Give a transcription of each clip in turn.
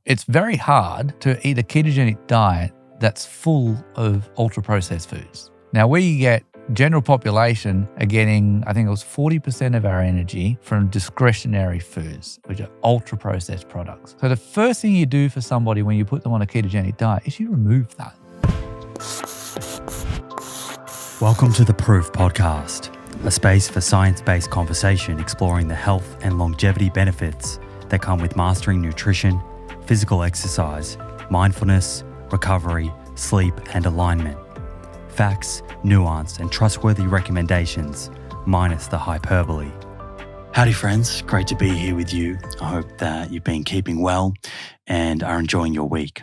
It's very hard to eat a ketogenic diet that's full of ultra-processed foods. Now, we get general population are getting, I think it was 40% of our energy from discretionary foods, which are ultra-processed products. So the first thing you do for somebody when you put them on a ketogenic diet is you remove that. Welcome to the Proof Podcast, a space for science-based conversation exploring the health and longevity benefits that come with mastering nutrition, physical exercise, mindfulness, recovery, sleep, and alignment. Facts, nuance, and trustworthy recommendations, minus the hyperbole. Howdy friends, great to be here with you. I hope that you've been keeping well and are enjoying your week.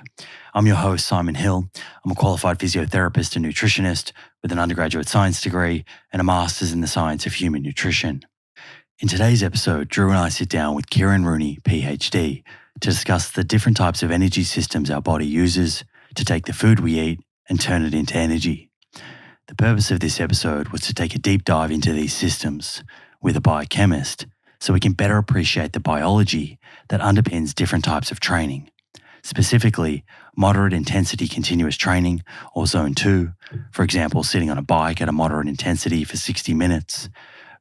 I'm your host, Simon Hill. I'm a qualified physiotherapist and nutritionist with an undergraduate science degree and a master's in the science of human nutrition. In today's episode, Drew and I sit down with Kieran Rooney, PhD, to discuss the different types of energy systems our body uses to take the food we eat and turn it into energy. The purpose of this episode was to take a deep dive into these systems with a biochemist so we can better appreciate the biology that underpins different types of training. Specifically, moderate intensity continuous training, or zone 2, for example, sitting on a bike at a moderate intensity for 60 minutes,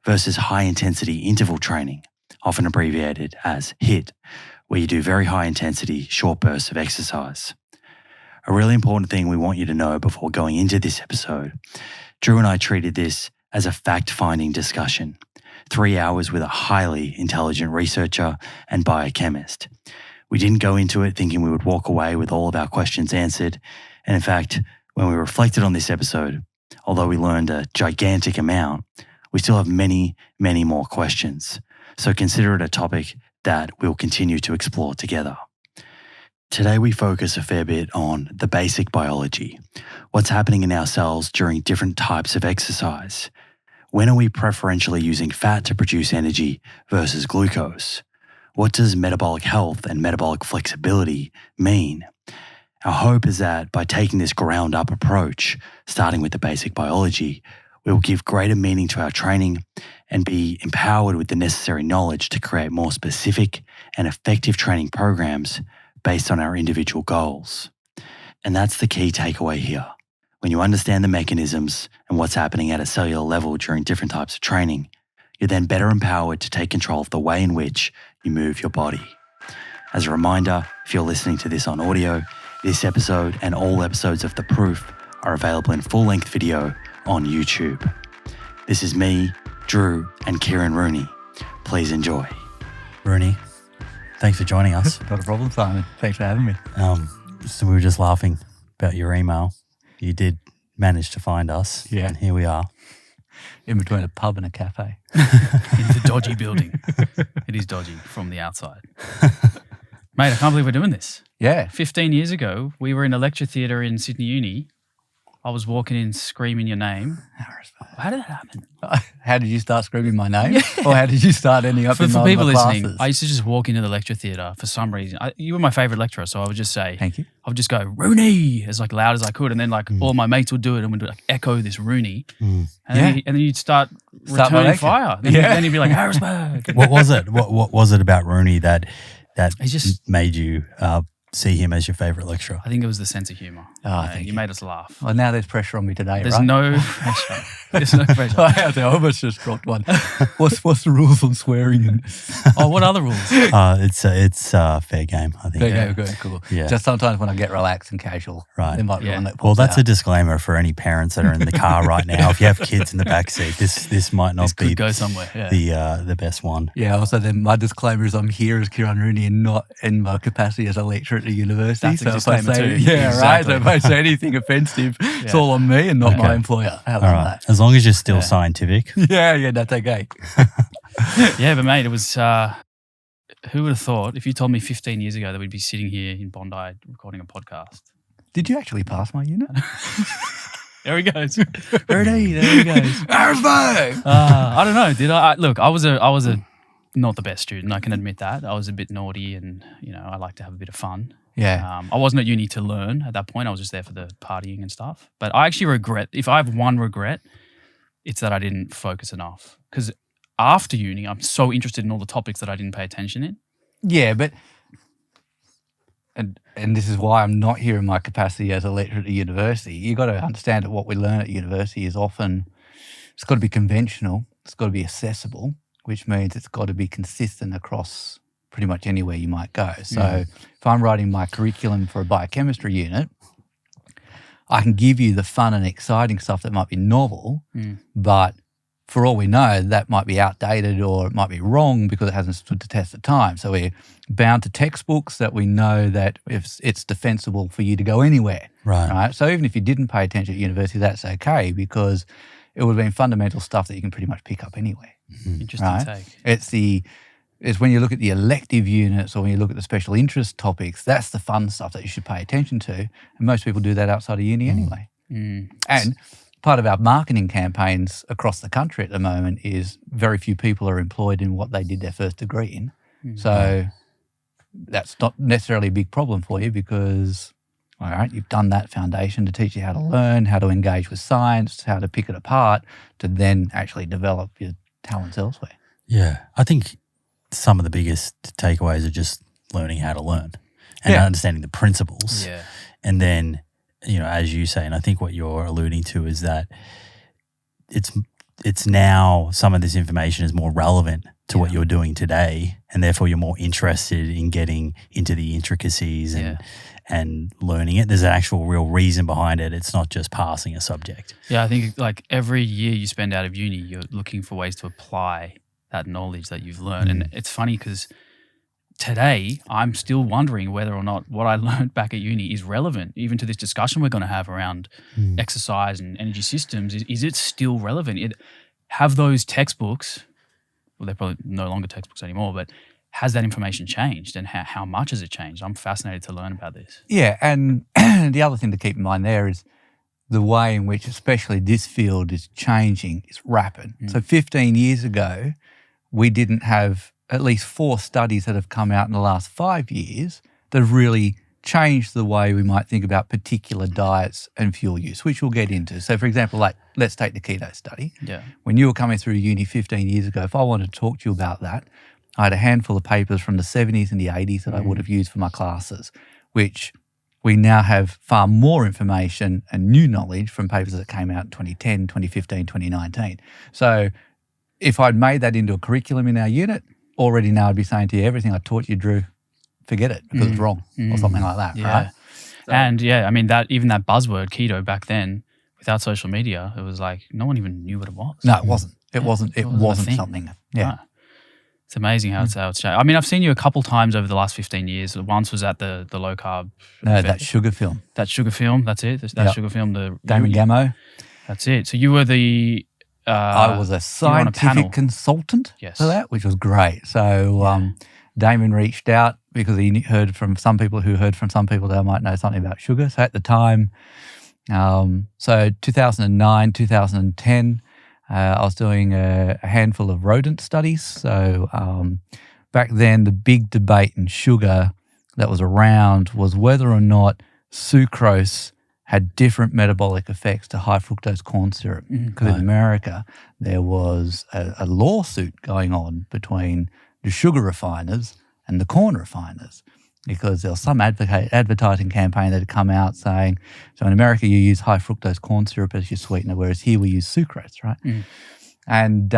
versus high intensity interval training, often abbreviated as HIIT, where you do very high intensity, short bursts of exercise. A really important thing we want you to know before going into this episode, Drew and I treated this as a fact-finding discussion, 3 hours with a highly intelligent researcher and biochemist. We didn't go into it thinking we would walk away with all of our questions answered. And in fact, when we reflected on this episode, although we learned a gigantic amount, we still have many, many more questions. So consider it a topic that we'll continue to explore together. Today we focus a fair bit on the basic biology, what's happening in our cells during different types of exercise. When are we preferentially using fat to produce energy versus glucose? What does metabolic health and metabolic flexibility mean? Our hope is that by taking this ground-up approach, starting with the basic biology, we will give greater meaning to our training and be empowered with the necessary knowledge to create more specific and effective training programs based on our individual goals. And that's the key takeaway here. When you understand the mechanisms and what's happening at a cellular level during different types of training, you're then better empowered to take control of the way in which you move your body. As a reminder, if you're listening to this on audio, this episode and all episodes of The Proof are available in full-length video on YouTube. This is me, Drew, and Kieran Rooney. Please enjoy. Rooney, thanks for joining us. Not a problem, Simon. Thanks for having me. So we were just laughing about your email. You did manage to find us. Yeah. And here we are. In between a pub and a cafe. It's a dodgy building. It is dodgy from the outside. Mate, I can't believe we're doing this. Yeah. 15 years ago, we were in a lecture theatre in Sydney Uni. I was walking in screaming your name. How did that happen? How did you start screaming my name? Yeah. Or how did you start ending up in for my people listening, classes? I used to just walk into the lecture theatre for some reason. You were my favourite lecturer, so I would just say, Thank you. I would just go, Rooney, as like loud as I could. And then like all my mates would do it and we'd like echo this Rooney. And, then you'd start returning fire. Then you'd be like, Harrisberg. What was it? What was it about Rooney that He's just made you see him as your favourite lecturer? I think it was the sense of humour. Thank you made us laugh. Well, now there's pressure on me today, There's right? no pressure. There's no pressure. I almost just dropped one. What's the rules on swearing? Oh, what other rules? It's fair game, I think. Okay, good, cool. Yeah. Just sometimes when I get relaxed and casual, Right. there might be Yeah. one that pops Well, that's out. a disclaimer for any parents that are in the car right now. If you have kids in the back seat, this might not This be could go somewhere. Yeah. the best one. Yeah, also then my disclaimer is I'm here as Kieran Rooney and not in my capacity as a lecturer at the university. That's a if I disclaimer say, too. Yeah, Exactly. right. So if I say anything offensive, it's all on me and not my employer. How All about right. As long as you're still scientific. that? Yeah, that's okay. Yeah, but mate, it was, who would have thought, if you told me 15 years ago that we'd be sitting here in Bondi recording a podcast. Did you actually pass my unit? There he goes. Ready? There he goes. Harrisberg! I don't know. Did I? Look, I was a not the best student. I can admit that. I was a bit naughty and, I like to have a bit of fun. Yeah. I wasn't at uni to learn at that point. I was just there for the partying and stuff. But I actually regret, if I have one regret, it's that I didn't focus enough. Because after uni, I'm so interested in all the topics that I didn't pay attention in. Yeah, but and this is why I'm not here in my capacity as a lecturer at a university. You've got to understand that what we learn at university is often, it's got to be conventional, it's got to be accessible, which means it's got to be consistent across pretty much anywhere you might go. So if I'm writing my curriculum for a biochemistry unit, I can give you the fun and exciting stuff that might be novel, but for all we know, that might be outdated or it might be wrong because it hasn't stood the test of time. So we're bound to textbooks that we know that if it's defensible for you to go anywhere. Right. So even if you didn't pay attention at university, that's okay because it would have been fundamental stuff that you can pretty much pick up anywhere. Interesting take. It's when you look at the elective units or when you look at the special interest topics, that's the fun stuff that you should pay attention to. And most people do that outside of uni anyway. And part of our marketing campaigns across the country at the moment is very few people are employed in what they did their first degree in. So that's not necessarily a big problem for you because, all right, you've done that foundation to teach you how to learn, how to engage with science, how to pick it apart, to then actually develop your talents elsewhere. Yeah, I think some of the biggest takeaways are just learning how to learn and understanding the principles. Yeah. And then, you know, as you say, and I think what you're alluding to is that it's now some of this information is more relevant to what you're doing today, and therefore you're more interested in getting into the intricacies and learning it. There's an actual real reason behind it. It's not just passing a subject. Yeah, I think like every year you spend out of uni, you're looking for ways to apply that knowledge that you've learned. And it's funny because today, I'm still wondering whether or not what I learned back at uni is relevant, even to this discussion we're going to have around exercise and energy systems. Is it still relevant? Have those textbooks, well, they're probably no longer textbooks anymore, but has that information changed and how much has it changed? I'm fascinated to learn about this. Yeah, and the other thing to keep in mind there is the way in which especially this field is changing is rapid. So 15 years ago, we didn't have at least 4 studies that have come out in the last 5 years that have really changed the way we might think about particular diets and fuel use, which we'll get into. So, for example, like let's take the keto study. Yeah. When you were coming through uni 15 years ago, if I wanted to talk to you about that, I had a handful of papers from the 70s and the 80s that I would have used for my classes, which we now have far more information and new knowledge from papers that came out in 2010, 2015, 2019. So if I'd made that into a curriculum in our unit, already now I'd be saying to you, everything I taught you, Drew, forget it because it's wrong or something like that, right? So, and I mean, that even that buzzword keto back then, without social media, it was like no one even knew what it was. No, it wasn't. It wasn't something. Yeah. Right. It's amazing how it's changed. I mean, I've seen you a couple times over the last 15 years. Once was at the low carb. No, that sugar film. That sugar film, that's it. That sugar film. The Damon Gammo. That's it. So you were the... I was a scientific consultant for that, which was great. So Damon reached out because he heard from some people who heard from some people that might know something about sugar. So at the time, so 2009, 2010, I was doing a handful of rodent studies. So back then, the big debate in sugar that was around was whether or not sucrose had different metabolic effects to high fructose corn syrup. Because in America, there was a lawsuit going on between the sugar refiners and the corn refiners, because there was some advertising campaign that had come out saying, so in America you use high fructose corn syrup as your sweetener, whereas here we use sucrose, right? And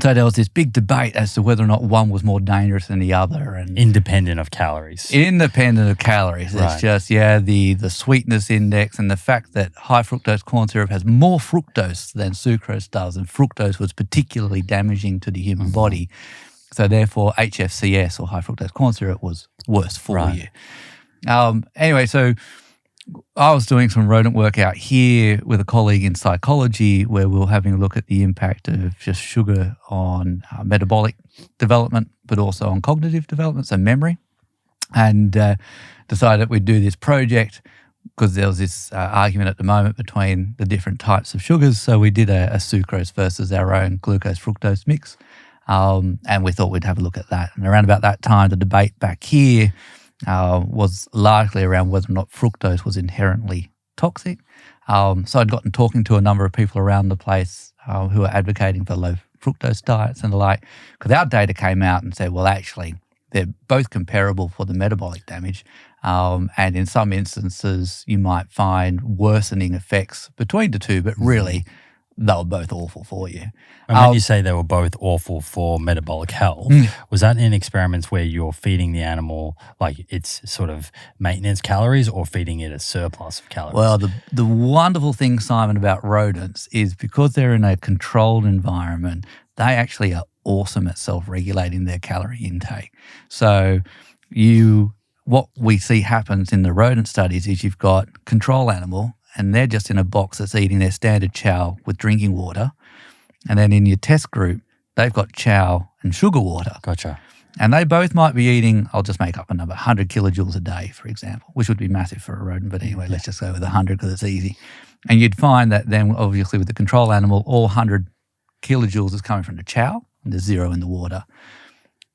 so there was this big debate as to whether or not one was more dangerous than the other. And independent of calories. Independent of calories. Right. It's just, the sweetness index and the fact that high fructose corn syrup has more fructose than sucrose does, and fructose was particularly damaging to the human body. So therefore, HFCS or high fructose corn syrup was worse for you. Anyway, so I was doing some rodent work out here with a colleague in psychology where we were having a look at the impact of just sugar on metabolic development, but also on cognitive development, so memory, and decided that we'd do this project because there was this argument at the moment between the different types of sugars. So we did a sucrose versus our own glucose-fructose mix, and we thought we'd have a look at that. And around about that time, the debate back here was largely around whether or not fructose was inherently toxic. So I'd gotten talking to a number of people around the place who were advocating for low fructose diets and the like, because our data came out and said, well, actually, they're both comparable for the metabolic damage. And in some instances, you might find worsening effects between the two, but really they were both awful for you. And when you say they were both awful for metabolic health, was that in experiments where you're feeding the animal like it's sort of maintenance calories or feeding it a surplus of calories? Well, the wonderful thing, Simon, about rodents is because they're in a controlled environment, they actually are awesome at self-regulating their calorie intake. So what we see happens in the rodent studies is you've got control animal and they're just in a box that's eating their standard chow with drinking water. And then in your test group, they've got chow and sugar water. Gotcha. And they both might be eating, I'll just make up a number, 100 kilojoules a day, for example, which would be massive for a rodent. But anyway, let's just go with 100 because it's easy. And you'd find that then obviously with the control animal, all 100 kilojoules is coming from the chow and there's 0 in the water.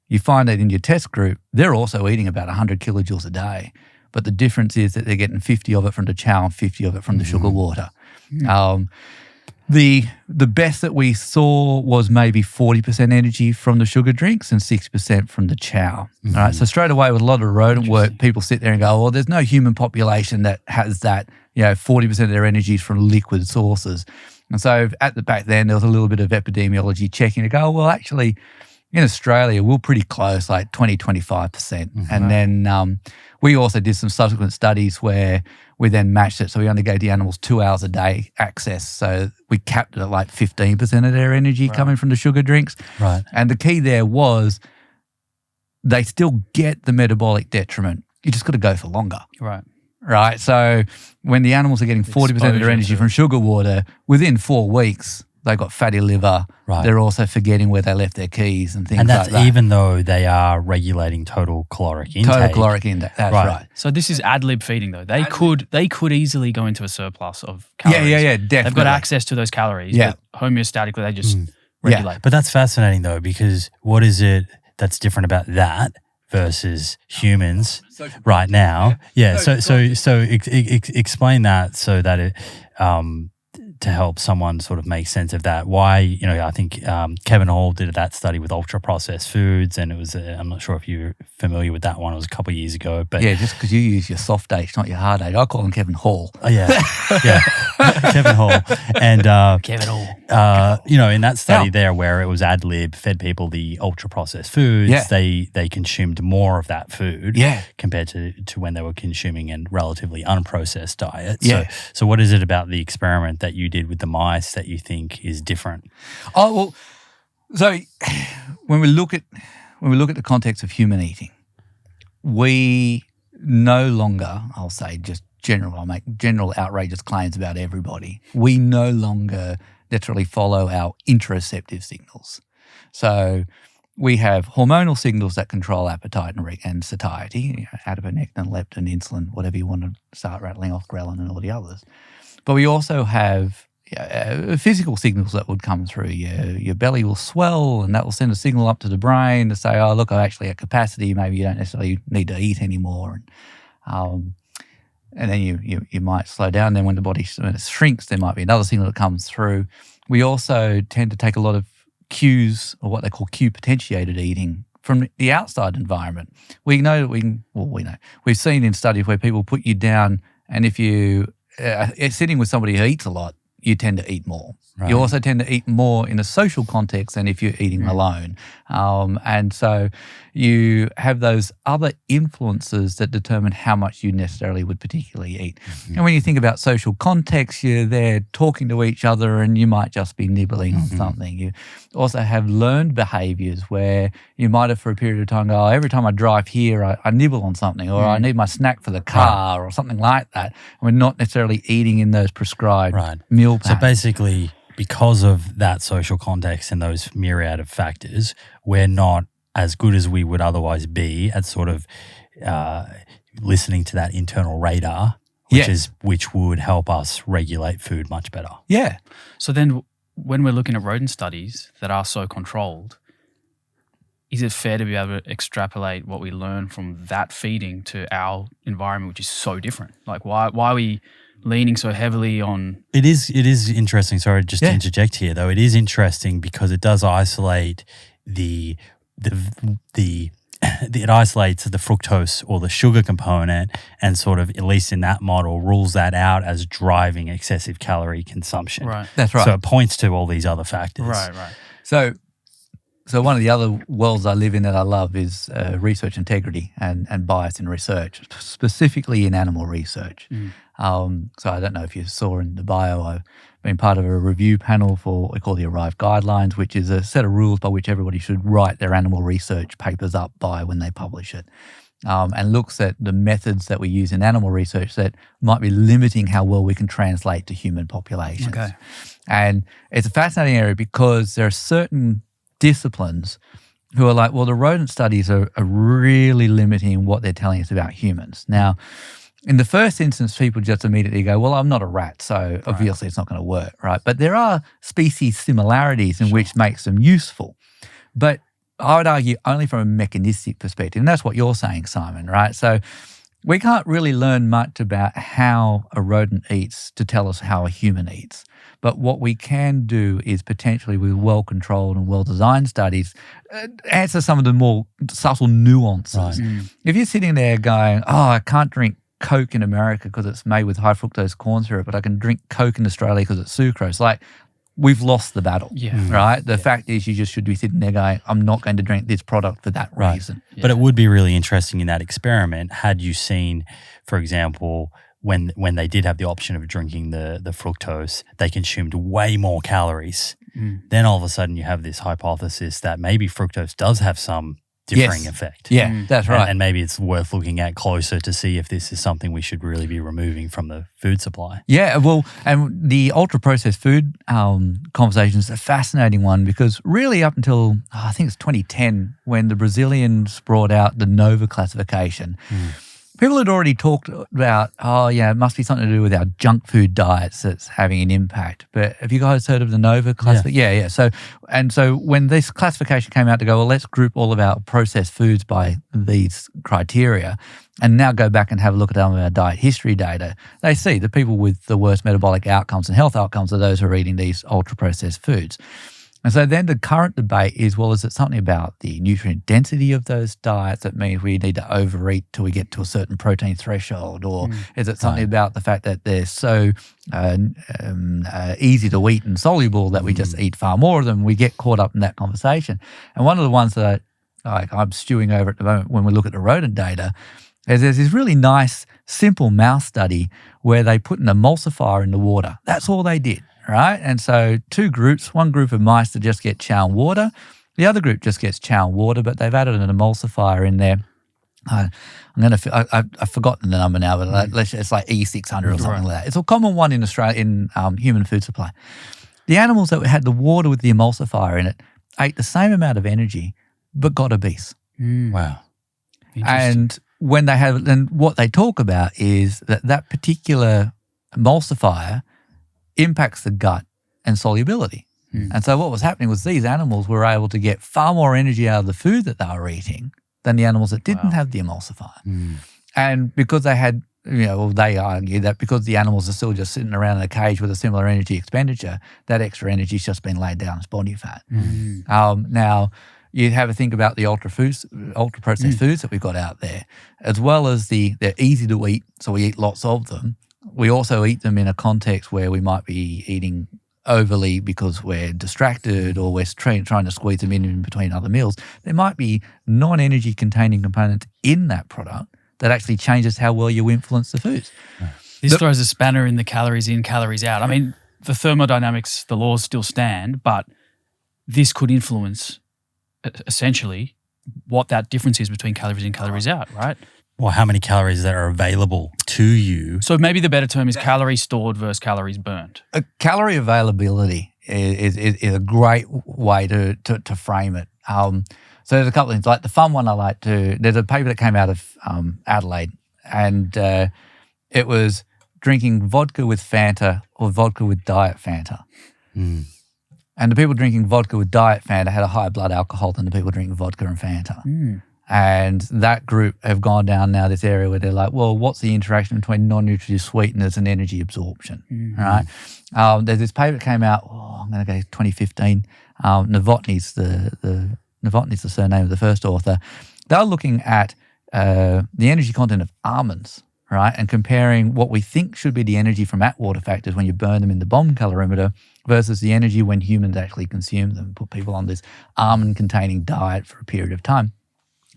You find that in your test group, they're also eating about 100 kilojoules a day. But the difference is that they're getting 50 of it from the chow and 50 of it from the sugar water. The best that we saw was maybe 40% energy from the sugar drinks and 6% from the chow. All right, so straight away with a lot of rodent work, people sit there and go, well, there's no human population that has that, 40% of their energy is from liquid sources. And so at the back then, there was a little bit of epidemiology checking to go, well, actually, in Australia, we're pretty close, like 20, 25%. And then we also did some subsequent studies where we then matched it. So we only gave the animals 2 hours a day access. So we capped it at like 15% of their energy coming from the sugar drinks. Right. And the key there was they still get the metabolic detriment. You just got to go for longer. Right. So when the animals are getting 40% of their energy from sugar water, within 4 weeks, they got fatty liver. Right. They're also forgetting where they left their keys and things like that. And that's even though they are regulating total caloric intake. Total caloric intake, that's right. So this is ad lib feeding though. They could easily go into a surplus of calories. Yeah, definitely. They've got access to those calories, but homeostatically they just regulate. But that's fascinating though, because what is it that's different about that versus humans right now? Yeah, so explain that so that it to help someone sort of make sense of that. Why, I think Kevin Hall did that study with ultra-processed foods, and it was, I'm not sure if you're familiar with that one. It was a couple of years ago. But yeah, just because you use your soft H, not your hard H. I call him Kevin Hall. Oh, yeah. Kevin Hall. And, Kevin Hall. in that study there where it was ad lib, fed people the ultra-processed foods, they consumed more of that food compared to when they were consuming a relatively unprocessed diet. Yeah. So what is it about the experiment that you did with the mice that you think is different? Oh, well, so when we look at the context of human eating, we no longer, I'll say just I'll make general outrageous claims about everybody. We no longer literally follow our interoceptive signals. So we have hormonal signals that control appetite and satiety, adiponectin, leptin, insulin, whatever you want to start rattling off, ghrelin and all the others. But we also have physical signals that would come through. Your belly will swell and that will send a signal up to the brain to say, oh, look, I'm actually at capacity. Maybe you don't necessarily need to eat anymore. And then you might slow down. Then when it shrinks, there might be another signal that comes through. We also tend to take a lot of cues, or what they call cue potentiated eating, from the outside environment. We know that we've seen in studies where people put you down, and if you sitting with somebody who eats a lot, you tend to eat more. Right. You also tend to eat more in a social context than if you're eating alone. And so you have those other influences that determine how much you necessarily would particularly eat. Mm-hmm. And when you think about social context, you're there talking to each other and you might just be nibbling on something. You also have learned behaviors where you might have for a period of time go, every time I drive here, I nibble on something, or I need my snack for the car or something like that. And we're not necessarily eating in those prescribed meal patterns. So basically, because of that social context and those myriad of factors, we're not as good as we would otherwise be at sort of listening to that internal radar, which would help us regulate food much better. Yeah. So then when we're looking at rodent studies that are so controlled, is it fair to be able to extrapolate what we learn from that feeding to our environment, which is so different? Like why are we leaning so heavily on? It is interesting. Sorry, just to interject here though. It is interesting because it does isolate the it isolates the fructose or the sugar component and sort of, at least in that model, rules that out as driving excessive calorie consumption. Right. That's right. So it points to all these other factors. Right. So one of the other worlds I live in that I love is research integrity and bias in research, specifically in animal research. So I don't know if you saw in the bio, I've been part of a review panel for what we call the Arrive Guidelines, which is a set of rules by which everybody should write their animal research papers up by when they publish it, and looks at the methods that we use in animal research that might be limiting how well we can translate to human populations. Okay. And it's a fascinating area because there are certain disciplines who are like, well, the rodent studies are really limiting what they're telling us about humans. Now, in the first instance, people just immediately go, well, I'm not a rat, so obviously it's not going to work, right? But there are species similarities in which makes them useful. But I would argue only from a mechanistic perspective, and that's what you're saying, Simon, right? So we can't really learn much about how a rodent eats to tell us how a human eats. But what we can do is potentially with well-controlled and well-designed studies answer some of the more subtle nuances. Right. If you're sitting there going, oh, I can't drink Coke in America because it's made with high fructose corn syrup, but I can drink Coke in Australia because it's sucrose. Like, we've lost the battle, right? The fact is you just should be sitting there going, I'm not going to drink this product for that reason. Yeah. But it would be really interesting in that experiment had you seen, for example, when they did have the option of drinking the fructose, they consumed way more calories. Then all of a sudden you have this hypothesis that maybe fructose does have some differing effect. Yeah, that's right. And maybe it's worth looking at closer to see if this is something we should really be removing from the food supply. Yeah, well, and the ultra-processed food conversation is a fascinating one because really up until, I think it's 2010, when the Brazilians brought out the NOVA classification, people had already talked about, it must be something to do with our junk food diets that's having an impact. But have you guys heard of the NOVA classification? Yeah. So when this classification came out to go, well, let's group all of our processed foods by these criteria and now go back and have a look at some of our diet history data, they see the people with the worst metabolic outcomes and health outcomes are those who are eating these ultra-processed foods. And so then the current debate is, well, is it something about the nutrient density of those diets that means we need to overeat till we get to a certain protein threshold? Or is it something about the fact that they're so easy to eat and soluble that we just eat far more of them? We get caught up in that conversation. And one of the ones that I'm stewing over at the moment when we look at the rodent data is there's this really nice, simple mouse study where they put an emulsifier in the water. That's all they did. Right, and so two groups, one group of mice that just get chow and water, the other group just gets chow and water, but they've added an emulsifier in there. I've forgotten the number now, but it's like E600 or something like that. It's a common one in Australia in human food supply. The animals that had the water with the emulsifier in it ate the same amount of energy, but got obese. Wow, and when they have, and what they talk about is that particular emulsifier impacts the gut and solubility. And so what was happening was these animals were able to get far more energy out of the food that they were eating than the animals that didn't have the emulsifier. And because they had, they argue that because the animals are still just sitting around in a cage with a similar energy expenditure, that extra energy has just been laid down as body fat. Now, you have a think about the ultra-processed foods that we've got out there, as well as they're easy to eat, so we eat lots of them. We also eat them in a context where we might be eating overly because we're distracted or we're trying to squeeze them in between other meals. There might be non-energy containing components in that product that actually changes how well you influence the foods. This throws a spanner in the calories in, calories out. I mean, the thermodynamics, the laws still stand, but this could influence essentially what that difference is between calories in, calories out, right? Or how many calories that are available to you. So maybe the better term is calories stored versus calories burnt. Calorie availability is a great way to frame it. So there's a couple of things. Like the fun one I like to, there's a paper that came out of Adelaide, and it was drinking vodka with Fanta or vodka with Diet Fanta. And the people drinking vodka with Diet Fanta had a higher blood alcohol than the people drinking vodka and Fanta. And that group have gone down now this area where they're like, well, what's the interaction between non-nutritive sweeteners and energy absorption, right? There's this paper that came out, I'm going to go 2015. Novotny's the surname of the first author. they're looking at the energy content of almonds, right? And comparing what we think should be the energy from Atwater factors when you burn them in the bomb calorimeter versus the energy when humans actually consume them, put people on this almond-containing diet for a period of time,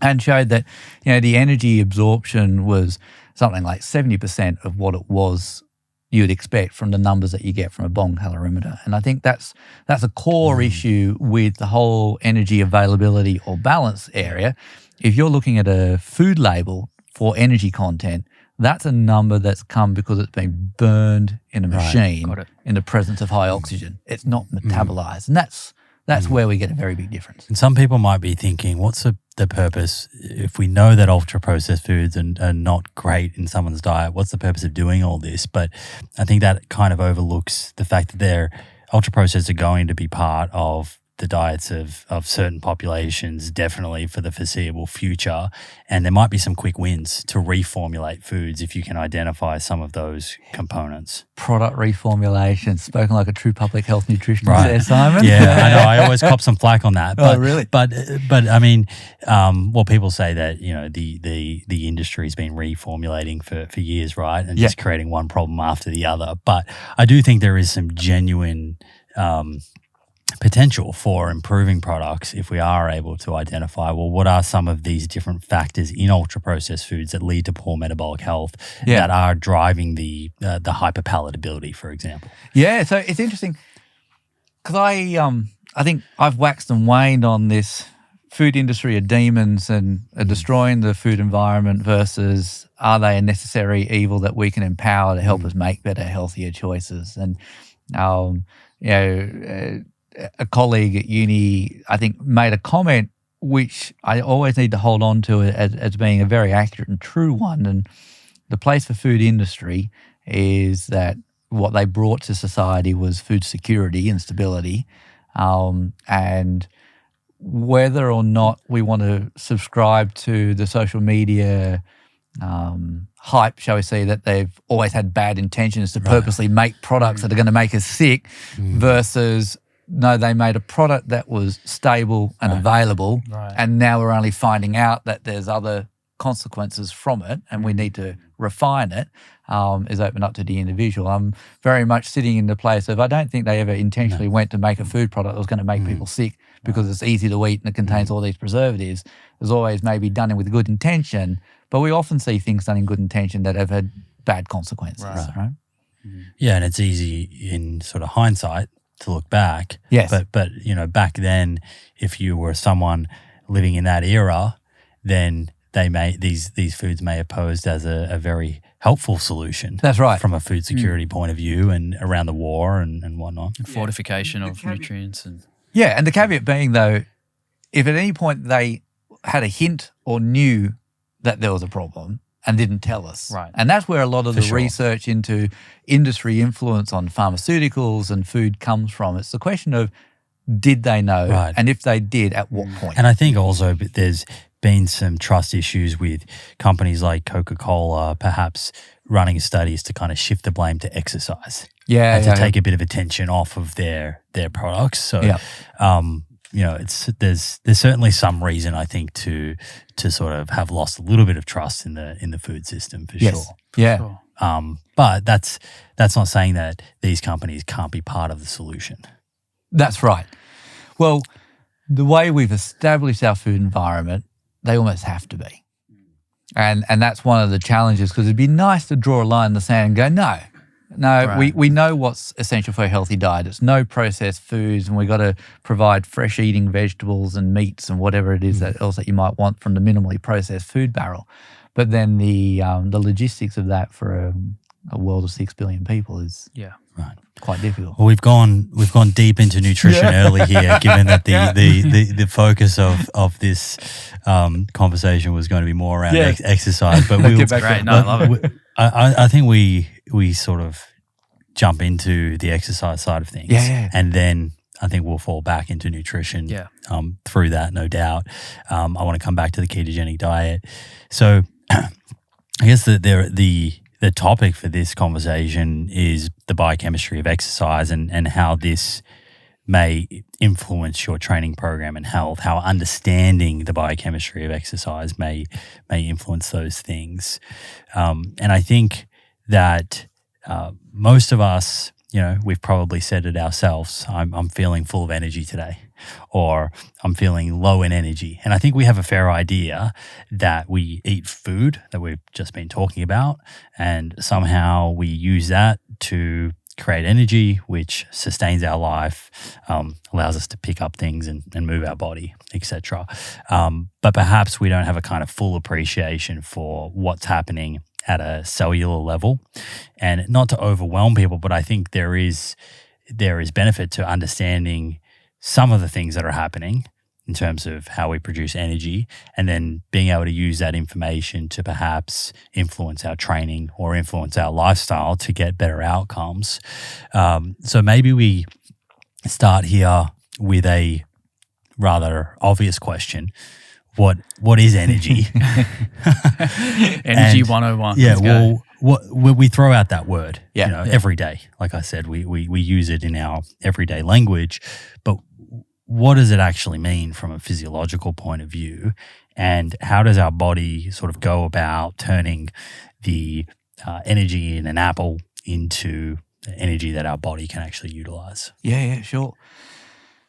and showed that, the energy absorption was something like 70% of what it was you'd expect from the numbers that you get from a bomb calorimeter. And I think that's a core issue with the whole energy availability or balance area. If you're looking at a food label for energy content, that's a number that's come because it's been burned in a machine in the presence of high oxygen. It's not metabolized. And that's where we get a very big difference. And some people might be thinking, what's the purpose? If we know that ultra-processed foods are not great in someone's diet, what's the purpose of doing all this? But I think that kind of overlooks the fact that ultra-processed are going to be part of the diets of certain populations, definitely for the foreseeable future. And there might be some quick wins to reformulate foods if you can identify some of those components. Product reformulation, spoken like a true public health nutritionist there, Simon. Yeah, I know. I always cop some flack on that. But, really? But I mean, people say that, the industry's been reformulating for years, right? And just creating one problem after the other. But I do think there is some genuine potential for improving products if we are able to identify, what are some of these different factors in ultra-processed foods that lead to poor metabolic health that are driving the hyperpalatability, for example? Yeah, so it's interesting because I think I've waxed and waned on this food industry are demons and are destroying the food environment versus are they a necessary evil that we can empower to help us make better, healthier choices? And, a colleague at uni, I think, made a comment which I always need to hold on to as being a very accurate and true one. And the place for food industry is that what they brought to society was food security and stability. And whether or not we want to subscribe to the social media hype, shall we say, that they've always had bad intentions to purposely make products that are going to make us sick versus... No, they made a product that was stable and available, and now we're only finding out that there's other consequences from it, and we need to refine it, is open up to the individual. I'm very much sitting in the place of I don't think they ever intentionally went to make a food product that was going to make people sick because it's easy to eat and it contains all these preservatives. It was always maybe done it with good intention, but we often see things done in good intention that have had bad consequences, right? Yeah, and it's easy in sort of hindsight to look back. Yes. But back then, if you were someone living in that era, then these foods may have posed as a very helpful solution. That's right. From a food security point of view and around the war and whatnot. And fortification of nutrients. And the caveat being, though, if at any point they had a hint or knew that there was a problem and didn't tell us. Right. And that's where a lot of the research into industry influence on pharmaceuticals and food comes from. It's the question of, did they know? Right. And if they did, at what point? And I think also there's been some trust issues with companies like Coca-Cola perhaps running studies to kind of shift the blame to exercise. And to take a bit of attention off of their products. So there's certainly some reason, I think, to sort of have lost a little bit of trust in the food system for sure. Yeah. But that's not saying that these companies can't be part of the solution. That's right. Well, the way we've established our food environment, they almost have to be. And that's one of the challenges, because it'd be nice to draw a line in the sand and go, no, we know what's essential for a healthy diet. It's no processed foods, and we've got to provide fresh eating vegetables and meats and whatever it is else that you might want from the minimally processed food barrel. But then the logistics of that for a world of 6 billion people is quite difficult. Well, we've gone deep into nutrition early here, given that the focus of this conversation was going to be more around exercise. But I love it. I think we sort of jump into the exercise side of things, and then I think we'll fall back into nutrition through that, no doubt. I want to come back to the ketogenic diet. So I guess the topic for this conversation is the biochemistry of exercise and how this may influence your training program and health, how understanding the biochemistry of exercise may influence those things. And I think that most of us, we've probably said it ourselves, I'm feeling full of energy today, or I'm feeling low in energy. And I think we have a fair idea that we eat food that we've just been talking about, and somehow we use that to create energy, which sustains our life, allows us to pick up things and move our body, etc. But perhaps we don't have a kind of full appreciation for what's happening at a cellular level. And not to overwhelm people, but I think there is benefit to understanding some of the things that are happening in terms of how we produce energy, and then being able to use that information to perhaps influence our training or influence our lifestyle to get better outcomes. So maybe we start here with a rather obvious question. What is energy? Energy 101. Yeah, we throw out that word every day. Like I said, we use it in our everyday language, but what does it actually mean from a physiological point of view, and how does our body sort of go about turning the energy in an apple into energy that our body can actually utilize? Yeah, sure.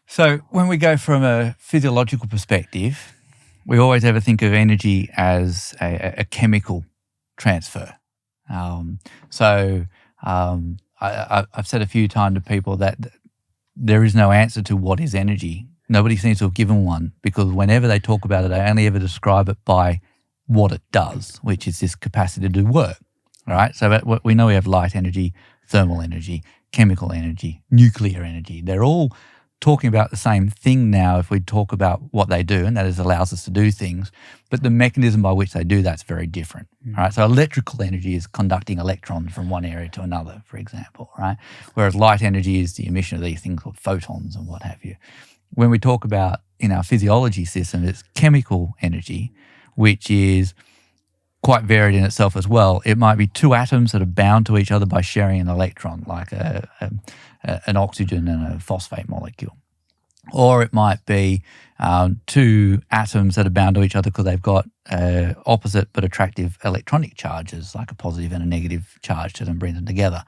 So when we go from a physiological perspective, we always ever think of energy as a chemical transfer. I've said a few times to people that there is no answer to what is energy. Nobody seems to have given one, because whenever they talk about it, they only ever describe it by what it does, which is this capacity to do work. All right. So we know we have light energy, thermal energy, chemical energy, nuclear energy. They're all talking about the same thing now if we talk about what they do, and that is allows us to do things, but the mechanism by which they do that's very different. Right? So electrical energy is conducting electrons from one area to another, for example, right? Whereas light energy is the emission of these things called photons and what have you. When we talk about in our physiology system, it's chemical energy, which is quite varied in itself as well. It might be two atoms that are bound to each other by sharing an electron, like an oxygen and a phosphate molecule. Or it might be two atoms that are bound to each other because they've got opposite but attractive electronic charges, like a positive and a negative charge to them, bring them together.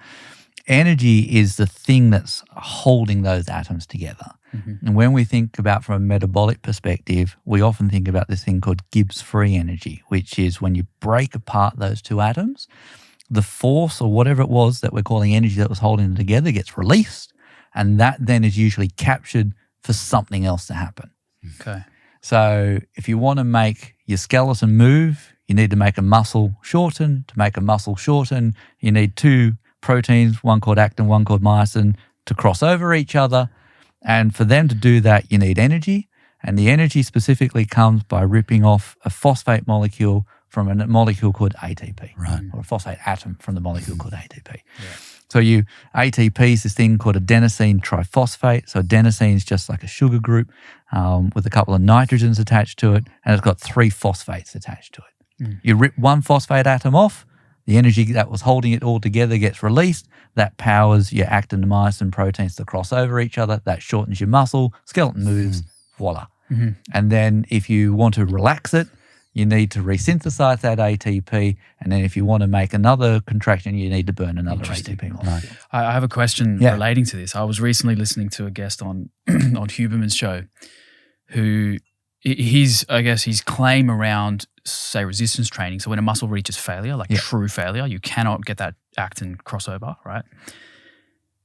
Energy is the thing that's holding those atoms together. Mm-hmm. And when we think about from a metabolic perspective, we often think about this thing called Gibbs free energy, which is when you break apart those two atoms, the force or whatever it was that we're calling energy that was holding them together gets released, and that then is usually captured for something else to happen. Okay. So if you want to make your skeleton move, you need to make a muscle shorten. To make a muscle shorten, you need two proteins, one called actin, one called myosin, to cross over each other. And for them to do that, you need energy. And the energy specifically comes by ripping off a phosphate molecule from a molecule called ATP, right? Or a phosphate atom from the molecule called ATP. Yeah. So ATP is this thing called adenosine triphosphate. So adenosine is just like a sugar group with a couple of nitrogens attached to it, and it's got three phosphates attached to it. Mm. You rip one phosphate atom off, the energy that was holding it all together gets released. That powers your actin and myosin proteins to cross over each other. That shortens your muscle. Skeleton moves. Voila. Mm-hmm. And then if you want to relax it, you need to resynthesize that ATP. And then if you want to make another contraction, you need to burn another ATP molecule. Right. I have a question relating to this. I was recently listening to a guest on on Huberman's show who his claim around, say, resistance training. So when a muscle reaches failure, like true failure, you cannot get that actin crossover, right?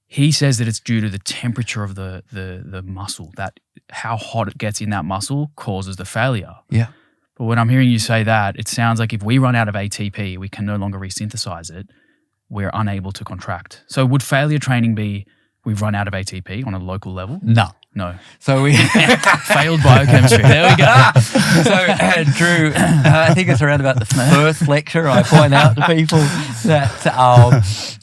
He says that it's due to the temperature of the muscle, that how hot it gets in that muscle causes the failure. Yeah. But when I'm hearing you say that, it sounds like if we run out of ATP, we can no longer resynthesize it, we're unable to contract. So would failure training be we've run out of ATP on a local level? No. So we failed biochemistry. There we go. So Drew, I think it's around about the first lecture I point out to people that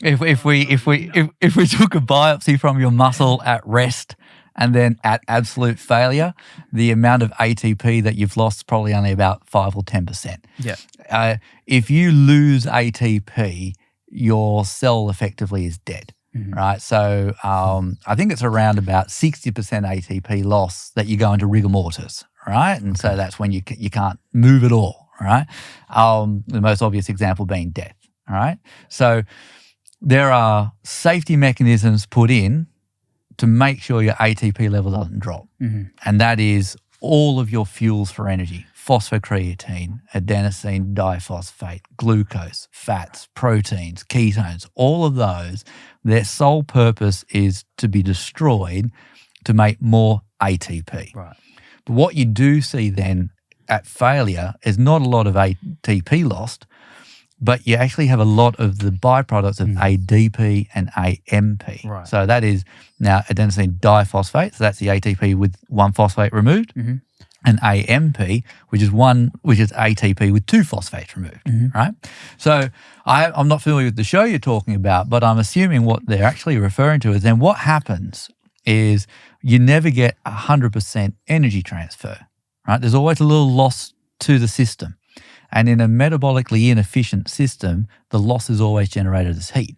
if we took a biopsy from your muscle at rest and then at absolute failure, the amount of ATP that you've lost is probably only about 5 or 10%. Yeah. If you lose ATP, your cell effectively is dead. right? So I think it's around about 60% ATP loss that you go into rigor mortis, right? And so that's when you can't move at all, right? The most obvious example being death, all right? So there are safety mechanisms put in to make sure your ATP level doesn't drop. And that is all of your fuels for energy: phosphocreatine, adenosine diphosphate, glucose, fats, proteins, ketones, all of those, their sole purpose is to be destroyed to make more ATP. Right. But what you do see then at failure is not a lot of ATP lost, but you actually have a lot of the byproducts of ADP and AMP. Right. So that is now adenosine diphosphate, so that's the ATP with one phosphate removed, and AMP, which is ATP with two phosphates removed, right? So I'm not familiar with the show you're talking about, but I'm assuming what they're actually referring to is then what happens is you never get 100% energy transfer, right? There's always a little loss to the system. And in a metabolically inefficient system, the loss is always generated as heat.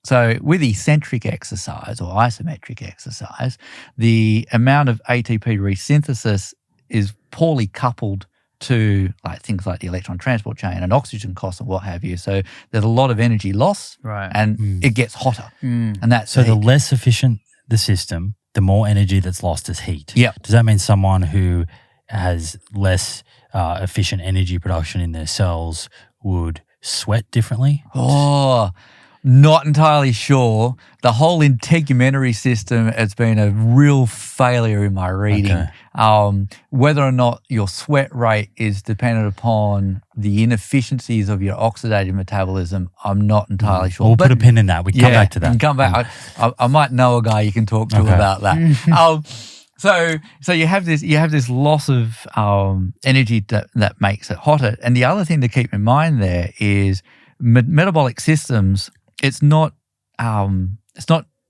So with eccentric exercise or isometric exercise, the amount of ATP resynthesis is poorly coupled to things like the electron transport chain and oxygen costs and what have you. So there's a lot of energy loss, and it gets hotter. And that's so the less efficient the system, the more energy that's lost as heat. Yeah. Does that mean someone who has less efficient energy production in their cells would sweat differently? Oh, not entirely sure. The whole integumentary system has been a real failure in my reading. Whether or not your sweat rate is dependent upon the inefficiencies of your oxidative metabolism, I'm not entirely sure. We'll put a pin in that. We can come back to that. We can come back. I might know a guy you can talk to about that. So you have this loss of energy that makes it hotter. And the other thing to keep in mind there is metabolic systems. It's not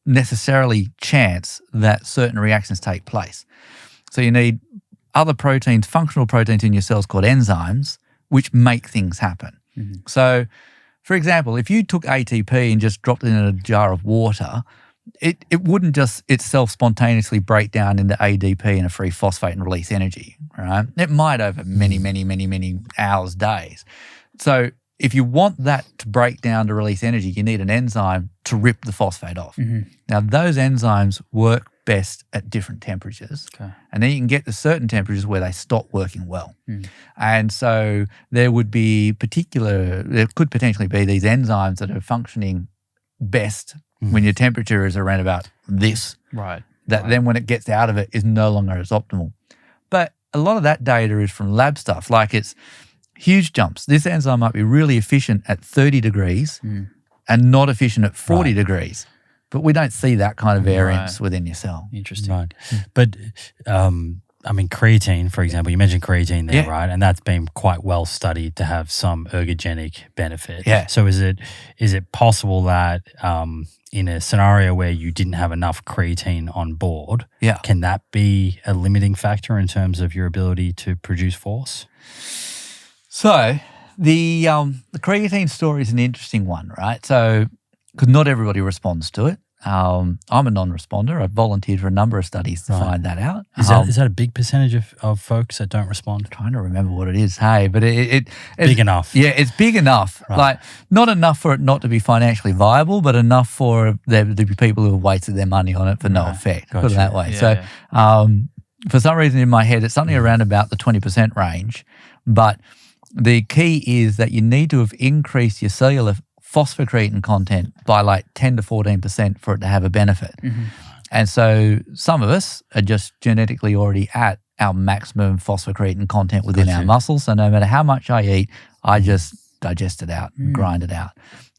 necessarily chance that certain reactions take place. So you need other proteins, functional proteins in your cells called enzymes, which make things happen. So, for example, if you took ATP and just dropped it in a jar of water, it wouldn't just itself spontaneously break down into ADP and a free phosphate and release energy, right? It might over many, many, many, many hours, days. So if you want that to break down to release energy, you need an enzyme to rip the phosphate off. Now, those enzymes work best at different temperatures. And then you can get to certain temperatures where they stop working well. And so there could potentially be these enzymes that are functioning best when your temperature is around about this. Then when it gets out of it is no longer as optimal. But a lot of that data is from lab stuff, like it's huge jumps. This enzyme might be really efficient at 30 degrees and not efficient at 40 degrees. But we don't see that kind of variance within your cell. Interesting. Right. But, creatine, for example, you mentioned creatine there, right? And that's been quite well studied to have some ergogenic benefit. So is it possible that in a scenario where you didn't have enough creatine on board, can that be a limiting factor in terms of your ability to produce force? So the creatine story is an interesting one, right? So because not everybody responds to it. I'm a non-responder. I've volunteered for a number of studies to find that out. Is that a big percentage of folks that don't respond? I'm trying to remember what it is. Hey, but it's big enough. Yeah, it's big enough. Like not enough for it not to be financially viable, but enough for there to be people who have wasted their money on it for no effect. Put it that way. For some reason in my head, it's something around about the 20% range. But the key is that you need to have increased your cellular phosphocreatine content by like 10 to 14% for it to have a benefit. And so some of us are just genetically already at our maximum phosphocreatine content within our muscles. So no matter how much I eat, I just digest it out and grind it out.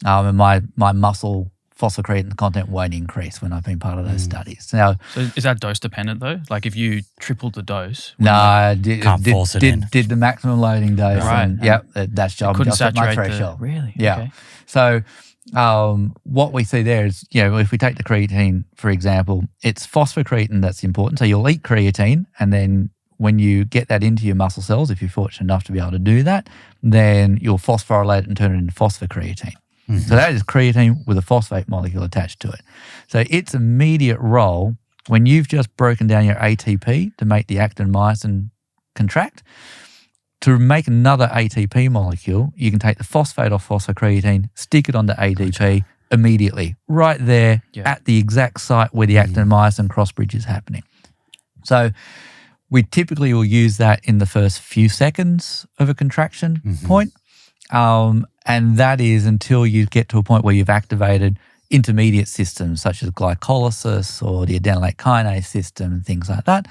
And my muscle phosphocreatine content won't increase when I've been part of those studies. Now, so is that dose dependent though? Like if you tripled the dose? No, did the maximum loading dose. And, that's just at my threshold. Really? Yeah. Okay. So what we see there is, if we take the creatine, for example, it's phosphocreatine that's important. So you'll eat creatine, and then when you get that into your muscle cells, if you're fortunate enough to be able to do that, then you'll phosphorylate it and turn it into phosphocreatine. So that is creatine with a phosphate molecule attached to it. So its immediate role, when you've just broken down your ATP to make the actin myosin contract, to make another ATP molecule, you can take the phosphate off phosphocreatine, stick it onto ADP immediately, right there at the exact site where the actin myosin cross-bridge is happening. So we typically will use that in the first few seconds of a contraction point. And that is until you get to a point where you've activated intermediate systems such as glycolysis or the adenylate kinase system and things like that.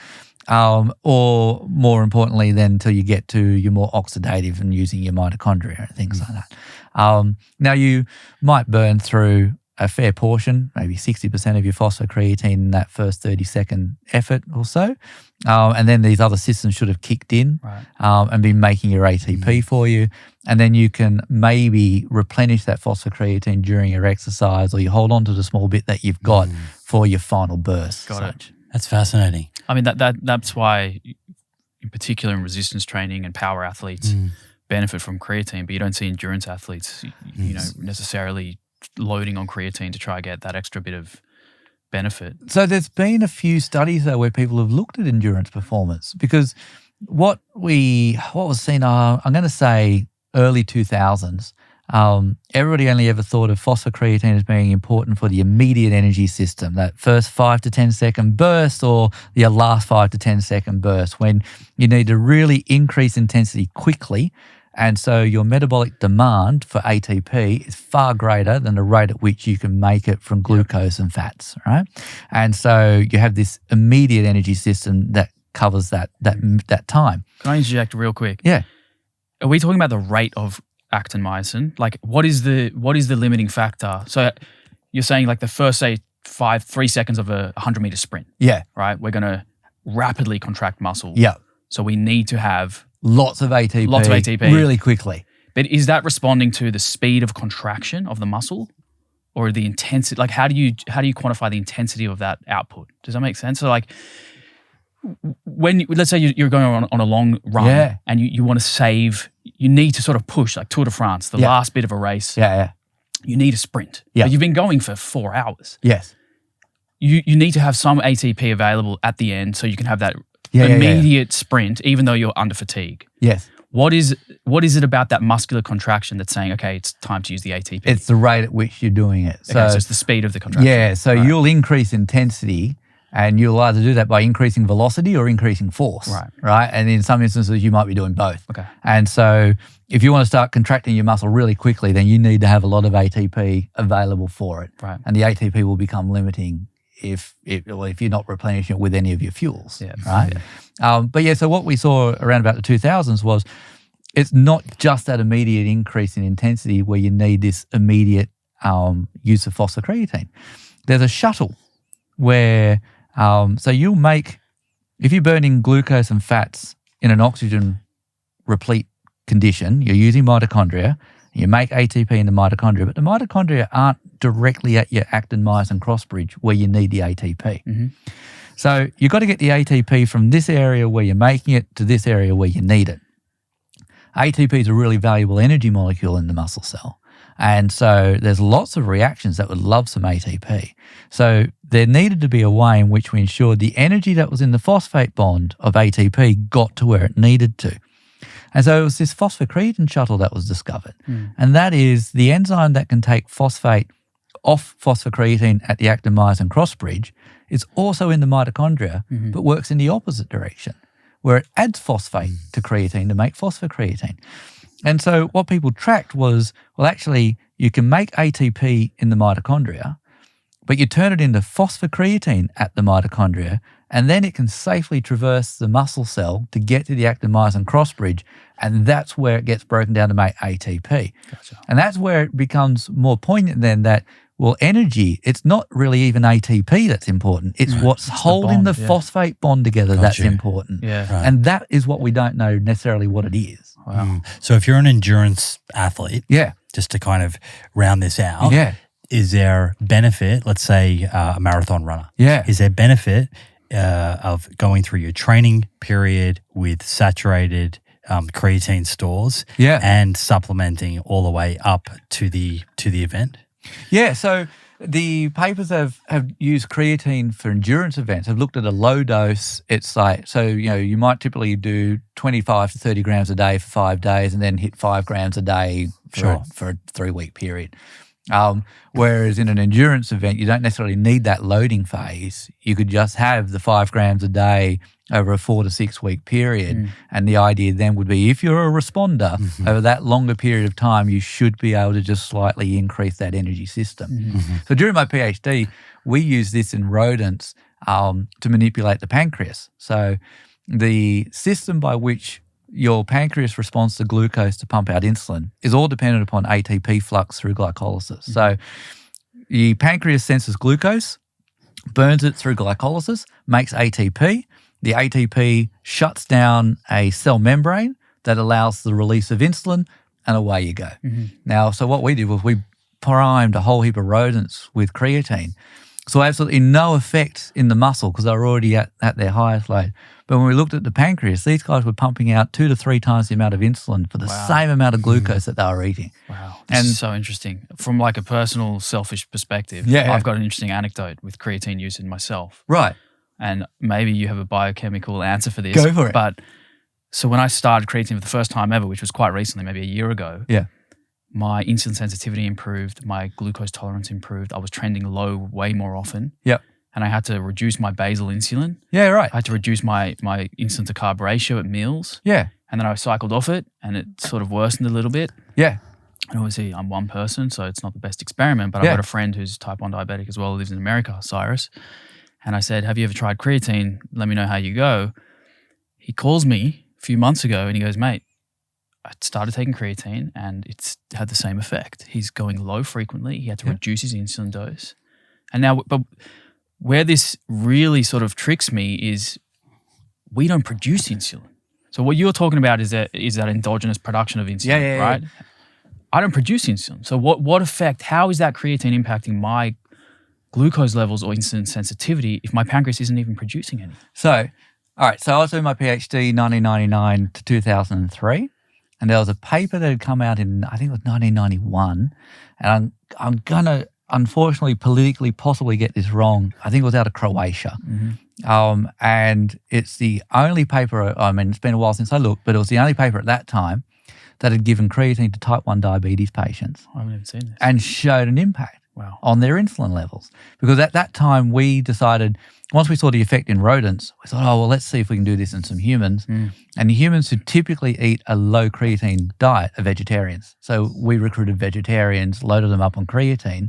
Or more importantly, then until you get to your more oxidative and using your mitochondria and things like that. Now, you might burn through a fair portion, maybe 60% of your phosphocreatine in that first 30-second effort or so. And then these other systems should have kicked in and been making your ATP for you. And then you can maybe replenish that phosphocreatine during your exercise, or you hold on to the small bit that you've got for your final burst. Got it. That's fascinating. I mean, that's why, in particular in resistance training and power athletes benefit from creatine, but you don't see endurance athletes, you know, necessarily loading on creatine to try to get that extra bit of benefit. So there's been a few studies though where people have looked at endurance performance, because what was seen, I'm going to say early 2000s, everybody only ever thought of phosphocreatine as being important for the immediate energy system, that first 5 to 10 second burst or the last 5 to 10 second burst, when you need to really increase intensity quickly. And so your metabolic demand for ATP is far greater than the rate at which you can make it from glucose and fats, right? And so you have this immediate energy system that covers that time. Can I interject real quick? Yeah. Are we talking about the rate of actin myosin? Like, what is the limiting factor? So you're saying like the first, say, 3 seconds of a 100-meter sprint. Yeah. Right? We're going to rapidly contract muscle. Yeah. So we need to have lots of ATP really quickly. But is that responding to the speed of contraction of the muscle or the intensity? Like, how do you quantify the intensity of that output? Does that make sense? So like, when let's say you're going on a long run and you want to save, you need to sort of push, like Tour de France, the last bit of a race. You need a sprint. But you've been going for 4 hours. Yes. You need to have some ATP available at the end so you can have that immediate sprint, even though you're under fatigue. Yes. What is it about that muscular contraction that's saying, okay, it's time to use the ATP? It's the rate at which you're doing it. So it's the speed of the contraction. Yeah, so you'll increase intensity, and you'll either do that by increasing velocity or increasing force, right? And in some instances, you might be doing both. Okay. And so if you want to start contracting your muscle really quickly, then you need to have a lot of ATP available for it. Right. And the ATP will become limiting if you're not replenishing it with any of your fuels, right? Yeah. So what we saw around about the 2000s was it's not just that immediate increase in intensity where you need this immediate use of phosphocreatine. There's a shuttle where, so you'll make, if you're burning glucose and fats in an oxygen replete condition, you're using mitochondria, you make ATP in the mitochondria, but the mitochondria aren't directly at your actin myosin crossbridge where you need the ATP. Mm-hmm. So you've got to get the ATP from this area where you're making it to this area where you need it. ATP is a really valuable energy molecule in the muscle cell. And so there's lots of reactions that would love some ATP. So there needed to be a way in which we ensured the energy that was in the phosphate bond of ATP got to where it needed to. And so it was this phosphocreatine shuttle that was discovered. And that is the enzyme that can take phosphate off phosphocreatine at the actin myosin crossbridge. It's also in the mitochondria, but works in the opposite direction, where it adds phosphate to creatine to make phosphocreatine. And so what people tracked was, well, actually, you can make ATP in the mitochondria, but you turn it into phosphocreatine at the mitochondria, and then it can safely traverse the muscle cell to get to the actin myosin crossbridge, and that's where it gets broken down to make ATP. Gotcha. And that's where it becomes more poignant then that, well, energy, it's not really even ATP that's important. It's what's holding the phosphate bond together that's important. Yeah. Right. And that is what we don't know necessarily what it is. Wow. So if you're an endurance athlete, just to kind of round this out, is there benefit, let's say a marathon runner, is there benefit of going through your training period with saturated creatine stores Yeah. and supplementing all the way up to the event? Yeah, so the papers have used creatine for endurance events. Have looked at a low dose. It's like, so, you might typically do 25 to 30 grams a day for 5 days and then hit 5 grams a day for a 3-week period. Whereas in an endurance event, you don't necessarily need that loading phase. You could just have the 5 grams a day over a 4 to 6 week period. And the idea then would be, if you're a responder over that longer period of time, you should be able to just slightly increase that energy system. So during my PhD, we use this in rodents to manipulate the pancreas. So the system by which your pancreas responds to glucose to pump out insulin is all dependent upon ATP flux through glycolysis. So the pancreas senses glucose, burns it through glycolysis, makes ATP. The ATP shuts down a cell membrane that allows the release of insulin, and away you go. Now, so what we did was we primed a whole heap of rodents with creatine. So absolutely no effect in the muscle because they were already at their highest load. But when we looked at the pancreas, these guys were pumping out 2 to 3 times the amount of insulin for the same amount of glucose that they were eating. Wow. This is so interesting. From like a personal, selfish perspective, I've got an interesting anecdote with creatine use in myself. Right. And maybe you have a biochemical answer for this. Go for it. But so when I started creatine for the first time ever, which was quite recently, maybe a year ago, my insulin sensitivity improved, my glucose tolerance improved. I was trending low way more often. Yep. And I had to reduce my basal insulin. Yeah, right. I had to reduce my insulin to carb ratio at meals. Yeah. And then I cycled off it and it sort of worsened a little bit. Yeah. And obviously I'm one person, so it's not the best experiment, but I've got a friend who's type 1 diabetic as well, who lives in America, Cyrus. And I said, have you ever tried creatine? Let me know how you go. He calls me a few months ago and he goes, mate, I started taking creatine and it's had the same effect. He's going low frequently. He had to reduce his insulin dose. And now, but where this really sort of tricks me is we don't produce insulin. So what you're talking about is that endogenous production of insulin, right? Yeah. I don't produce insulin. So what effect, how is that creatine impacting my glucose levels or insulin sensitivity if my pancreas isn't even producing any? So, all right. So I was doing my PhD 1999 to 2003. And there was a paper that had come out in, I think it was 1991. And I'm going to, unfortunately, politically possibly get this wrong. I think it was out of Croatia. And it's the only paper, I mean, it's been a while since I looked, but it was the only paper at that time that had given creatine to type 1 diabetes patients. I haven't even seen this. And showed an impact on their insulin levels. Because at that time, we decided, once we saw the effect in rodents, we thought, oh, well, let's see if we can do this in some humans. And the humans who typically eat a low creatine diet are vegetarians. So we recruited vegetarians, loaded them up on creatine.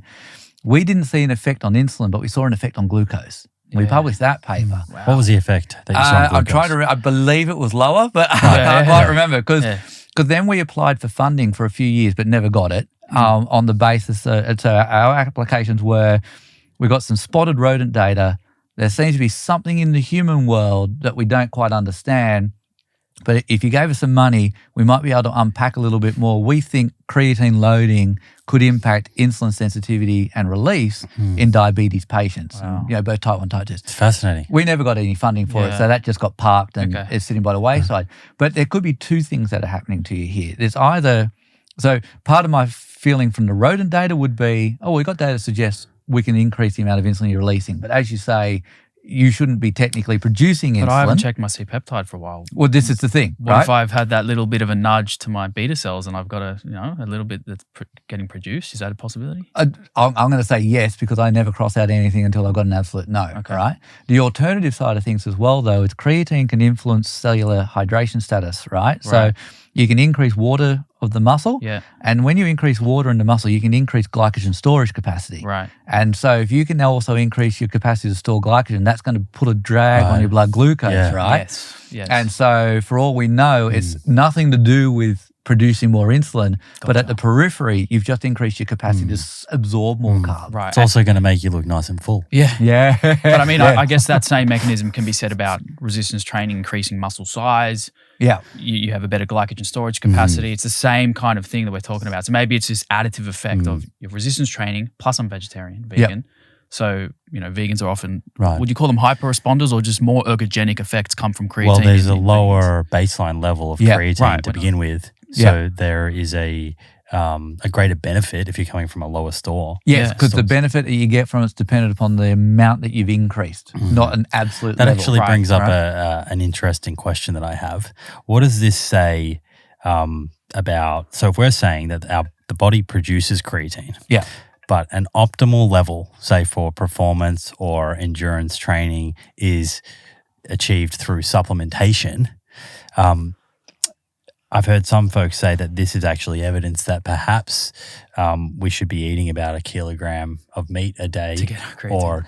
We didn't see an effect on insulin, but we saw an effect on glucose. We published that paper. Wow. What was the effect that you saw on glucose? I'm trying to, I believe it was lower, but I can't quite remember. Because then we applied for funding for a few years, but never got it. On the basis, so our applications were, we got some spotted rodent data. There seems to be something in the human world that we don't quite understand. But if you gave us some money, we might be able to unpack a little bit more. We think creatine loading could impact insulin sensitivity and release in diabetes patients, both type 1, type 2. It's fascinating. We never got any funding for it, so that just got parked and is sitting by the wayside. But there could be 2 things that are happening to you here. There's either, so part of my feeling from the rodent data would be, oh, we got data that suggests we can increase the amount of insulin you're releasing. But as you say, you shouldn't be technically producing insulin. But I haven't checked my C-peptide for a while. Well, this is the thing, What if I've had that little bit of a nudge to my beta cells and I've got a little bit that's getting produced? Is that a possibility? I'm going to say yes because I never cross out anything until I've got an absolute no, right? The alternative side of things as well, though, is creatine can influence cellular hydration status, right? So you can increase water of the muscle. And when you increase water in the muscle, you can increase glycogen storage capacity. And so if you can now also increase your capacity to store glycogen, that's going to put a drag on your blood glucose, right? Yes. And so for all we know, it's nothing to do with producing more insulin, but at the periphery, you've just increased your capacity to absorb more carbs. It's also going to make you look nice and full. But I mean, I guess that same mechanism can be said about resistance training, increasing muscle size. You have a better glycogen storage capacity. It's the same kind of thing that we're talking about. So maybe it's this additive effect of your resistance training, plus I'm vegetarian, vegan. So, vegans are often, Right. would you call them hyper responders or just more ergogenic effects come from creatine? Well, there's a in lower baseline level of creatine to begin with. So there is a greater benefit if you're coming from a lower store. Yes, because the benefit that you get from it's dependent upon the amount that you've increased, not an absolute That level. actually brings up an interesting question that I have. What does this say about, so if we're saying that the body produces creatine, but an optimal level, say for performance or endurance training, is achieved through supplementation, I've heard some folks say that this is actually evidence that perhaps we should be eating about 1 kilogram of meat a day, to get creatine. or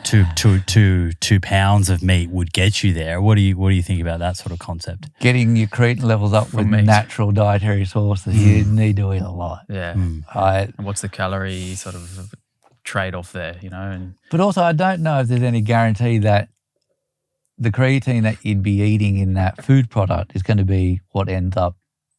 2 pounds of meat would get you there. What do you think about that sort of concept? Getting your creatine levels up with natural dietary sources, you need to eat a lot. Yeah. And what's the calorie sort of trade-off there, But also, I don't know if there's any guarantee that the creatine that you'd be eating in that food product is going to be what ends up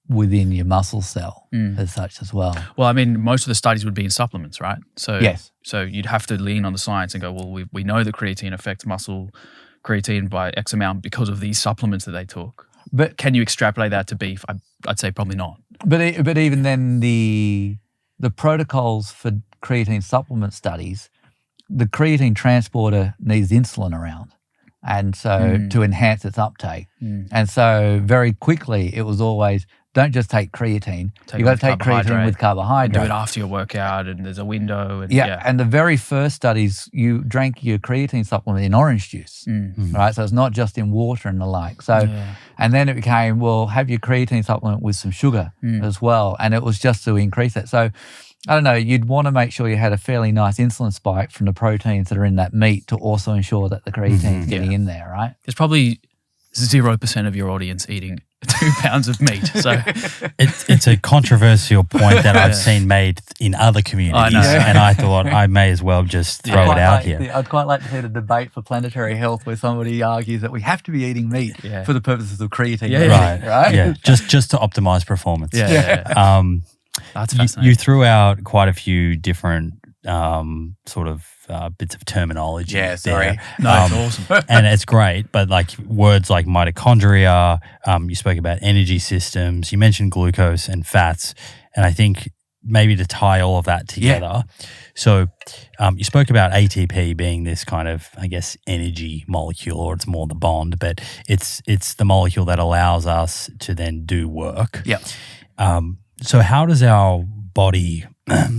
within your muscle cell as such as well. Well, I mean, most of the studies would be in supplements, right? So yes. So you'd have to lean on the science and go, well, we know that creatine affects muscle creatine by X amount because of these supplements that they took. But can you extrapolate that to beef? I'd say probably not. But even then, the protocols for creatine supplement studies, the creatine transporter needs insulin around. And so to enhance its uptake. And so very quickly it was always, don't just take creatine. You've got to take creatine with carbohydrate. And do it after your workout and there's a window. And and the very first studies, you drank your creatine supplement in orange juice, right? So it's not just in water and the like. So, and then it became, well, have your creatine supplement with some sugar as well. And it was just to increase it. So I don't know, you'd want to make sure you had a fairly nice insulin spike from the proteins that are in that meat to also ensure that the creatine is getting in there, right? There's probably 0% of your audience eating 2 pounds of meat. So it's a controversial point that I've seen made in other communities, and I thought I may as well just throw it out here. I'd quite like to see the debate for planetary health where somebody argues that we have to be eating meat for the purposes of creatine. Right? Yeah, just to optimize performance. That's fascinating. You threw out quite a few different sort of bits of terminology. Yeah, sorry. No, it's awesome. And it's great, but like words like mitochondria, you spoke about energy systems, you mentioned glucose and fats, and I think maybe to tie all of that together. So you spoke about ATP being this kind of, I guess, energy molecule, or it's more the bond, but it's the molecule that allows us to then do work. So how does our body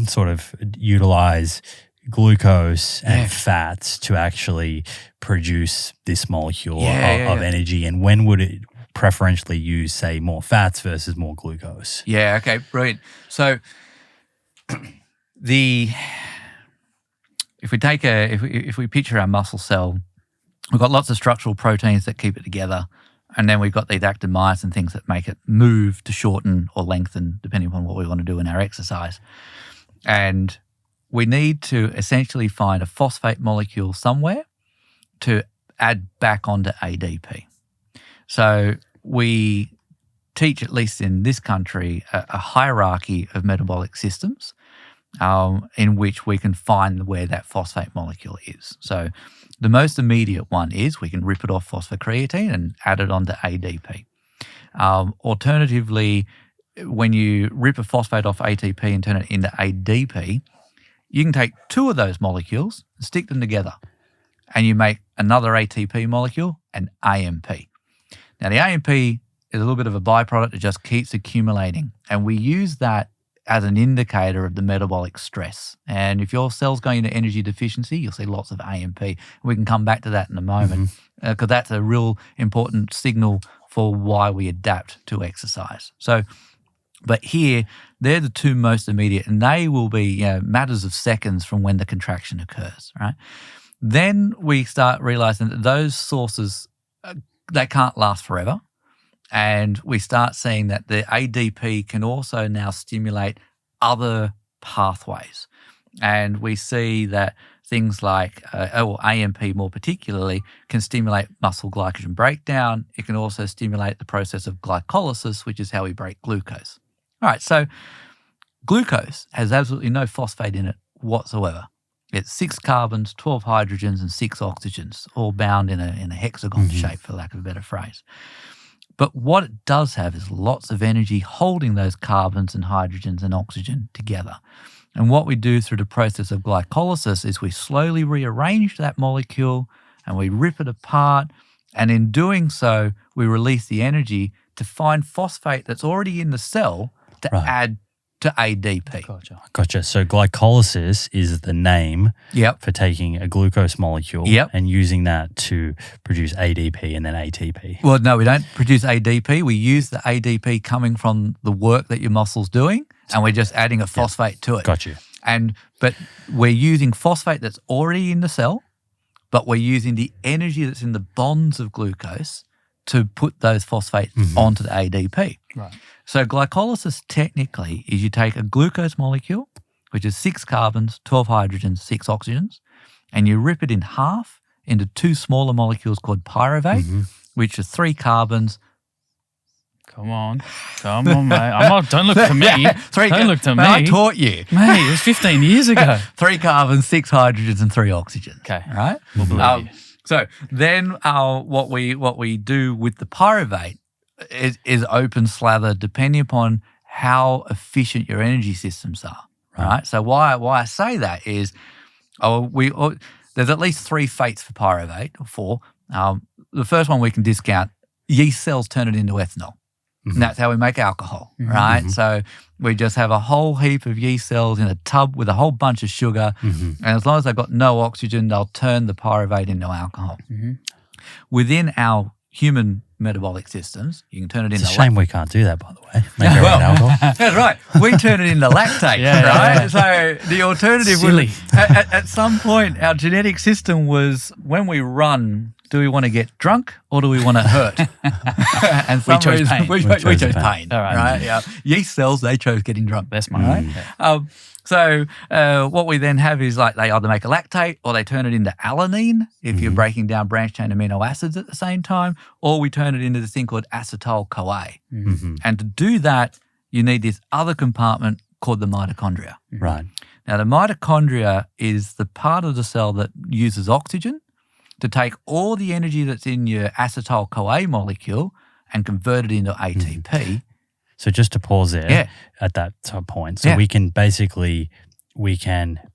sort of utilize glucose and fats to actually produce this molecule of energy? And when would it preferentially use, say, more fats versus more glucose? Yeah, okay, brilliant. So if we picture our muscle cell, we've got lots of structural proteins that keep it together. And then we've got these active myosin things that make it move to shorten or lengthen, depending upon what we want to do in our exercise. And we need to essentially find a phosphate molecule somewhere to add back onto ADP. So we teach, at least in this country, a hierarchy of metabolic systems in which we can find where that phosphate molecule is. So the most immediate one is we can rip it off phosphocreatine and add it onto ADP. Alternatively, when you rip a phosphate off ATP and turn it into ADP, you can take 2 of those molecules and stick them together, and you make another ATP molecule, an AMP. Now, the AMP is a little bit of a byproduct that just keeps accumulating, and we use that as an indicator of the metabolic stress. And if your cell's going into energy deficiency, you'll see lots of AMP. We can come back to that in a moment because that's a real important signal for why we adapt to exercise. So, but here, they're the 2 most immediate, and they will be matters of seconds from when the contraction occurs, right? Then we start realizing that those sources, they can't last forever. And we start seeing that the ADP can also now stimulate other pathways. And we see that things like, or AMP more particularly, can stimulate muscle glycogen breakdown. It can also stimulate the process of glycolysis, which is how we break glucose. All right, so glucose has absolutely no phosphate in it whatsoever. It's 6 carbons, 12 hydrogens, and 6 oxygens, all bound in a hexagon shape, for lack of a better phrase. But what it does have is lots of energy holding those carbons and hydrogens and oxygen together. And what we do through the process of glycolysis is we slowly rearrange that molecule and we rip it apart. And in doing so, we release the energy to find phosphate that's already in the cell to add to ADP. Gotcha. So glycolysis is the name for taking a glucose molecule and using that to produce ADP and then ATP. Well, no, we don't produce ADP. We use the ADP coming from the work that your muscle's doing, and we're just adding a phosphate to it. Got you. But we're using phosphate that's already in the cell, but we're using the energy that's in the bonds of glucose to put those phosphates onto the ADP. Right. So glycolysis technically is you take a glucose molecule, which is 6 carbons, 12 hydrogens, 6 oxygens, and you rip it in half into 2 smaller molecules called pyruvate, which are 3 carbons. Come on, mate. Don't look to me. Don't look to me. I taught you. Mate, it was 15 years ago. 3 carbons, 6 hydrogens, and 3 oxygens. Okay. Right? We'll believe you. So then what we do with the pyruvate is open slather depending upon how efficient your energy systems are, right? So why I say that is there's at least 3 fates for pyruvate, or 4. The first one we can discount. Yeast cells turn it into ethanol. And that's how we make alcohol, right? So we just have a whole heap of yeast cells in a tub with a whole bunch of sugar, and as long as they've got no oxygen, they'll turn the pyruvate into alcohol. Within our human metabolic systems, you can turn it into... It's a shame we can't do that, by the way. Make our own alcohol. That's right. We turn it into lactate, right? So the alternative was, at some point, our genetic system was, when we run, do we want to get drunk or do we want to hurt? And we chose pain. We chose pain, All right. right? Yeah. Yeast cells, they chose getting drunk. That's smart. Right? So what we then have is like they either make a lactate or they turn it into alanine if you're breaking down branched chain amino acids at the same time, or we turn it into this thing called acetyl-CoA. And to do that, you need this other compartment called the mitochondria. Right. Now, the mitochondria is the part of the cell that uses oxygen to take all the energy that's in your acetyl-CoA molecule and convert it into ATP. So just to pause there at that point. So we can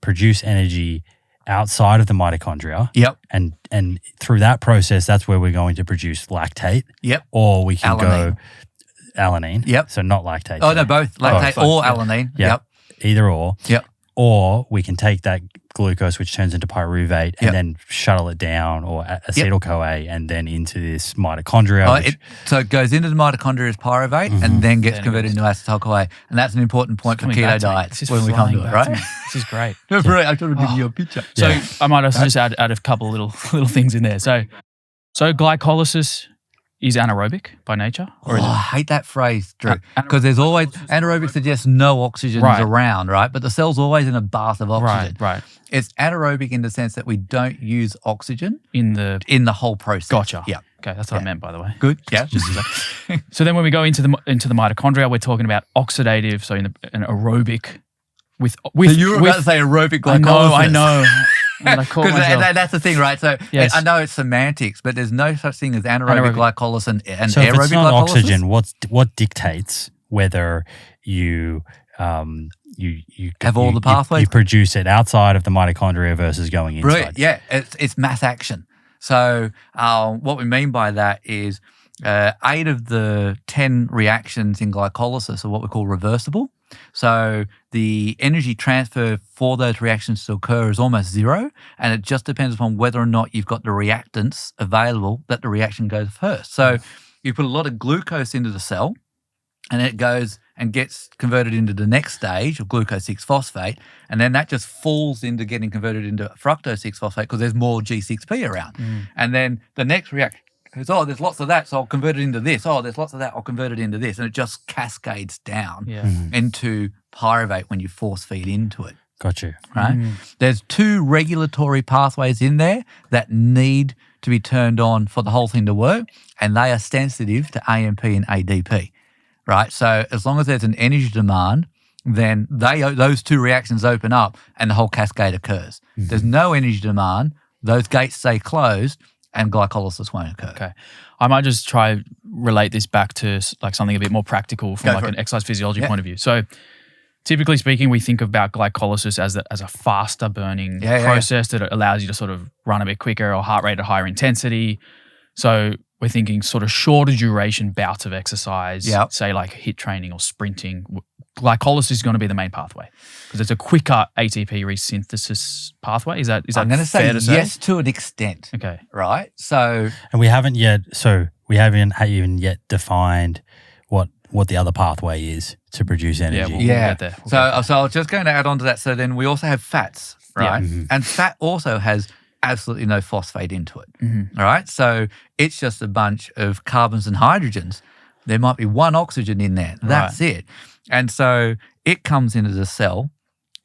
produce energy outside of the mitochondria. And through that process, that's where we're going to produce lactate. Or we can go alanine. So not lactate. Oh, no, both. Lactate or alanine. Either or. Or we can take that glucose, which turns into pyruvate, and then shuttle it down, or acetyl-CoA, and then into this mitochondria. So it goes into the mitochondria as pyruvate and then gets converted into acetyl-CoA. And that's an important point for keto diets when we come to it, right? This is great. Brilliant. I thought I'd give you a picture. So I might also just add a couple little things in there. So glycolysis is anaerobic by nature? Or is I hate that phrase, Drew, because there's always, anaerobic suggests no oxygen is around, right? But the cell's always in a bath of oxygen. Right. It's anaerobic in the sense that we don't use oxygen in the whole process. Gotcha. Yeah. Okay, that's what I meant, by the way. Good. Yeah. So then when we go into the mitochondria, we're talking about oxidative, so in an aerobic with so you were about to say aerobic glycolysis. I know. Because that's the thing, right? So I know it's semantics, but there's no such thing as anaerobic glycolysis and so aerobic if it's not glycolysis. Oxygen, what dictates whether you have all the pathways? You produce it outside of the mitochondria versus going inside. Brilliant. Yeah, it's mass action. So what we mean by that is 8 of the 10 reactions in glycolysis are what we call reversible. So the energy transfer for those reactions to occur is almost zero, and it just depends upon whether or not you've got the reactants available that the reaction goes first. So you put a lot of glucose into the cell, and it goes and gets converted into the next stage of glucose 6-phosphate, and then that just falls into getting converted into fructose 6-phosphate because there's more G6P around. And then the next reaction goes, there's lots of that, so I'll convert it into this. There's lots of that, I'll convert it into this. And it just cascades down into pyruvate when you force feed into it. Got you. Right? There's 2 regulatory pathways in there that need to be turned on for the whole thing to work, and they are sensitive to AMP and ADP. Right? So as long as there's an energy demand, then those two reactions open up and the whole cascade occurs. There's no energy demand. Those gates stay closed and glycolysis won't occur. Okay. I might just try relate this back to like something a bit more practical from like an exercise physiology point of view. So typically speaking, we think about glycolysis as a faster burning process that allows you to sort of run a bit quicker or heart rate at higher intensity. So we're thinking sort of shorter duration bouts of exercise, say like HIIT training or sprinting. Glycolysis is going to be the main pathway because it's a quicker ATP resynthesis pathway. Is that I'm going to say fair to say? Yes to an extent. Okay. Right? So And we haven't even yet defined what the other pathway is to produce energy. We'll get there. So I was just going to add on to that. So then we also have fats, right? Yeah. And fat also has absolutely no phosphate into it. All right? So it's just a bunch of carbons and hydrogens. There might be one oxygen in there. That's it. And so it comes into the cell.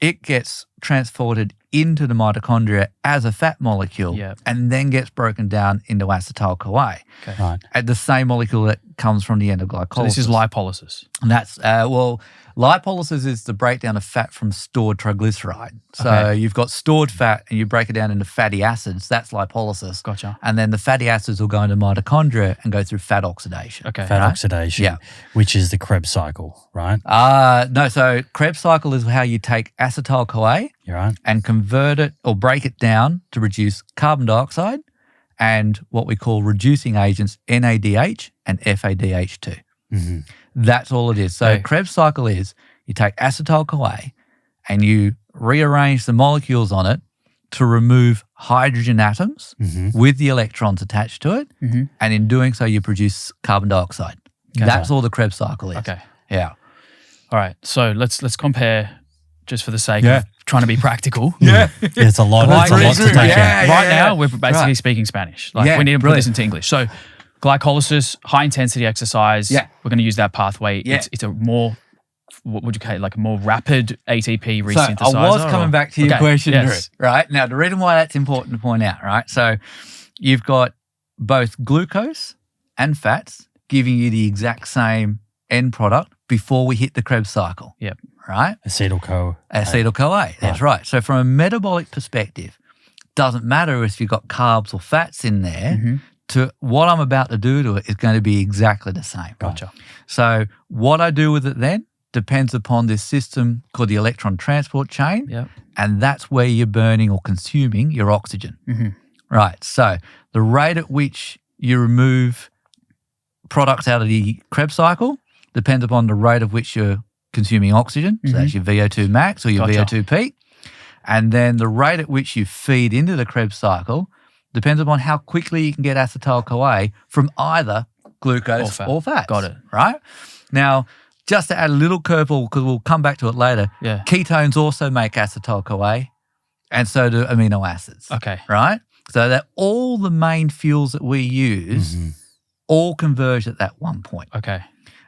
It gets transported into the mitochondria as a fat molecule and then gets broken down into acetyl-CoA. Okay. Right. At the same molecule that comes from the end of glycolysis. So this is lipolysis. And that's, lipolysis is the breakdown of fat from stored triglyceride. So you've got stored fat and you break it down into fatty acids. That's lipolysis. Gotcha. And then the fatty acids will go into mitochondria and go through fat oxidation. Okay. Fat oxidation, which is the Krebs cycle, right? No, so Krebs cycle is how you take acetyl-CoA You're right. and convert it or break it down to reduce carbon dioxide and what we call reducing agents, NADH and FADH2. That's all it is. So Krebs cycle is you take acetyl-CoA and you rearrange the molecules on it to remove hydrogen atoms with the electrons attached to it. And in doing so, you produce carbon dioxide. Okay. That's all the Krebs cycle is. Okay. Yeah. All right. So let's compare just for the sake of trying to be practical. It's a lot. It's a lot to take in. Right now, we're basically speaking Spanish. Like we need to put this into English. So glycolysis, high intensity exercise. We're going to use that pathway. It's a more, what would you call it, like a more rapid ATP resynthesizer. So I was coming back to your question, Drew, right? Now, the reason why that's important to point out, right? So you've got both glucose and fats giving you the exact same end product before we hit the Krebs cycle. Yep. Right? Acetyl-CoA. That's right. So from a metabolic perspective, doesn't matter if you've got carbs or fats in there, to what I'm about to do to it is going to be exactly the same. Gotcha. So what I do with it then depends upon this system called the electron transport chain, and that's where you're burning or consuming your oxygen. Right. So the rate at which you remove products out of the Krebs cycle depends upon the rate at which you're consuming oxygen. So that's your VO2 max or your VO2 peak. And then the rate at which you feed into the Krebs cycle depends upon how quickly you can get acetyl-CoA from either glucose or fats. Got it. Right? Now, just to add a little curveball, because we'll come back to it later, ketones also make acetyl-CoA, and so do amino acids. Okay. Right? So that all the main fuels that we use all converge at that one point. Okay.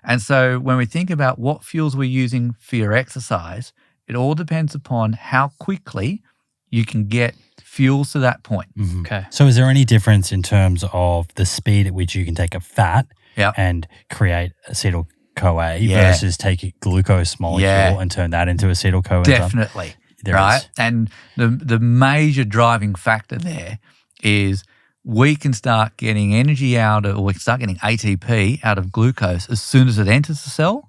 And so when we think about what fuels we're using for your exercise, it all depends upon how quickly you can get fuels to that point. Okay. So is there any difference in terms of the speed at which you can take a fat and create acetyl-CoA versus take a glucose molecule and turn that into acetyl-CoA? Definitely. There right? is. And the major driving factor there is we can start getting energy out of, or we can start getting ATP out of glucose as soon as it enters the cell,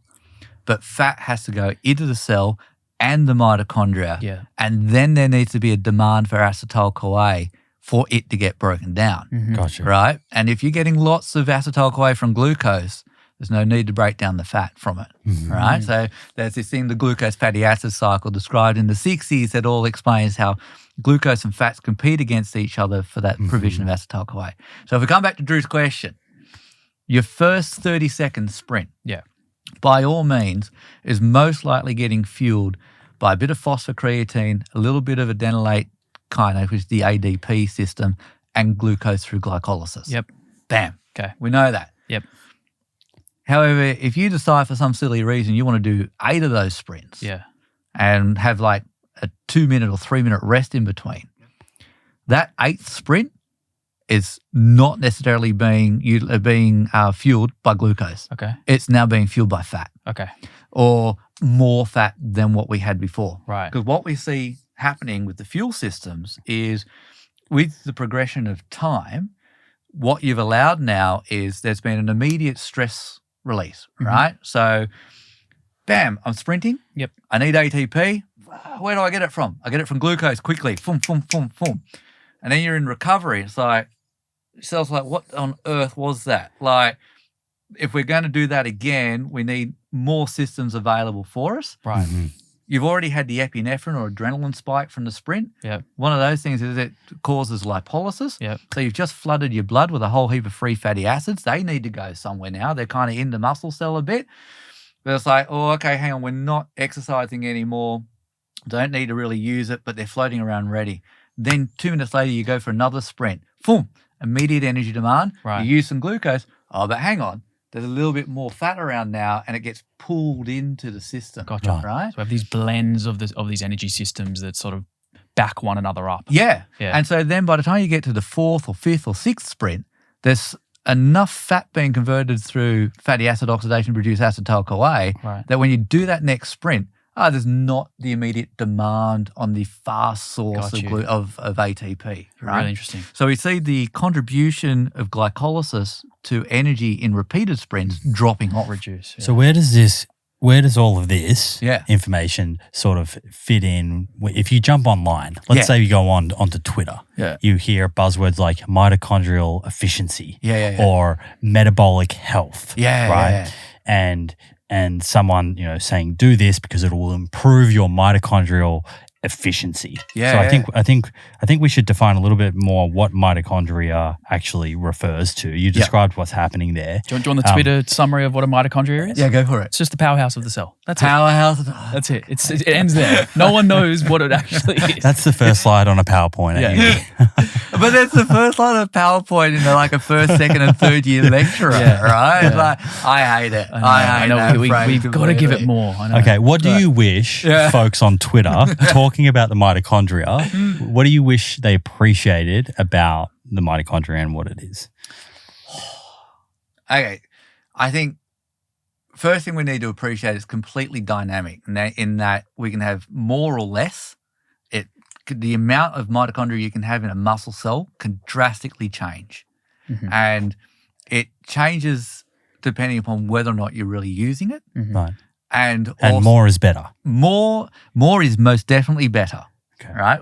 but fat has to go into the cell and the mitochondria. Yeah. And then there needs to be a demand for acetyl-CoA for it to get broken down. Gotcha. Right? And if you're getting lots of acetyl-CoA from glucose, there's no need to break down the fat from it, right? So there's this thing, the glucose fatty acid cycle described in the 60s that all explains how glucose and fats compete against each other for that provision of acetyl-CoA. So if we come back to Drew's question, your first 30-second sprint, by all means, is most likely getting fueled by a bit of phosphocreatine, a little bit of adenylate kinase, which is the ADP system, and glucose through glycolysis. Yep. Bam. Okay. We know that. Yep. However, if you decide for some silly reason you want to do 8 of those sprints and have like a 2-minute or 3-minute rest in between, that 8th sprint is not necessarily being fueled by glucose. Okay. It's now being fueled by fat. Okay. Or more fat than what we had before. Right. Because what we see happening with the fuel systems is with the progression of time, what you've allowed now is there's been an immediate stress release, right? So, bam, I'm sprinting. Yep. I need ATP. Where do I get it from? I get it from glucose quickly. Boom, boom, boom, boom. And then you're in recovery. It's like, cells like, what on earth was that? Like, if we're going to do that again, we need more systems available for us. Right. You've already had the epinephrine or adrenaline spike from the sprint. Yep. One of those things is it causes lipolysis. Yep. So you've just flooded your blood with a whole heap of free fatty acids. They need to go somewhere now. They're kind of in the muscle cell a bit. But it's like, oh, okay, hang on, we're not exercising anymore. Don't need to really use it, but they're floating around ready. Then 2 minutes later, you go for another sprint. Boom, immediate energy demand. Right. You use some glucose. Oh, but hang on. There's a little bit more fat around now, and it gets pulled into the system. Gotcha. Right? So we have these blends of these energy systems that sort of back one another up. Yeah. Yeah. And so then by the time you get to the 4th or 5th or 6th sprint, there's enough fat being converted through fatty acid oxidation to produce acetyl-CoA that when you do that next sprint, there's not the immediate demand on the fast source of ATP. Right? Really interesting. So we see the contribution of glycolysis to energy in repeated sprints dropping off. Reduce. Yeah. So where does all of this information sort of fit in? If you jump online, let's say you go onto Twitter, you hear buzzwords like mitochondrial efficiency or metabolic health, right? And someone, saying do this because it will improve your mitochondrial efficiency. So I think we should define a little bit more what mitochondria actually refers to. You described what's happening there. Do you want the Twitter summary of what a mitochondria is? Yeah, go for it. It's just the powerhouse of the cell. That's powerhouse. it. That's it. It ends there. No one knows what it actually is. That's the first slide on a PowerPoint. But that's the first line of PowerPoint in like a first, second, and third year lecturer, right? Yeah. Like, I hate it. I know. We've got to give it more. I know. Okay, what do you wish folks on Twitter talking about the mitochondria, what do you wish they appreciated about the mitochondria and what it is? Okay, I think first thing we need to appreciate is completely dynamic in that we can have more or less. The amount of mitochondria you can have in a muscle cell can drastically change. And it changes depending upon whether or not you're really using it. Right. And more is better. More is most definitely better. Okay. Right?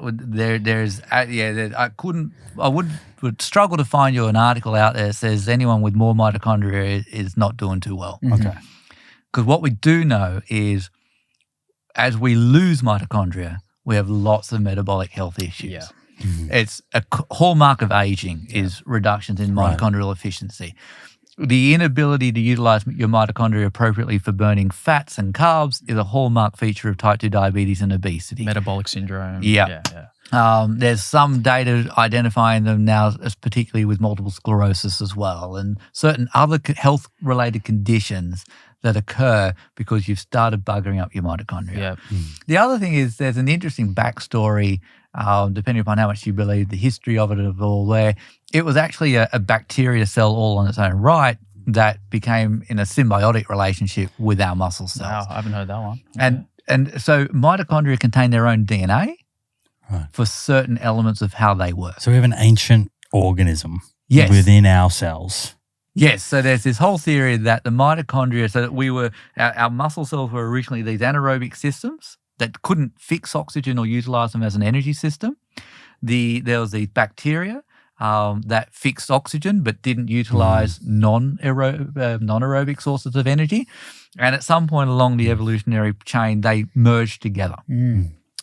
I would struggle to find you an article out there that says anyone with more mitochondria is not doing too well. Okay. Because what we do know is as we lose mitochondria, we have lots of metabolic health issues. Yeah. It's a hallmark of aging is reductions in mitochondrial efficiency. The inability to utilize your mitochondria appropriately for burning fats and carbs is a hallmark feature of type 2 diabetes and obesity. Metabolic syndrome. Yeah. There's some data identifying them now, as particularly with multiple sclerosis as well, and certain other health-related conditions that occur because you've started buggering up your mitochondria. Yep. The other thing is there's an interesting backstory, depending upon how much you believe the history of it all, where it was actually a bacteria cell all on its own right that became in a symbiotic relationship with our muscle cells. Wow, I haven't heard that one. And so mitochondria contain their own DNA for certain elements of how they work. So we have an ancient organism within our cells. Yes, so there's this whole theory that the mitochondria, so that our muscle cells were originally these anaerobic systems that couldn't fix oxygen or utilize them as an energy system. There was these bacteria that fixed oxygen but didn't utilize non-aerobic sources of energy. And at some point along the evolutionary chain, they merged together.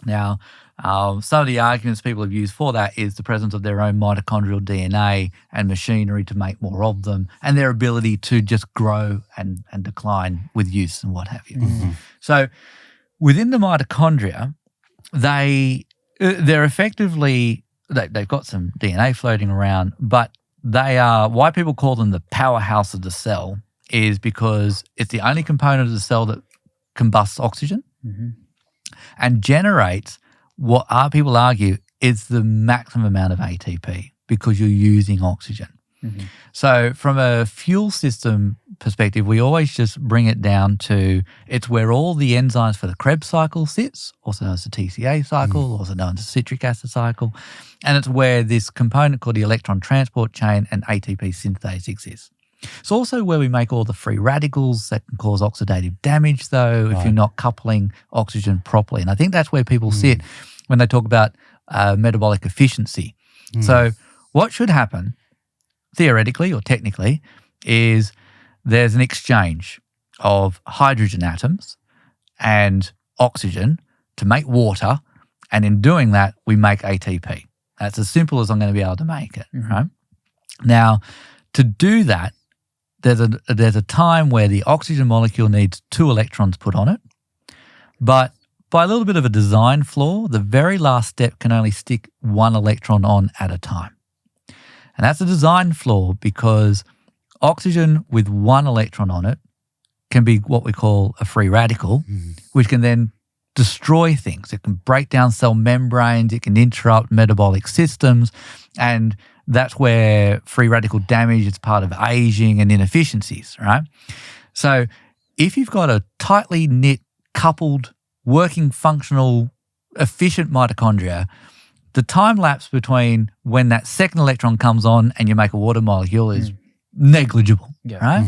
Now, some of the arguments people have used for that is the presence of their own mitochondrial DNA and machinery to make more of them, and their ability to just grow and decline with use and what have you. So within the mitochondria, they're effectively, they've got some DNA floating around, but they are, why people call them the powerhouse of the cell is because it's the only component of the cell that combusts oxygen and generates what people argue is the maximum amount of ATP because you're using oxygen. So from a fuel system perspective, we always just bring it down to it's where all the enzymes for the Krebs cycle sits, also known as the TCA cycle, also known as the citric acid cycle. And it's where this component called the electron transport chain and ATP synthase exists. It's also where we make all the free radicals that can cause oxidative damage, though, if you're not coupling oxygen properly. And I think that's where people sit when they talk about metabolic efficiency. So what should happen, theoretically or technically, is there's an exchange of hydrogen atoms and oxygen to make water, and in doing that, we make ATP. That's as simple as I'm going to be able to make it, right? Now, to do that, there's a time where the oxygen molecule needs 2 electrons put on it, but by a little bit of a design flaw, the very last step can only stick 1 electron on at a time. And that's a design flaw because oxygen with 1 electron on it can be what we call a free radical, which can then destroy things. It can break down cell membranes, it can interrupt metabolic systems, and that's where free radical damage is part of aging and inefficiencies, right? So if you've got a tightly knit, coupled, working, functional, efficient mitochondria, the time lapse between when that second electron comes on and you make a water molecule is negligible, right?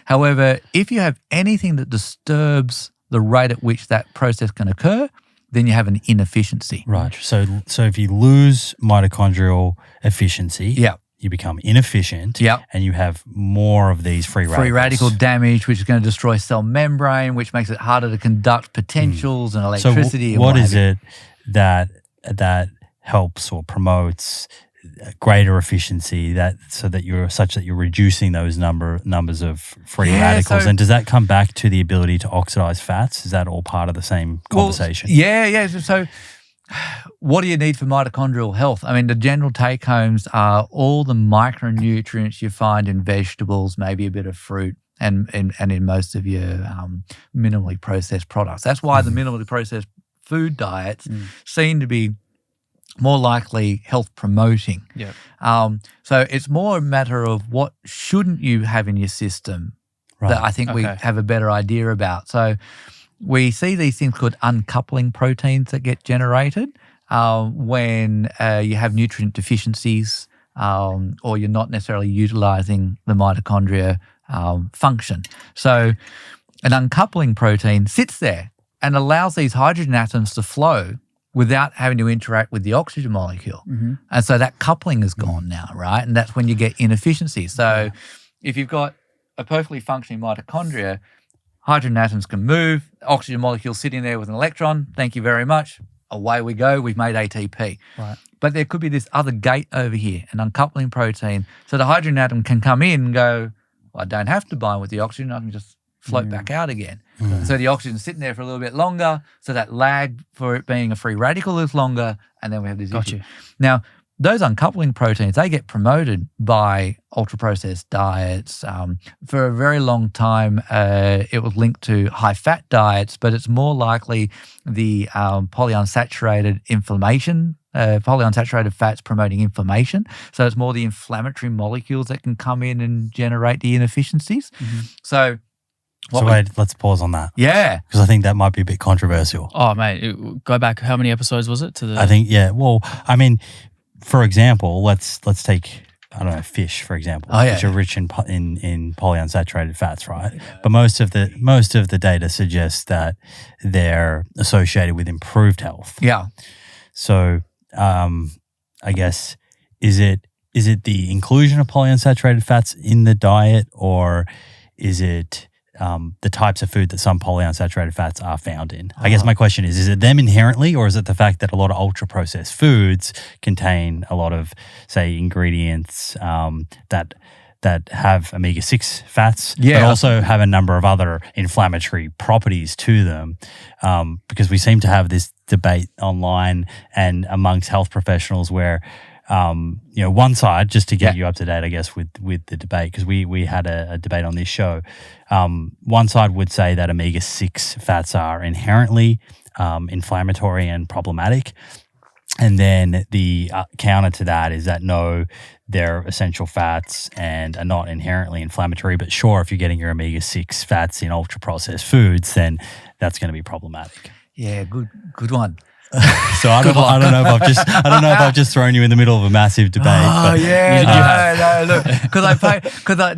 However, if you have anything that disturbs the rate at which that process can occur, then you have an inefficiency. Right. So if you lose mitochondrial efficiency, you become inefficient, and you have more of these free radicals. Free radical damage, which is going to destroy cell membrane, which makes it harder to conduct potentials and electricity. So what is it that helps or promotes greater efficiency so that you're reducing those numbers of free radicals? And does that come back to the ability to oxidize fats? Is that all part of the same conversation? Yeah. So what do you need for mitochondrial health? I mean, the general take-homes are all the micronutrients you find in vegetables, maybe a bit of fruit, and in most of your minimally processed products. That's why the minimally processed food diets seem to be more likely health promoting. So it's more a matter of what shouldn't you have in your system that I think we have a better idea about. So we see these things called uncoupling proteins that get generated when you have nutrient deficiencies or you're not necessarily utilizing the mitochondria function. So an uncoupling protein sits there and allows these hydrogen atoms to flow without having to interact with the oxygen molecule. And so that coupling is gone now, right? And that's when you get inefficiency. So if you've got a perfectly functioning mitochondria, hydrogen atoms can move, oxygen molecule sitting there with an electron, thank you very much, away we go, we've made ATP. Right. But there could be this other gate over here, an uncoupling protein. So the hydrogen atom can come in and go, well, I don't have to bind with the oxygen, I can just float back out again. So the oxygen's sitting there for a little bit longer, so that lag for it being a free radical is longer, and then we have this issue. Now, those uncoupling proteins, they get promoted by ultra-processed diets. For a very long time, it was linked to high-fat diets, but it's more likely the polyunsaturated inflammation, polyunsaturated fats promoting inflammation. So it's more the inflammatory molecules that can come in and generate the inefficiencies. So wait, let's pause on that. Yeah. Because I think that might be a bit controversial. Oh, mate, go back, how many episodes was it? I think, well, I mean, for example, let's take, I don't know, fish, for example, which are rich in polyunsaturated fats, right? But most of the data suggests that they're associated with improved health. Yeah. So I guess, is it the inclusion of polyunsaturated fats in the diet, or is it the types of food that some polyunsaturated fats are found in? I guess my question is it them inherently, or is it the fact that a lot of ultra-processed foods contain a lot of, say, ingredients that have omega-6 fats, but also have a number of other inflammatory properties to them? Because we seem to have this debate online and amongst health professionals where one side, just to get you up to date, I guess, with the debate, because we had a debate on this show. One side would say that omega-6 fats are inherently inflammatory and problematic. And then the counter to that is that no, they're essential fats and are not inherently inflammatory. But sure, if you're getting your omega-6 fats in ultra-processed foods, then that's going to be problematic. Yeah, good one. So I don't know if I've just thrown you in the middle of a massive debate. Oh but yeah, no, look, because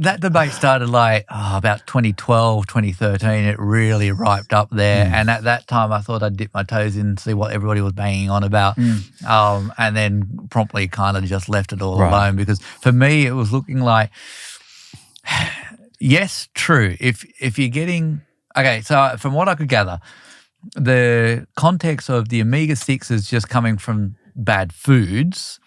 that debate started like about 2012, 2013. It really ripened up there, and at that time I thought I'd dip my toes in and see what everybody was banging on about, and then promptly kind of just left it all alone, because for me it was looking like, yes, true. If you're getting so from what I could gather, the context of the omega-6s just coming from bad foods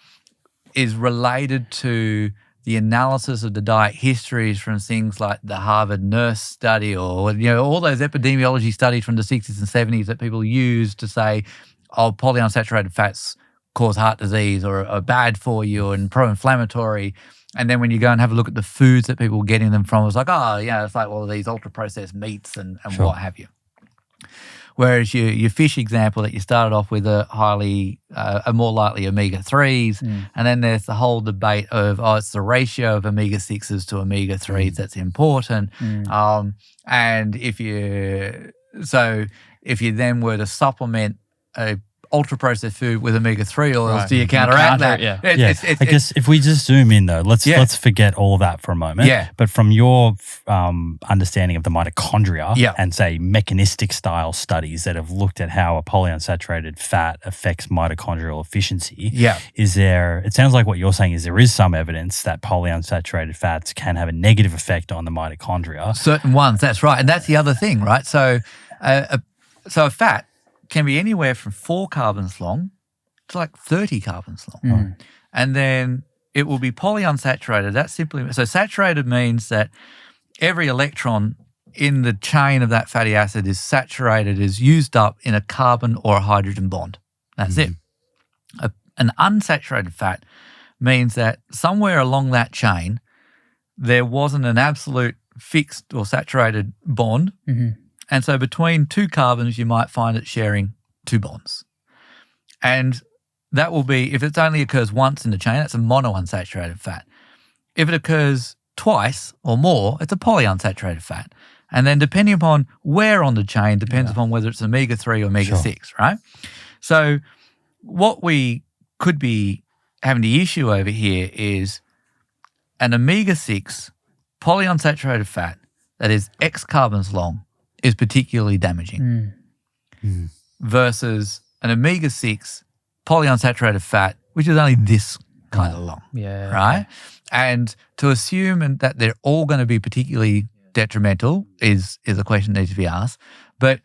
is related to the analysis of the diet histories from things like the Harvard nurse study, or all those epidemiology studies from the 60s and 70s that people use to say, polyunsaturated fats cause heart disease or are bad for you and pro-inflammatory. And then when you go and have a look at the foods that people were getting them from, it's like, it's like all of these ultra-processed meats and what have you. Whereas your fish example that you started off with a more likely omega-3s, and then there's the whole debate of, it's the ratio of omega-6s to omega-3s that's important. And if you then were to supplement a ultra-processed food with omega-3 oils, do you counteract that? Yeah. I guess if we just zoom in though, let's forget all of that for a moment. Yeah. But from your understanding of the mitochondria and say mechanistic style studies that have looked at how a polyunsaturated fat affects mitochondrial efficiency, it sounds like what you're saying is there is some evidence that polyunsaturated fats can have a negative effect on the mitochondria. Certain ones, that's right. And that's the other thing, right? So a fat can be anywhere from 4 carbons long to like 30 carbons long. And then it will be polyunsaturated. That's simply, so saturated means that every electron in the chain of that fatty acid is saturated, is used up in a carbon or a hydrogen bond. That's it. An unsaturated fat means that somewhere along that chain, there wasn't an absolute fixed or saturated bond. And so between 2 carbons, you might find it sharing 2 bonds. And that will be, if it only occurs once in the chain, that's a monounsaturated fat. If it occurs twice or more, it's a polyunsaturated fat. And then depending upon where on the chain, depends upon whether it's omega-3 or omega-6, right? So what we could be having the issue over here is an omega-6 polyunsaturated fat that is X carbons long is particularly damaging versus an omega-6 polyunsaturated fat, which is only this kind of long, right? And to assume that they're all going to be particularly detrimental is a question that needs to be asked. But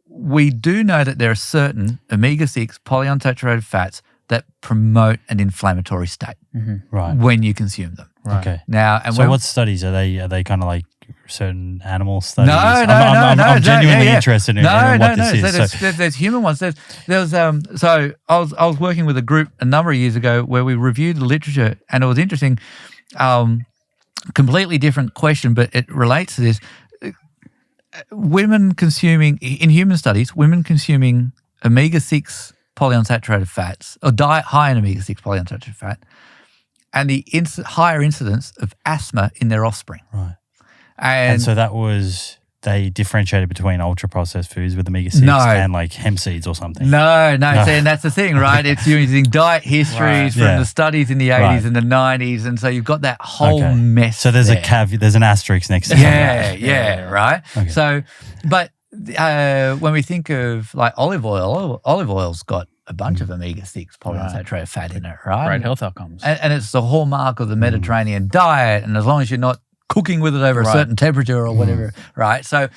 we do know that there are certain omega-6 polyunsaturated fats that promote an inflammatory state when you consume them. Okay. Now, and so what studies are they? Are they kind of like certain animal studies? No. I'm genuinely interested in what this is. There's human ones. So I was working with a group a number of years ago where we reviewed the literature, and it was interesting. Completely different question, but it relates to this. Women consuming, in human studies, women consuming omega-6 polyunsaturated fats, or diet high in omega-6 polyunsaturated fat, and the higher incidence of asthma in their offspring. Right. And so that was, they differentiated between ultra-processed foods with omega-6 and like hemp seeds or something. No. See, and that's the thing, right? It's using diet histories from the studies in the 80s and the 90s, and so you've got that whole mess. So there's there's an asterisk next to it. Right? Okay. So, but when we think of like olive oil's got a bunch of omega-6 polyunsaturated fat in it, right? Great health outcomes. And it's the hallmark of the Mediterranean diet, and as long as you're not cooking with it over a certain temperature or whatever, right? So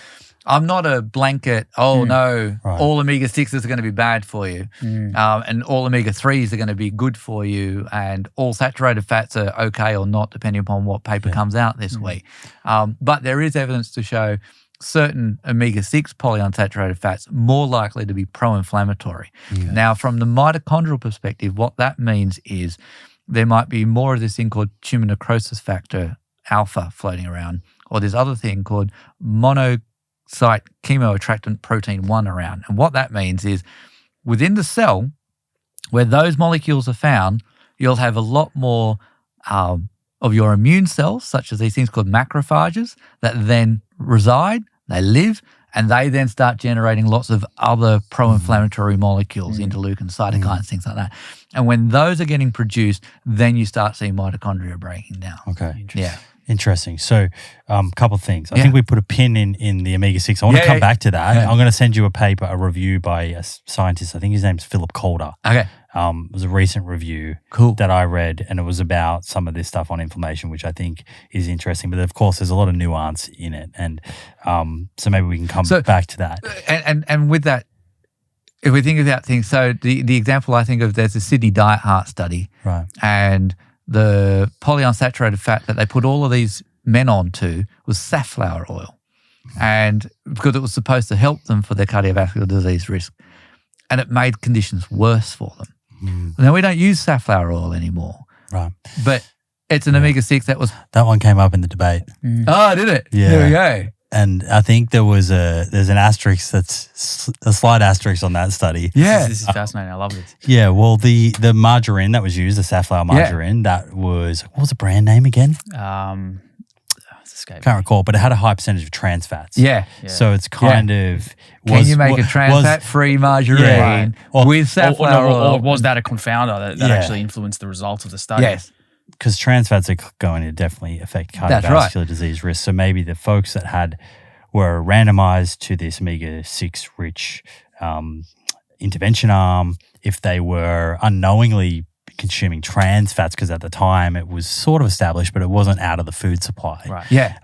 I'm not a blanket, all omega-6s are going to be bad for you, and all omega-3s are going to be good for you, and all saturated fats are okay or not, depending upon what paper comes out this week. But there is evidence to show certain omega-6 polyunsaturated fats more likely to be pro-inflammatory. Now, from the mitochondrial perspective, what that means is there might be more of this thing called tumor necrosis factor alpha floating around, or this other thing called monocyte chemoattractant protein 1 around. And what that means is within the cell, Where those molecules are found, you'll have a lot more of your immune cells, such as these things called macrophages, that then reside, they live, and they then start generating lots of other pro-inflammatory molecules, interleukins, cytokines, things like that. And when those are getting produced, then you start seeing mitochondria breaking down. Okay. Yeah. Interesting. So a couple of things. I think we put a pin in the omega-6. I want to come back to that. Yeah. I'm going to send you a paper, a review by a scientist. I think his name's Philip Calder. Okay. It was a recent review that I read, and it was about some of this stuff on inflammation, which I think is interesting. But of course, there's a lot of nuance in it. And so maybe we can come back to that. And with that, if we think about things, so the example I think of, there's a Sydney Diet Heart study. Right. And the polyunsaturated fat that they put all of these men onto was safflower oil. And because it was supposed to help them for their cardiovascular disease risk. And it made conditions worse for them. Now, we don't use safflower oil anymore. Right. But it's an omega-6 that one came up in the debate. Oh, did it? Yeah. There we go. And I think there's an asterisk, that's a slight asterisk on that study. Yeah. This is fascinating. I love this. Yeah, well, the margarine that was used, the safflower margarine, that was, what was the brand name again? It's escaping. Can't recall, but it had a high percentage of trans fats. Yeah. So it's kind of... Can you make a trans fat-free margarine with safflower oil? Or was that a confounder that actually influenced the results of the study? Yes. Because trans fats are going to definitely affect cardiovascular disease risk. So maybe the folks that were randomized to this omega-6 rich intervention arm, if they were unknowingly consuming trans fats, because at the time it was sort of established, but it wasn't out of the food supply. Right. Yeah.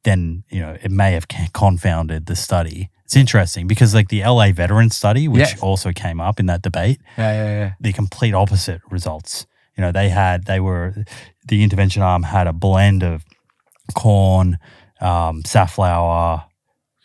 Then, it may have confounded the study. It's interesting because like the LA veteran study, which also came up in that debate, the complete opposite results. The intervention arm had a blend of corn, safflower,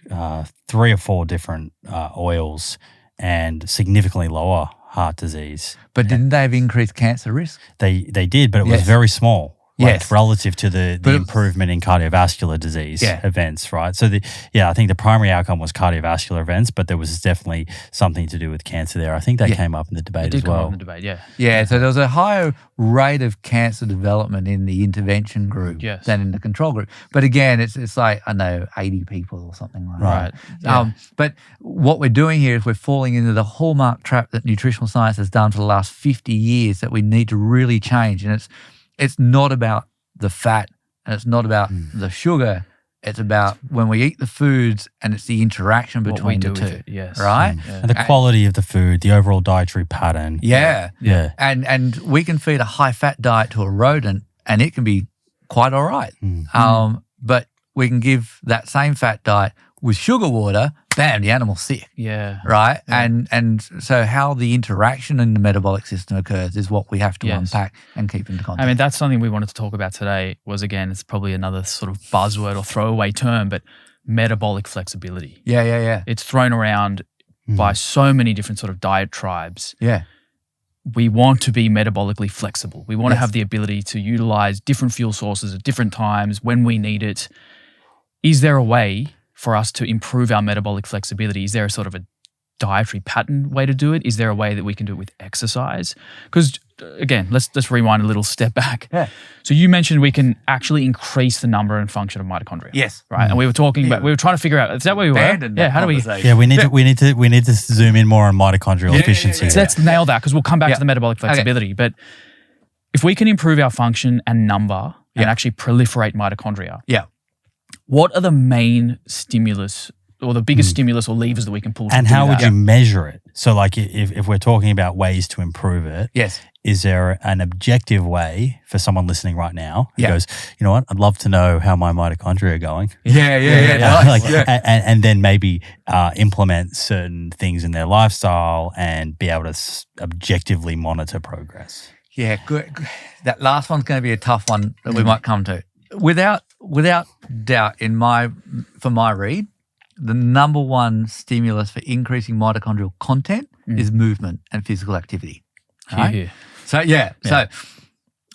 3 or 4 different oils, and significantly lower heart disease. But didn't they have increased cancer risk? They did, but it was very small. Yes. Relative to the improvement in cardiovascular disease events, right? So I think the primary outcome was cardiovascular events, but there was definitely something to do with cancer there. I think that came up in the debate as well. Come up in the debate, Yeah, so there was a higher rate of cancer development in the intervention group than in the control group. But again, it's like, 80 people or something like that. Right. But what we're doing here is we're falling into the hallmark trap that nutritional science has done for the last 50 years that we need to really change. And it's not about the fat and it's not about the sugar. It's about when we eat the foods and it's the interaction between the two. Right? And the quality of the food, the overall dietary pattern. Yeah. And we can feed a high-fat diet to a rodent and it can be quite all right. But we can give that same fat diet with sugar water, bam, the animal's sick. Yeah. Right? Yeah. And so how the interaction in the metabolic system occurs is what we have to unpack and keep into context. I mean, that's something we wanted to talk about today was, again, it's probably another sort of buzzword or throwaway term, but metabolic flexibility. Yeah. It's thrown around by so many different sort of diet tribes. Yeah. We want to be metabolically flexible. We want to have the ability to utilize different fuel sources at different times when we need it. Is there a way for us to improve our metabolic flexibility? Is there a sort of a dietary pattern way to do it? Is there a way that we can do it with exercise? Because again, let's rewind a little step back. Yeah. So you mentioned we can actually increase the number and function of mitochondria. Yes. Right. And we were talking about, we were trying to figure out, is that where we were? Yeah. How do we? Yeah. We need to zoom in more on mitochondrial efficiency. So let's nail that because we'll come back to the metabolic flexibility. But if we can improve our function and number and actually proliferate mitochondria. Yeah. What are the main stimulus or the biggest stimulus or levers that we can pull? And how would you measure it? So like if we're talking about ways to improve it, is there an objective way for someone listening right now who goes, you know what, I'd love to know how my mitochondria are going. And then maybe implement certain things in their lifestyle and be able to objectively monitor progress. Yeah, good. That last one's going to be a tough one that we might come to. Without doubt, for my read, the number one stimulus for increasing mitochondrial content is movement and physical activity. Right? Here. So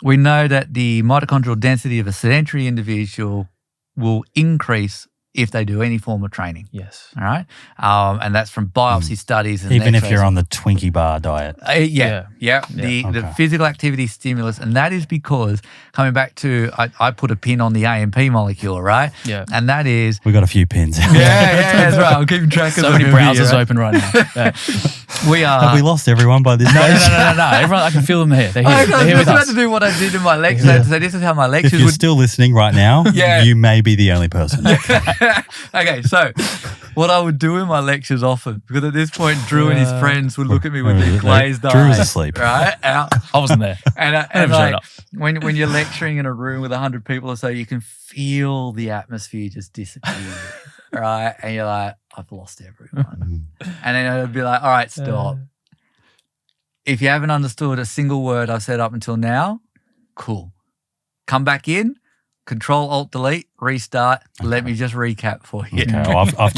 we know that the mitochondrial density of a sedentary individual will increase if they do any form of training. Yes. All right. And that's from biopsy studies. And Even if X-rays. you're on the Twinkie bar diet. The physical activity stimulus. And that is because, coming back to, I put a pin on the AMP molecule, right? Yeah. And that is. We got a few pins. Yeah, that's right. I'm keeping track of so many browsers open right now. Yeah. We are. Have we lost everyone by this stage? No. Everyone, I can feel them here. They're here. I They're here was with about us. to do what I did in my lecture. Yeah. So this is how my If lectures you're would. still listening right now, Yeah. you may be the only person. Okay, so what I would do in my lectures often, because at this point Drew and his friends would look at me with their glazed eyes. Drew was asleep. Right? I wasn't there. And Never showed like, up. when you're lecturing in a room with 100 people or so, you can feel the atmosphere just disappear. Right? And you're like, I've lost everyone. And then I'd be like, all right, stop. If you haven't understood a single word I've said up until now, cool. Come back in, Control-Alt-Delete, restart. Let me just recap for you. Okay, well, I've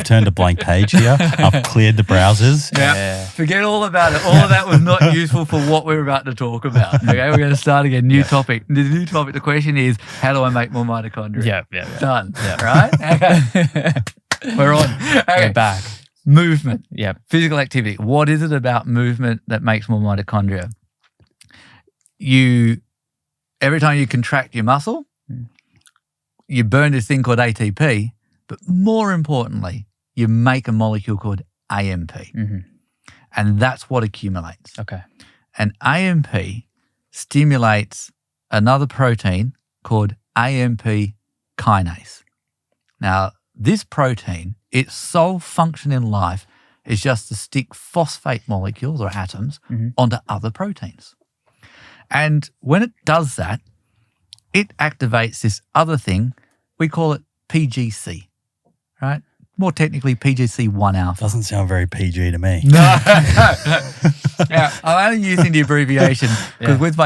turned a blank page here. I've cleared the browsers. Yeah. Forget all about it. All of that was not useful for what we're about to talk about. Okay, we're going to start again. New topic. The new topic, the question is, how do I make more mitochondria? Yeah. Done. Yeah. Right? Okay. We're on. Okay. We're back. Movement. Yeah. Physical activity. What is it about movement that makes more mitochondria? Every time you contract your muscle, you burn this thing called ATP, but more importantly, you make a molecule called AMP. Mm-hmm. And that's what accumulates. Okay. And AMP stimulates another protein called AMP kinase. Now, this protein, its sole function in life is just to stick phosphate molecules or atoms onto other proteins. And when it does that, it activates this other thing. We call it PGC, right? More technically, PGC1 alpha. Doesn't sound very PG to me. No. Yeah, I'm only using the abbreviation because with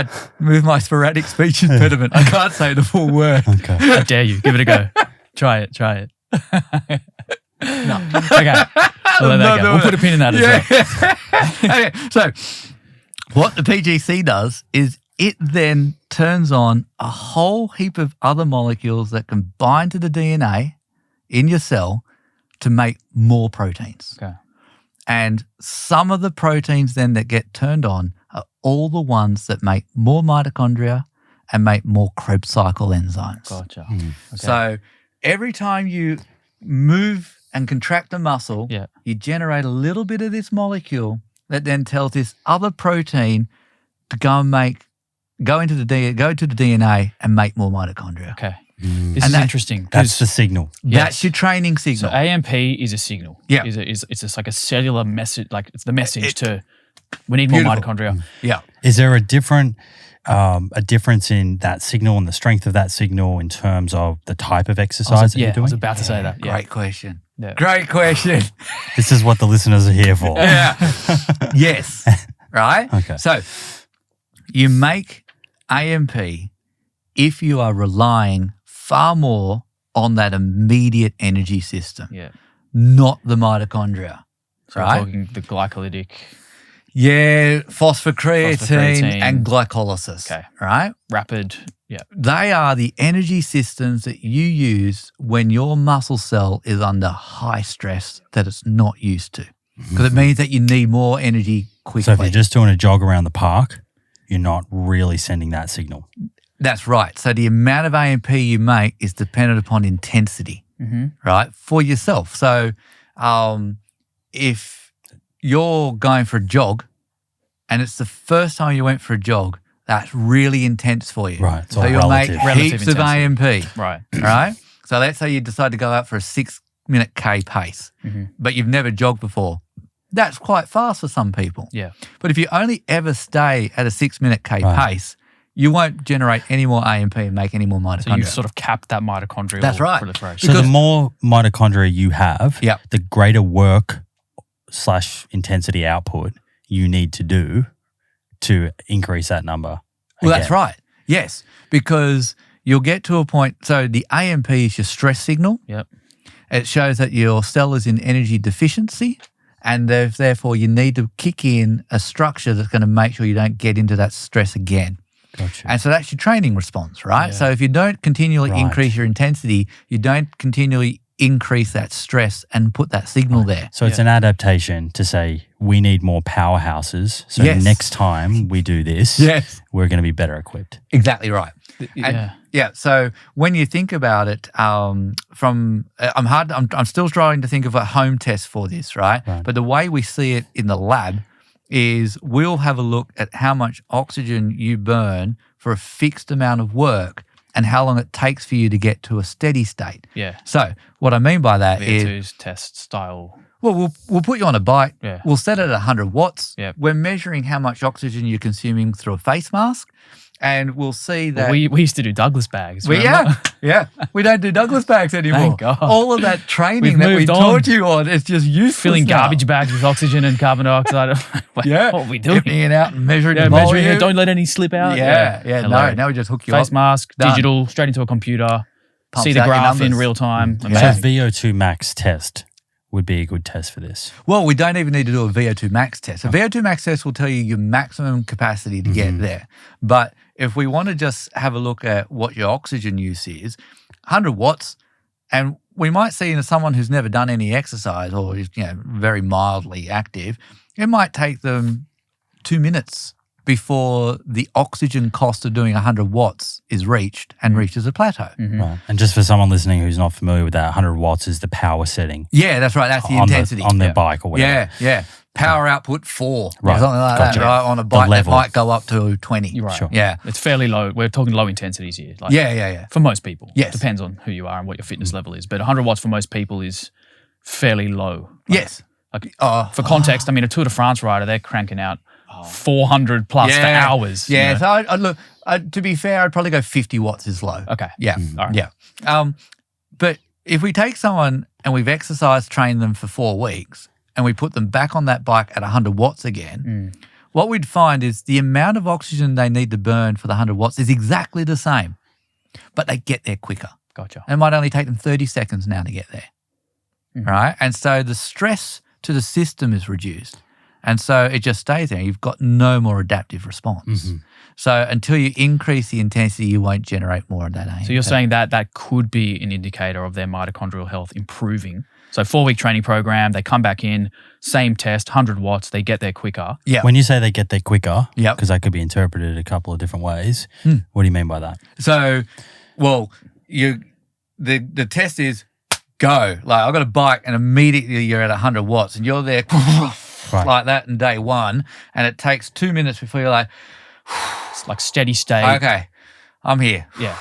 my sporadic speech impediment, I can't say the full word. Okay. I dare you. Give it a go. Try it. No. Okay. We'll let that go. We'll put a pin in that as well. Okay, so what the PGC does is it then turns on a whole heap of other molecules that can bind to the DNA in your cell to make more proteins. Okay. And some of the proteins then that get turned on are all the ones that make more mitochondria and make more Krebs cycle enzymes. Gotcha. Mm. Okay. So every time you move and contract a muscle, you generate a little bit of this molecule that then tells this other protein to go to the DNA and make more mitochondria. Okay. This is interesting. That's the signal. That's your training signal. So AMP is a signal. Yeah. It's just like a cellular message, like it's the message to, we need more mitochondria. Yeah. Is there a difference in that signal and the strength of that signal in terms of the type of exercise that you're doing? I was about to say that. Yeah. Great question. Yeah. Great question. This is what the listeners are here for. Yeah. Yes. Right? Okay. So you make AMP if you are relying far more on that immediate energy system, not the mitochondria. So we're talking the glycolytic. Yeah, phosphocreatine and glycolysis. Okay. Right? Rapid. Yeah. They are the energy systems that you use when your muscle cell is under high stress that it's not used to. Because it means that you need more energy quickly. So if you're just doing a jog around the park, you're not really sending that signal. That's right. So the amount of AMP you make is dependent upon intensity, right, for yourself. So if you're going for a jog and it's the first time you went for a jog, that's really intense for you. Right. It's So all you'll make relative. heaps of AMP, Right. right? So let's say you decide to go out for a 6-minute K pace, but you've never jogged before. That's quite fast for some people. Yeah. But if you only ever stay at a 6-minute K pace, you won't generate any more AMP and make any more mitochondria. So you sort of cap that mitochondrial proliferation. So the more mitochondria you have, the greater work/intensity output you need to do to increase that number. Well, that's right. Yes, because you'll get to a point. So the AMP is your stress signal. Yep. It shows that your cell is in energy deficiency, and therefore you need to kick in a structure that's going to make sure you don't get into that stress again. Gotcha. And so that's your training response, right? Yeah. So if you don't continually increase your intensity, you don't continually increase that stress and put that signal there. So it's an adaptation to say we need more powerhouses. So next time we do this, we're going to be better equipped. Exactly right. Yeah. So when you think about it, I'm still trying to think of a home test for this, right? But the way we see it in the lab is we'll have a look at how much oxygen you burn for a fixed amount of work and how long it takes for you to get to a steady state. Yeah. So what I mean by that VO2's test style. Well, we'll put you on a bike. Yeah. We'll set it at 100 watts. Yeah. We're measuring how much oxygen you're consuming through a face mask. And we'll see that. Well, we used to do Douglas bags. We don't do Douglas bags anymore. Thank God. All of that training that we taught you on, it's just useless. Filling now. garbage bags with oxygen and carbon dioxide. What are we doing? Dipping it out and measuring the measuring volume. it. Don't let any slip out. No, now we just hook you Face up. mask, Done. digital, straight into a computer. Pumps see the out your graph in numbers. real time. So Amazing. VO2 max test would be a good test for this. Well, we don't even need to do a VO2 max test. A VO2 max test will tell you your maximum capacity to get there. But if we want to just have a look at what your oxygen use is, 100 watts, and we might see in someone who's never done any exercise or is very mildly active, it might take them 2 minutes before the oxygen cost of doing 100 watts is reached and reaches a plateau. Right. And just for someone listening who's not familiar with that, 100 watts is the power setting. Yeah, that's right. That's the intensity. On their bike or whatever. Yeah. Power output 4, Right. or something like Gotcha. that, right? On a bike that level. might go up to 20. You're right. Sure. Yeah. It's fairly low. We're talking low intensities here. Like, Yeah. For most people. Yes. Depends on who you are and what your fitness level is. But 100 watts for most people is fairly low. Yes. Like, for context, I mean, a Tour de France rider, they're cranking out 400 plus for hours. Yeah. You know? So I'd look, to be fair, I'd probably go 50 watts is low. Okay. Yeah. All right. Yeah. But if we take someone and we've exercise trained them for 4 weeks and we put them back on that bike at 100 watts again, what we'd find is the amount of oxygen they need to burn for the 100 watts is exactly the same, but they get there quicker. Gotcha. It might only take them 30 seconds now to get there, right? And so the stress to the system is reduced. And so it just stays there. You've got no more adaptive response. So until you increase the intensity, you won't generate more of that AMP. So you're saying that could be an indicator of their mitochondrial health improving. So 4-week training program, they come back in, same test, 100 watts, they get there quicker. Yeah. When you say they get there quicker, Yep. because that could be interpreted a couple of different ways, what do you mean by that? So, well, the test is go. Like I've got a bike and immediately you're at 100 watts and you're there like that in day 1 and it takes 2 minutes before you're like, It's like steady state. okay, I'm here. Yeah.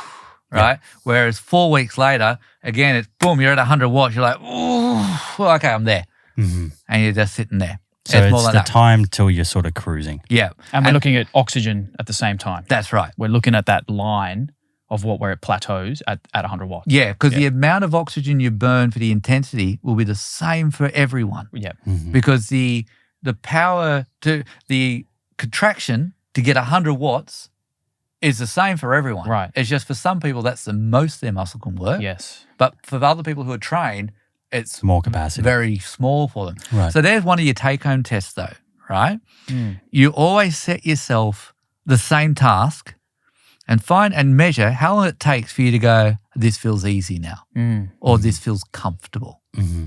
Right? Whereas 4 weeks later, again, it's boom, you're at 100 watts. You're like, ooh, okay, I'm there. And you're just sitting there. So it's more like the that. time till you're sort of cruising. Yeah. And we're looking at oxygen at the same time. That's right. We're looking at that line of what where it plateaus at 100 watts. Yeah, because the amount of oxygen you burn for the intensity will be the same for everyone. Yeah. Because the power to the contraction to get 100 watts is the same for everyone. Right. It's just for some people that's the most their muscle can work. Yes. But for other people who are trained, it's More capacity. very small for them. Right. So there's one of your take-home tests though, right? You always set yourself the same task and find and measure how long it takes for you to go, this feels easy now or this feels comfortable,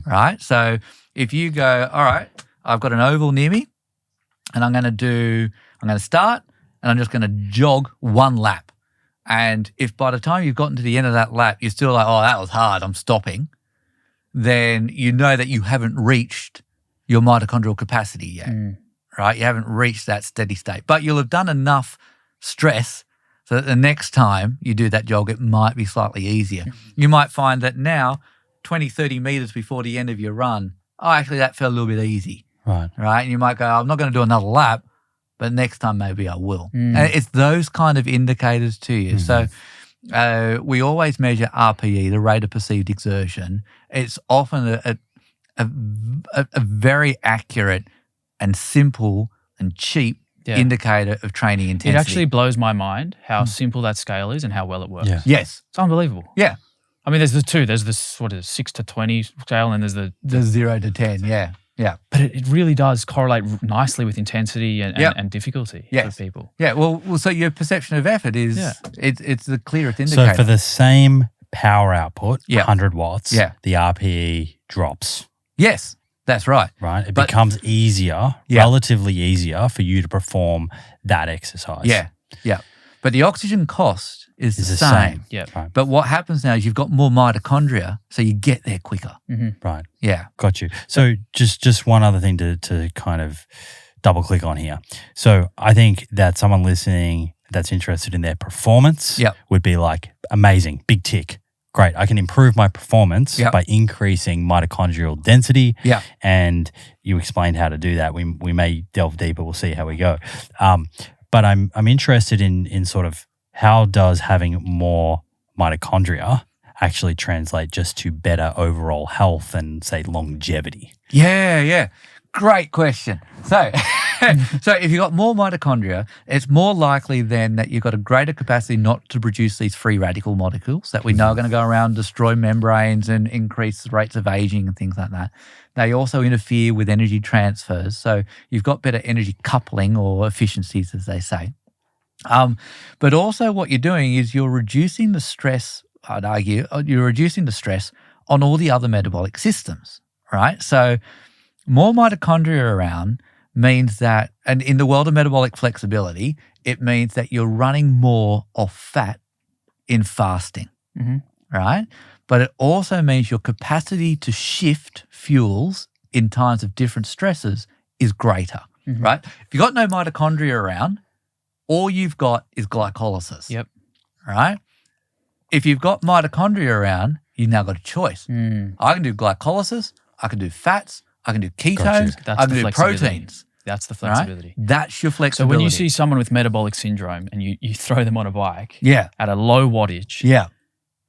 right? So if you go, all right, I've got an oval near me and I'm going to start and I'm just going to jog 1 lap. And if by the time you've gotten to the end of that lap, you're still like, oh, that was hard, I'm stopping, then you know that you haven't reached your mitochondrial capacity yet, right? You haven't reached that steady state, but you'll have done enough stress so that the next time you do that jog, it might be slightly easier. You might find that now, 20, 30 meters before the end of your run, oh, actually that felt a little bit easy, Right. right? And you might go, I'm not going to do another lap, but next time maybe I will. And it's those kind of indicators to you. So we always measure RPE, the rate of perceived exertion. It's often a very accurate and simple and cheap indicator of training intensity. It actually blows my mind how simple that scale is and how well it works. Yeah. Yes. It's unbelievable. Yeah. I mean, there's the two. There's this, 6 to 20 scale and there's the 0 to 10, yeah. but it really does correlate nicely with intensity and difficulty for people. Yeah, well, so your perception of effort is it's the clearest indicator. So for the same power output, Yeah. 100 watts, Yeah. the RPE drops, Yes, that's right. right? It But- becomes easier, Yeah. relatively easier for you to perform that exercise. Yeah, yeah. But the oxygen cost is It's the same. Yeah. Right. But what happens now is you've got more mitochondria, so you get there quicker. Right. Yeah. Got you. So just one other thing to kind of double click on here. So I think that someone listening that's interested in their performance Yep. would be like, amazing, big tick. Great. I can improve my performance Yep. by increasing mitochondrial density. Yeah. And you explained how to do that. We may delve deeper. We'll see how we go. But I'm interested in sort of how does having more mitochondria actually translate just to better overall health and, say, longevity? Yeah. Great question. So, so if you've got more mitochondria, it's more likely then that you've got a greater capacity not to produce these free radical molecules that we know are going to go around, destroy membranes and increase the rates of aging and things like that. They also interfere with energy transfers. So you've got better energy coupling or efficiencies, as they say. But also what you're doing is you're reducing the stress, I'd argue, you're reducing the stress on all the other metabolic systems, right? So more mitochondria around means that, and in the world of metabolic flexibility, it means that you're running more off fat in fasting, right? But it also means your capacity to shift fuels in times of different stresses is greater, right? If you've got no mitochondria around, all you've got is glycolysis, Yep. right? If you've got mitochondria around, you've now got a choice. I can do glycolysis, I can do fats, I can do ketones, That's I the can do flexibility. proteins. That's the Right? flexibility. That's your So flexibility. when you see someone with metabolic syndrome and you throw them on a bike yeah, at a low wattage, yeah.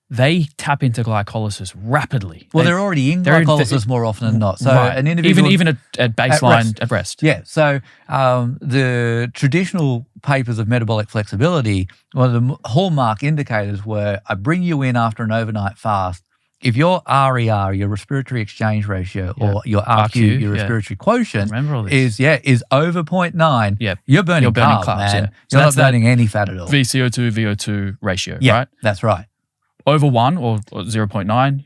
they tap into glycolysis rapidly. Well, they're already in they're in- glycolysis more often than not. So right. an individual, even at baseline at rest. yeah. So the traditional papers of metabolic flexibility, one of the hallmark indicators were I bring you in after an overnight fast. If your RER, your respiratory exchange ratio, or your RQ, your respiratory quotient, Remember all this. is over 0.9, Yep. you're burning carbs, carbs, man. yeah. So You're not that's that burning any fat at all. VCO2, VO2 ratio, Yeah, right? that's right. Over 1 or 0.9,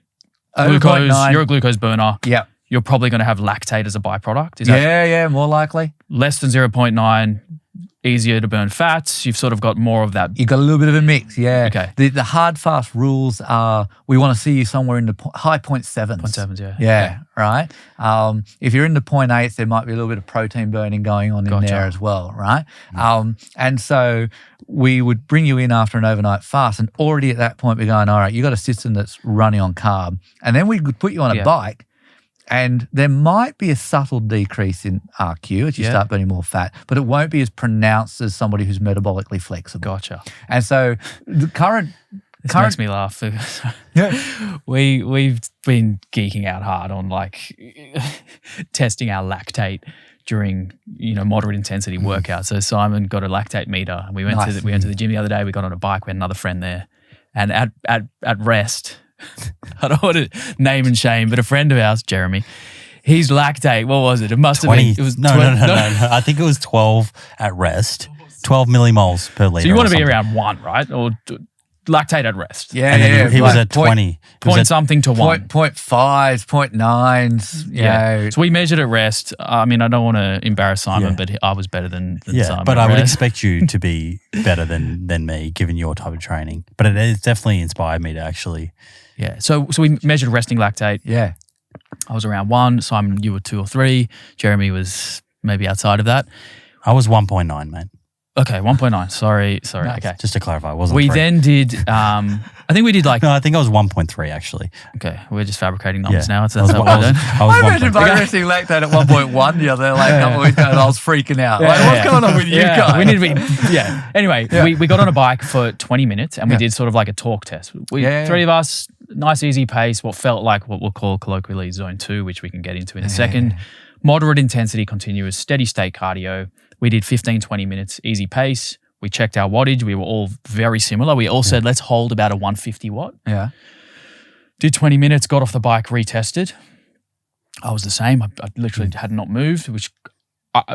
Over glucose, 0.9. you're a glucose burner. Yeah. You're probably going to have lactate as a byproduct. Is that Yeah, more likely. less than 0.9, easier to burn fats? You've sort of got more of that. You got a little bit of a mix, yeah. Okay. The hard fast rules are we want to see you somewhere in the high 0.7s. 0.7s, yeah. Yeah, right. If you're in the 0.8s, there might be a little bit of protein burning going on in Gotcha. there as well, right? And so we would bring you in after an overnight fast, and already at that point we're going, all right, you got a system that's running on carb, and then we could put you on a bike. And there might be a subtle decrease in RQ as you start burning more fat, but it won't be as pronounced as somebody who's metabolically flexible. Gotcha. And so the current This makes me laugh. We've been geeking out hard on like testing our lactate during moderate intensity workouts. So Simon got a lactate meter, and we went to the gym the other day. We got on a bike. We had another friend there, and at rest. I don't want to name and shame, but a friend of ours, Jeremy, his lactate, what was it? It must have been. It was no. I think it was 12 at rest, 12 millimoles per liter. So you want to be around 1, right? Or lactate at rest. Yeah, And then he was at 20. Point something to 1. 0.5s, 0.9s. Yeah. So we measured at rest. I mean, I don't want to embarrass Simon, but I was better than Simon. But at I would rest. expect you to be better than me, given your type of training. But it has definitely inspired me to actually. Yeah. So we measured resting lactate. Yeah. I was around 1. Simon, you were 2 or 3. Jeremy was maybe outside of that. I was 1.9, mate. Okay, 1.9. Sorry. Nice. Okay. Just to clarify, I wasn't. We 3. then did. I think we did like. No, I think I was 1.3 actually. Okay, we're just fabricating numbers Yeah. now. That's I was how we're doing. I mentioned my resting lactate at 1.1 the other couple of weeks ago, and I was freaking out. What's going on with you guys? We need to be. Anyway, we got on a bike for 20 minutes and we did sort of like a talk test. Three of us, nice easy pace, what felt like what we'll call colloquially zone 2, which we can get into in a second. Moderate intensity, continuous, steady state cardio. We did 15, 20 minutes, easy pace. We checked our wattage. We were all very similar. We all said, let's hold about a 150 watt. Yeah. Did 20 minutes, got off the bike, retested. I was the same. I literally had not moved, which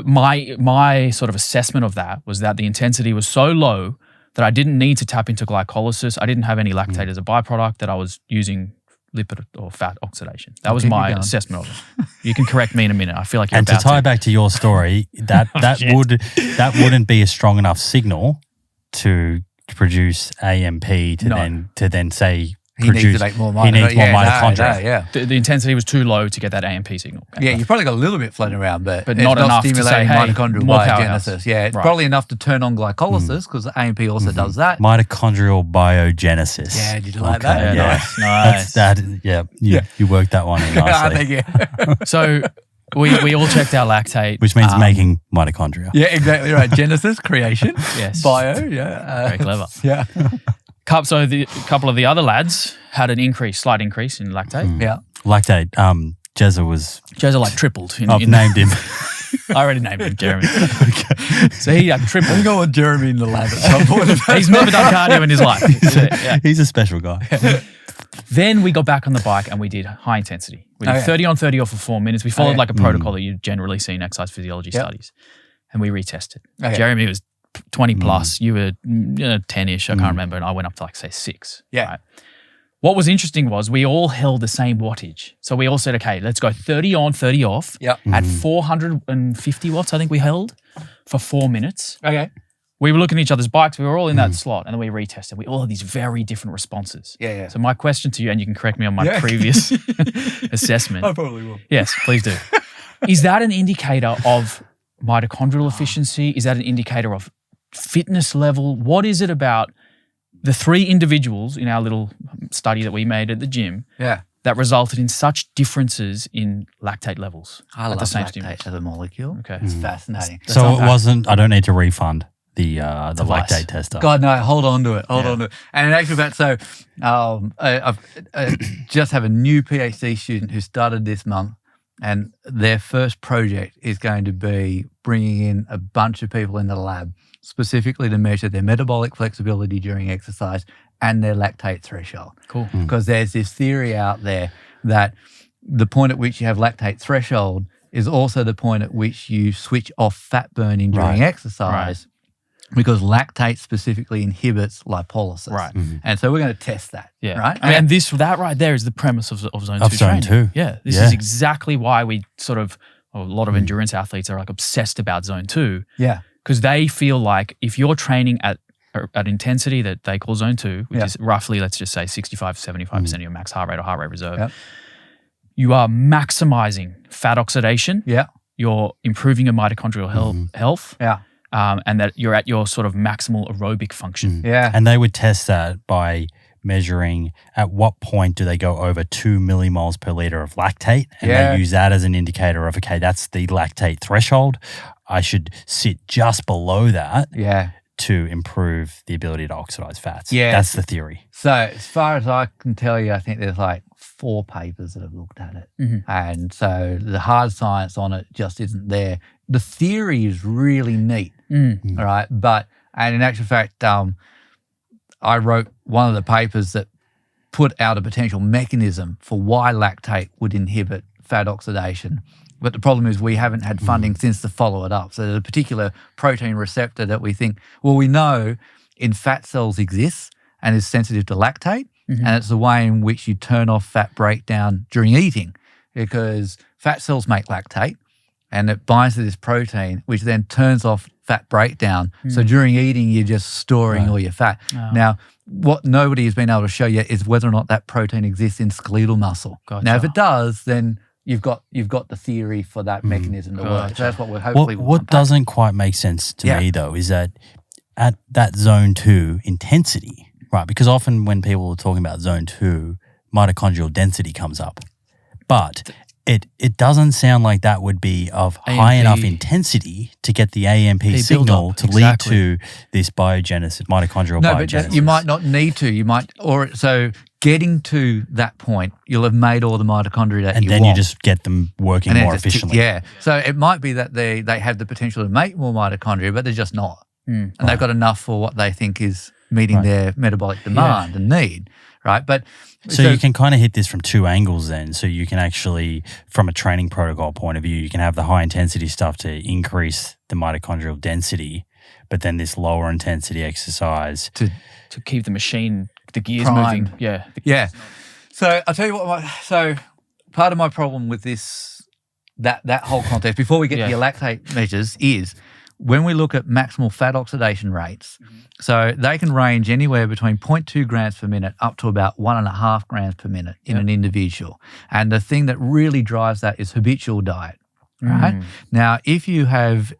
my sort of assessment of that was that the intensity was so low that I didn't need to tap into glycolysis. I didn't have any lactate as a byproduct, that I was using lipid or fat oxidation. That was my assessment of it. You can correct me in a minute. I feel like you're and about to tie back to your story, that wouldn't be a strong enough signal to produce AMP to then say he needs to make more mitochondria. He needs more mitochondria. The intensity was too low to get that AMP signal. Yeah, you've probably got a little bit floating around, but it's not enough to say, hey, mitochondrial more biogenesis. Yeah, it's probably enough to turn on glycolysis because AMP also does that. Mitochondrial biogenesis. Yeah, did you like that? Yeah, nice. You worked that one in nicely. So we all checked our lactate. Which means making mitochondria. Yeah, exactly right. Genesis, creation, yes. Bio, yeah. Very clever. Yeah. So a couple of the other lads had an slight increase in lactate. Yeah. Lactate, Jezza like tripled. I've named him. I already named him Jeremy. So he tripled. I'm going with Jeremy in the lab at some point. He's never done cardio in his life. He's a special guy. Then we got back on the bike and we did high intensity. We did 30 on 30 off for 4 minutes. We followed like a protocol that you generally see in exercise physiology studies. And we retested. Jeremy was 20 plus. You were 10-ish, I can't remember. And I went up to like, say, 6. Yeah. Right? What was interesting was we all held the same wattage. So we all said, okay, let's go 30 on, 30 off at 450 watts, I think we held for 4 minutes. Okay. We were looking at each other's bikes. We were all in that slot, and then we retested. We all had these very different responses. Yeah. So my question to you, and you can correct me on my previous assessment. I probably will. Yes, please do. Is that an indicator of mitochondrial efficiency? Is that an indicator of fitness level? What is it about the 3 individuals in our little study that we made at the gym that resulted in such differences in lactate levels at the same lactate as a molecule. Okay. It's fascinating. So it wasn't, I don't need to refund the lactate tester. God, no, hold on to it. Hold on to it. And in actual fact, so I just have a new PhD student who started this month, and their first project is going to be bringing in a bunch of people in the lab specifically to measure their metabolic flexibility during exercise and their lactate threshold. Cool. Because there's this theory out there that the point at which you have lactate threshold is also the point at which you switch off fat burning during exercise. Because lactate specifically inhibits lipolysis. Right. And so we're going to test that. Yeah. Right. And that right there is the premise of Zone 2 Of Zone training. 2. Yeah. This is exactly why we a lot of endurance athletes are like obsessed about Zone 2. Yeah. Because they feel like if you're training at intensity that they call Zone 2, which is roughly, let's just say 65 to 75% of your max heart rate or heart rate reserve, you are maximizing fat oxidation. Yeah. You're improving your mitochondrial health. Yeah. And that you're at your sort of maximal aerobic function. Yeah. And they would test that by measuring at what point do they go over 2 millimoles per liter of lactate, and they use that as an indicator of, okay, that's the lactate threshold. I should sit just below that to improve the ability to oxidize fats. Yeah. That's the theory. So as far as I can tell you, I think there's like 4 papers that have looked at it. And so the hard science on it just isn't there. The theory is really neat, right? And in actual fact, I wrote one of the papers that put out a potential mechanism for why lactate would inhibit fat oxidation. But the problem is we haven't had funding since to follow it up. So there's a particular protein receptor that we think, we know in fat cells exists and is sensitive to lactate. And it's the way in which you turn off fat breakdown during eating, because fat cells make lactate and it binds to this protein, which then turns off fat breakdown. So during eating, you're just storing all your fat. Now, what nobody has been able to show yet is whether or not that protein exists in skeletal muscle. Now, if it does, then you've got the theory for that mechanism to work. So that's what we're hopefully. What doesn't quite make sense to me though is that at that Zone 2 intensity, right? Because often when people are talking about Zone 2, mitochondrial density comes up, but it doesn't sound like that would be of AMP. high enough intensity to get the AMP signal to lead to this biogenesis, mitochondrial biogenesis. But you might not need to. So getting to that point, you'll have made all the mitochondria that you want. And then you just get them working more efficiently. So it might be that they have the potential to make more mitochondria, but they're just not. And they've got enough for what they think is meeting their metabolic demand and need, right? But so you can kind of hit this from 2 angles then. So you can actually, from a training protocol point of view, you can have the high intensity stuff to increase the mitochondrial density, but then this lower intensity exercise to keep the machine, the gears primed. moving. Yeah. Yeah. So I'll tell you what. So part of my problem with this, that whole context, before we get to your lactate measures, is when we look at maximal fat oxidation rates. So they can range anywhere between 0.2 grams per minute up to about 1.5 grams per minute in an individual. And the thing that really drives that is habitual diet. Right? Now, if you have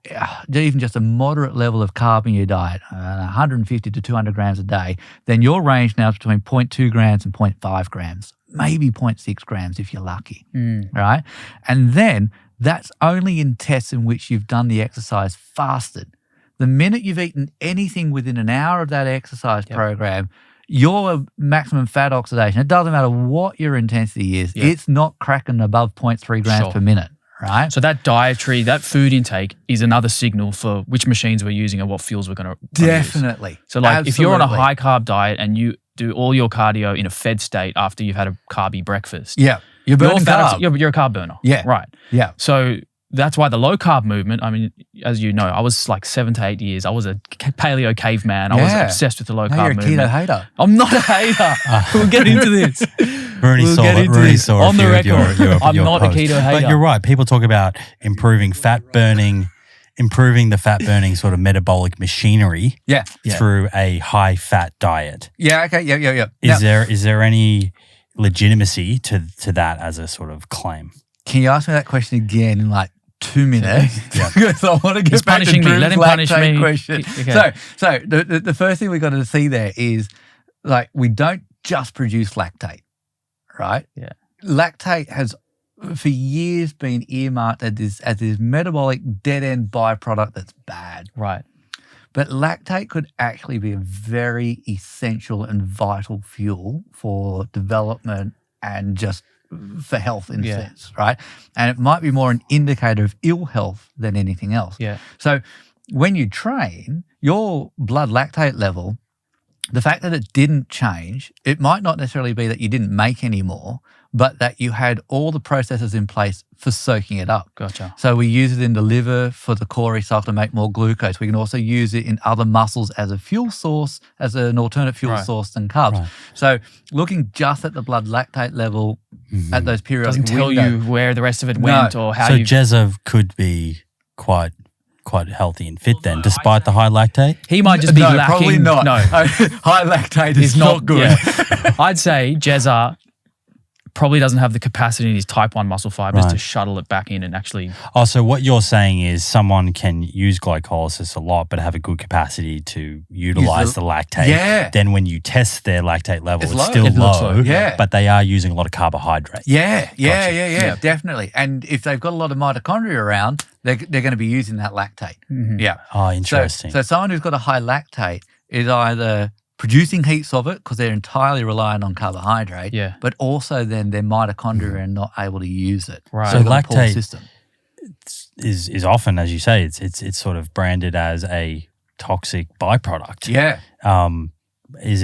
even just a moderate level of carb in your diet, 150 to 200 grams a day, then your range now is between 0.2 grams and 0.5 grams, maybe 0.6 grams if you're lucky, right? And then that's only in tests in which you've done the exercise fasted. The minute you've eaten anything within an hour of that exercise program, your maximum fat oxidation, it doesn't matter what your intensity is, it's not cracking above 0.3 grams per minute. Right. So that food intake is another signal for which machines we're using and what fuels we're going to Definitely. use. So like if you're on a high carb diet and you do all your cardio in a fed state after you've had a carby breakfast. Yeah. You're burning carb. You're a carb burner. Yeah. Right. Yeah. So that's why the low carb movement, I mean, as you know, I was like 7 to 8 years. I was a paleo caveman. I was obsessed with the low carb movement. You're a keto hater. I'm not a hater. We'll get into this. Rooney saw on the record. I'm not post. A keto hater. But you're right. People talk about improving the fat burning sort of metabolic machinery through a high fat diet. Yeah. Okay. Yeah. Is there any legitimacy to that as a sort of claim? Can you ask me that question again in like 2 minutes? Because I want to get back to Drew's Let him punish me. Question. Okay. So the first thing we got to see there is like we don't just produce lactate, right? Yeah. Lactate has for years been earmarked as this metabolic dead end byproduct that's bad. Right. But lactate could actually be a very essential and vital fuel for development and just for health in a sense, right? And it might be more an indicator of ill health than anything else. Yeah. So when you train, your blood lactate level, the fact that it didn't change, it might not necessarily be that you didn't make any more, but that you had all the processes in place for soaking it up. Gotcha. So we use it in the liver for the core cycle to make more glucose. We can also use it in other muscles as a fuel source, as an alternate fuel source than carbs. Right. So looking just at the blood lactate level at those periodic doesn't tell you where the rest of it went or how you... So Jezza could be quite healthy and fit then, despite the high lactate? He might just be lacking. Probably not. No. High lactate is not good. Yeah. I'd say Jezza probably doesn't have the capacity in his type 1 muscle fibers to shuttle it back in and actually... Oh, so what you're saying is someone can use glycolysis a lot but have a good capacity to utilize the lactate. Yeah. Then when you test their lactate level, it's low. still low, yeah. but they are using a lot of carbohydrate. Yeah, definitely. And if they've got a lot of mitochondria around, they're going to be using that lactate. Mm-hmm. Yeah. Oh, interesting. So someone who's got a high lactate is either producing heaps of it because they're entirely reliant on carbohydrate, but also then their mitochondria are not able to use it. Right. So lactate system. is often, as you say, it's sort of branded as a toxic byproduct. Yeah. Is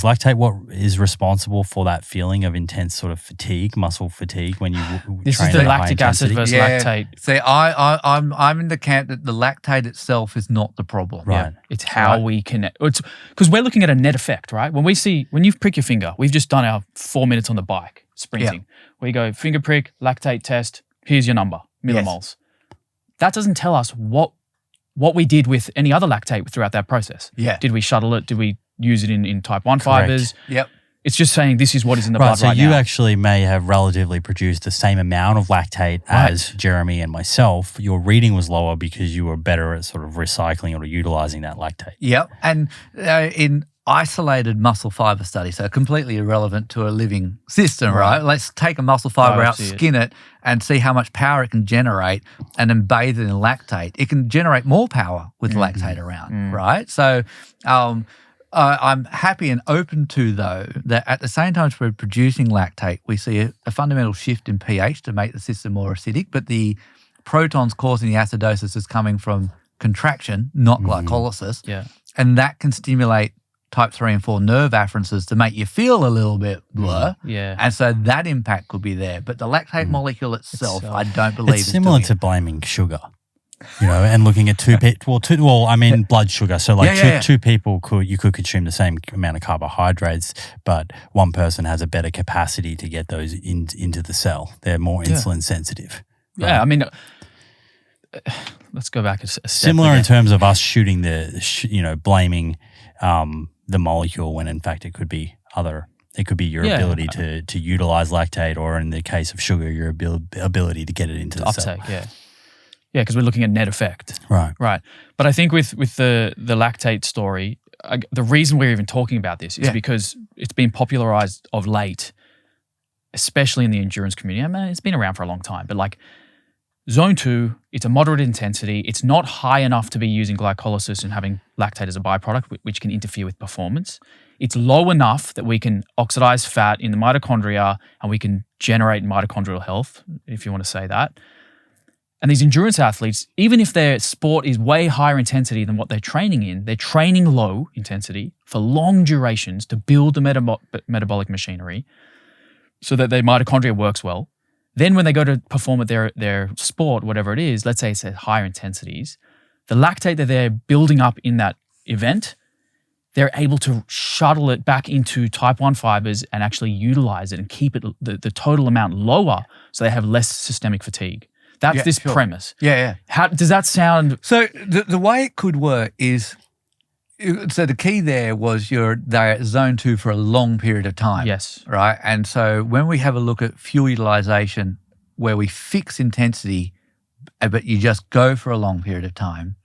lactate what is responsible for that feeling of intense sort of fatigue, muscle fatigue when you This train is the at high lactic acid intensity? versus lactate. See, I'm in the camp that the lactate itself is not the problem. Right. Yeah. It's how we connect. It's because we're looking at a net effect, right? When you prick your finger, we've just done our 4 minutes on the bike sprinting. We go finger prick, lactate test. Here's your number, millimoles. That doesn't tell us what we did with any other lactate throughout that process. Yeah. Did we shuttle it? Did we use it in type 1 fibers? Yep. It's just saying this is what is in the blood so right you now. actually may have relatively produced the same amount of lactate as Jeremy and myself. Your reading was lower because you were better at sort of recycling or utilizing that lactate. Yep. And in isolated muscle fiber study, so completely irrelevant to a living system, right? Let's take a muscle fiber out, skin it, and see how much power it can generate and then bathe it in lactate. It can generate more power with lactate around, right? So I'm happy and open to, though, that at the same time as we're producing lactate, we see a fundamental shift in pH to make the system more acidic, but the protons causing the acidosis is coming from contraction, not glycolysis. Yeah. And that can stimulate type 3 and 4 nerve afferences to make you feel a little bit blur. Yeah. And so that impact could be there. But the lactate molecule itself, I don't believe it's similar to blaming sugar. And looking at blood sugar. So two people you could consume the same amount of carbohydrates, but one person has a better capacity to get those into the cell. They're more insulin sensitive. Right? Yeah, I mean, let's go back a step. Similar in terms of us shooting blaming the molecule when in fact it could be other. It could be your ability to utilize lactate, or in the case of sugar, your ability to get it into the uptake, cell. Yeah, because we're looking at net effect. Right. But I think with the lactate story, the reason we're even talking about this is because it's been popularized of late, especially in the endurance community. I mean, it's been around for a long time, but like Zone 2, it's a moderate intensity. It's not high enough to be using glycolysis and having lactate as a byproduct, which can interfere with performance. It's low enough that we can oxidize fat in the mitochondria and we can generate mitochondrial health, if you want to say that. And these endurance athletes, even if their sport is way higher intensity than what they're training in, they're training low intensity for long durations to build the metabolic machinery so that their mitochondria works well. Then when they go to perform at their sport, whatever it is, let's say it's at higher intensities, the lactate that they're building up in that event, they're able to shuttle it back into type 1 fibers and actually utilize it and keep it the total amount lower so they have less systemic fatigue. That's this premise. Yeah. How does that sound? So the way it could work is, so the key there was they're at zone 2 for a long period of time. Yes. Right. And so when we have a look at fuel utilization where we fix intensity, but you just go for a long period of time,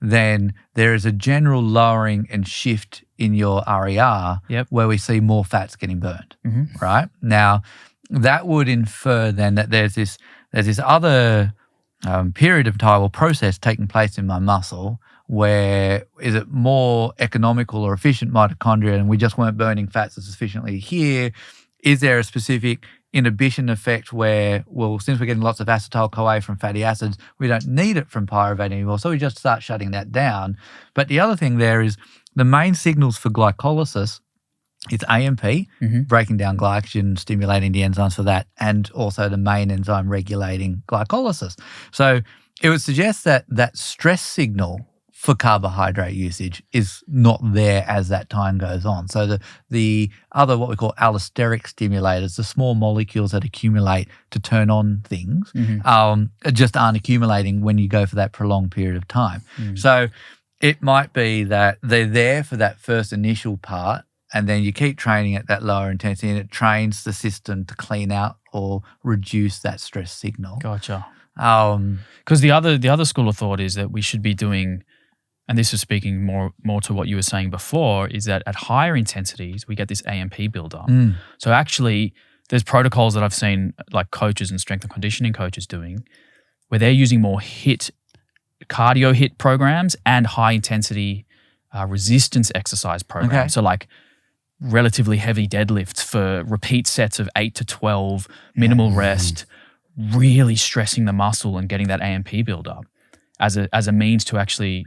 then there is a general lowering and shift in your RER where we see more fats getting burned. Mm-hmm. Right. Now, that would infer then that there's this other period of time or process taking place in my muscle where is it more economical or efficient mitochondria and we just weren't burning fats as efficiently here? Is there a specific inhibition effect where, well, since we're getting lots of acetyl-CoA from fatty acids, we don't need it from pyruvate anymore, so we just start shutting that down. But the other thing there is the main signals for glycolysis, it's AMP, breaking down glycogen, stimulating the enzymes for that, and also the main enzyme regulating glycolysis. So it would suggest that that stress signal for carbohydrate usage is not there as that time goes on. So the other, what we call allosteric stimulators, the small molecules that accumulate to turn on things, just aren't accumulating when you go for that prolonged period of time. So it might be that they're there for that first initial part, and then you keep training at that lower intensity and it trains the system to clean out or reduce that stress signal. Gotcha. Because the other school of thought is that we should be doing, and this is speaking more to what you were saying before, is that at higher intensities, we get this AMP buildup. So actually, there's protocols that I've seen like coaches and strength and conditioning coaches doing where they're using more cardio HIIT programs and high intensity resistance exercise programs. Okay. So like relatively heavy deadlifts for repeat sets of 8 to 12, minimal rest, really stressing the muscle and getting that AMP buildup as a means to actually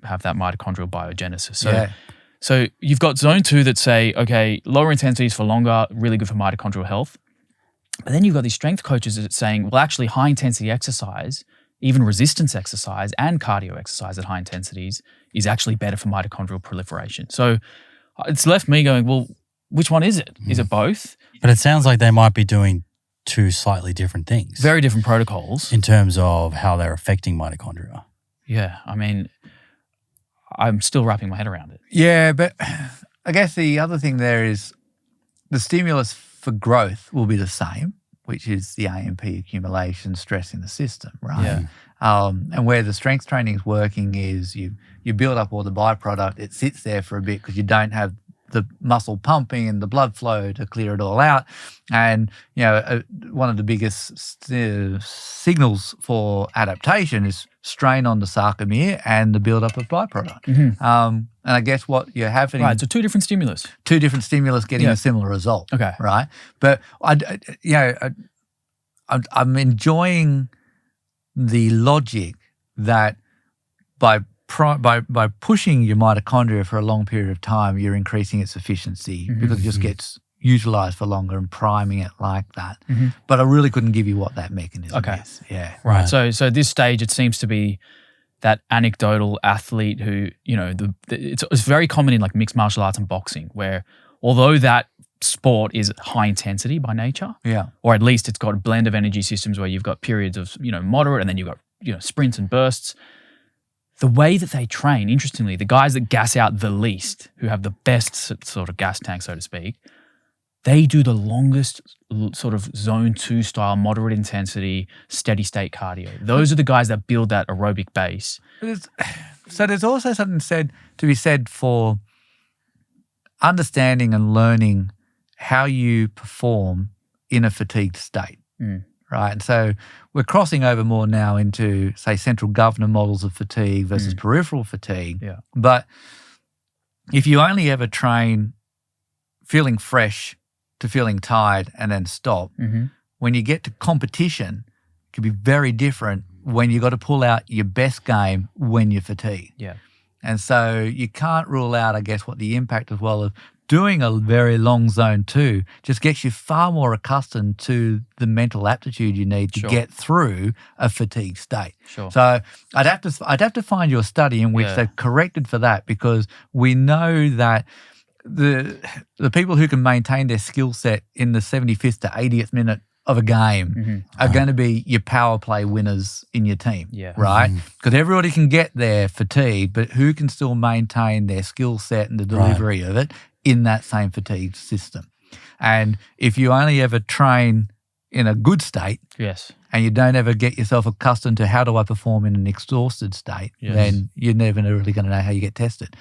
have that mitochondrial biogenesis. So you've got zone 2 that say, okay, lower intensities for longer, really good for mitochondrial health. But then you've got these strength coaches that saying, well, actually high intensity exercise, even resistance exercise and cardio exercise at high intensities is actually better for mitochondrial proliferation. So it's left me going, well, which one is it? Is it both? But it sounds like they might be doing two slightly different things. Very different protocols. In terms of how they're affecting mitochondria. Yeah, I mean, I'm still wrapping my head around it. Yeah, but I guess the other thing there is the stimulus for growth will be the same, which is the AMP accumulation, stress in the system, right? Yeah. And where the strength training is working is you build up all the byproduct, it sits there for a bit because you don't have the muscle pumping and the blood flow to clear it all out. And, one of the biggest signals for adaptation is strain on the sarcomere and the buildup of byproduct. And I guess what you're having... Right, so two different stimulus getting a similar result. Okay. Right? But, I'm enjoying the logic that by pushing your mitochondria for a long period of time, you're increasing its efficiency because it just gets utilized for longer and priming it like that. But I really couldn't give you what that mechanism is. Yeah. Right. So at this stage, it seems to be that anecdotal athlete who, it's very common in like mixed martial arts and boxing, where although that sport is high intensity by nature, or at least it's got a blend of energy systems where you've got periods of, moderate, and then you've got, sprints and bursts. The way that they train, interestingly, the guys that gas out the least, who have the best sort of gas tank, so to speak, they do the longest sort of zone 2 style, moderate intensity, steady state cardio. Those are the guys that build that aerobic base. So there's also something to be said for understanding and learning how you perform in a fatigued state, right? And so we're crossing over more now into, say, central governor models of fatigue versus peripheral fatigue. Yeah. But if you only ever train feeling fresh to feeling tired and then stop, when you get to competition, it can be very different when you got to pull out your best game when you're fatigued. Yeah. And so you can't rule out, I guess, what the impact as well of doing a very long zone 2 just gets you far more accustomed to the mental aptitude you need to get through a fatigue state. Sure. So I'd have to find you a study in which they've corrected for that, because we know that the people who can maintain their skill set in the 75th to 80th minute of a game are going to be your power play winners in your team, right? Because everybody can get their fatigue, but who can still maintain their skill set and the delivery of it in that same fatigue system? And if you only ever train in a good state, and you don't ever get yourself accustomed to how do I perform in an exhausted state, then you're never really going to know how you get tested,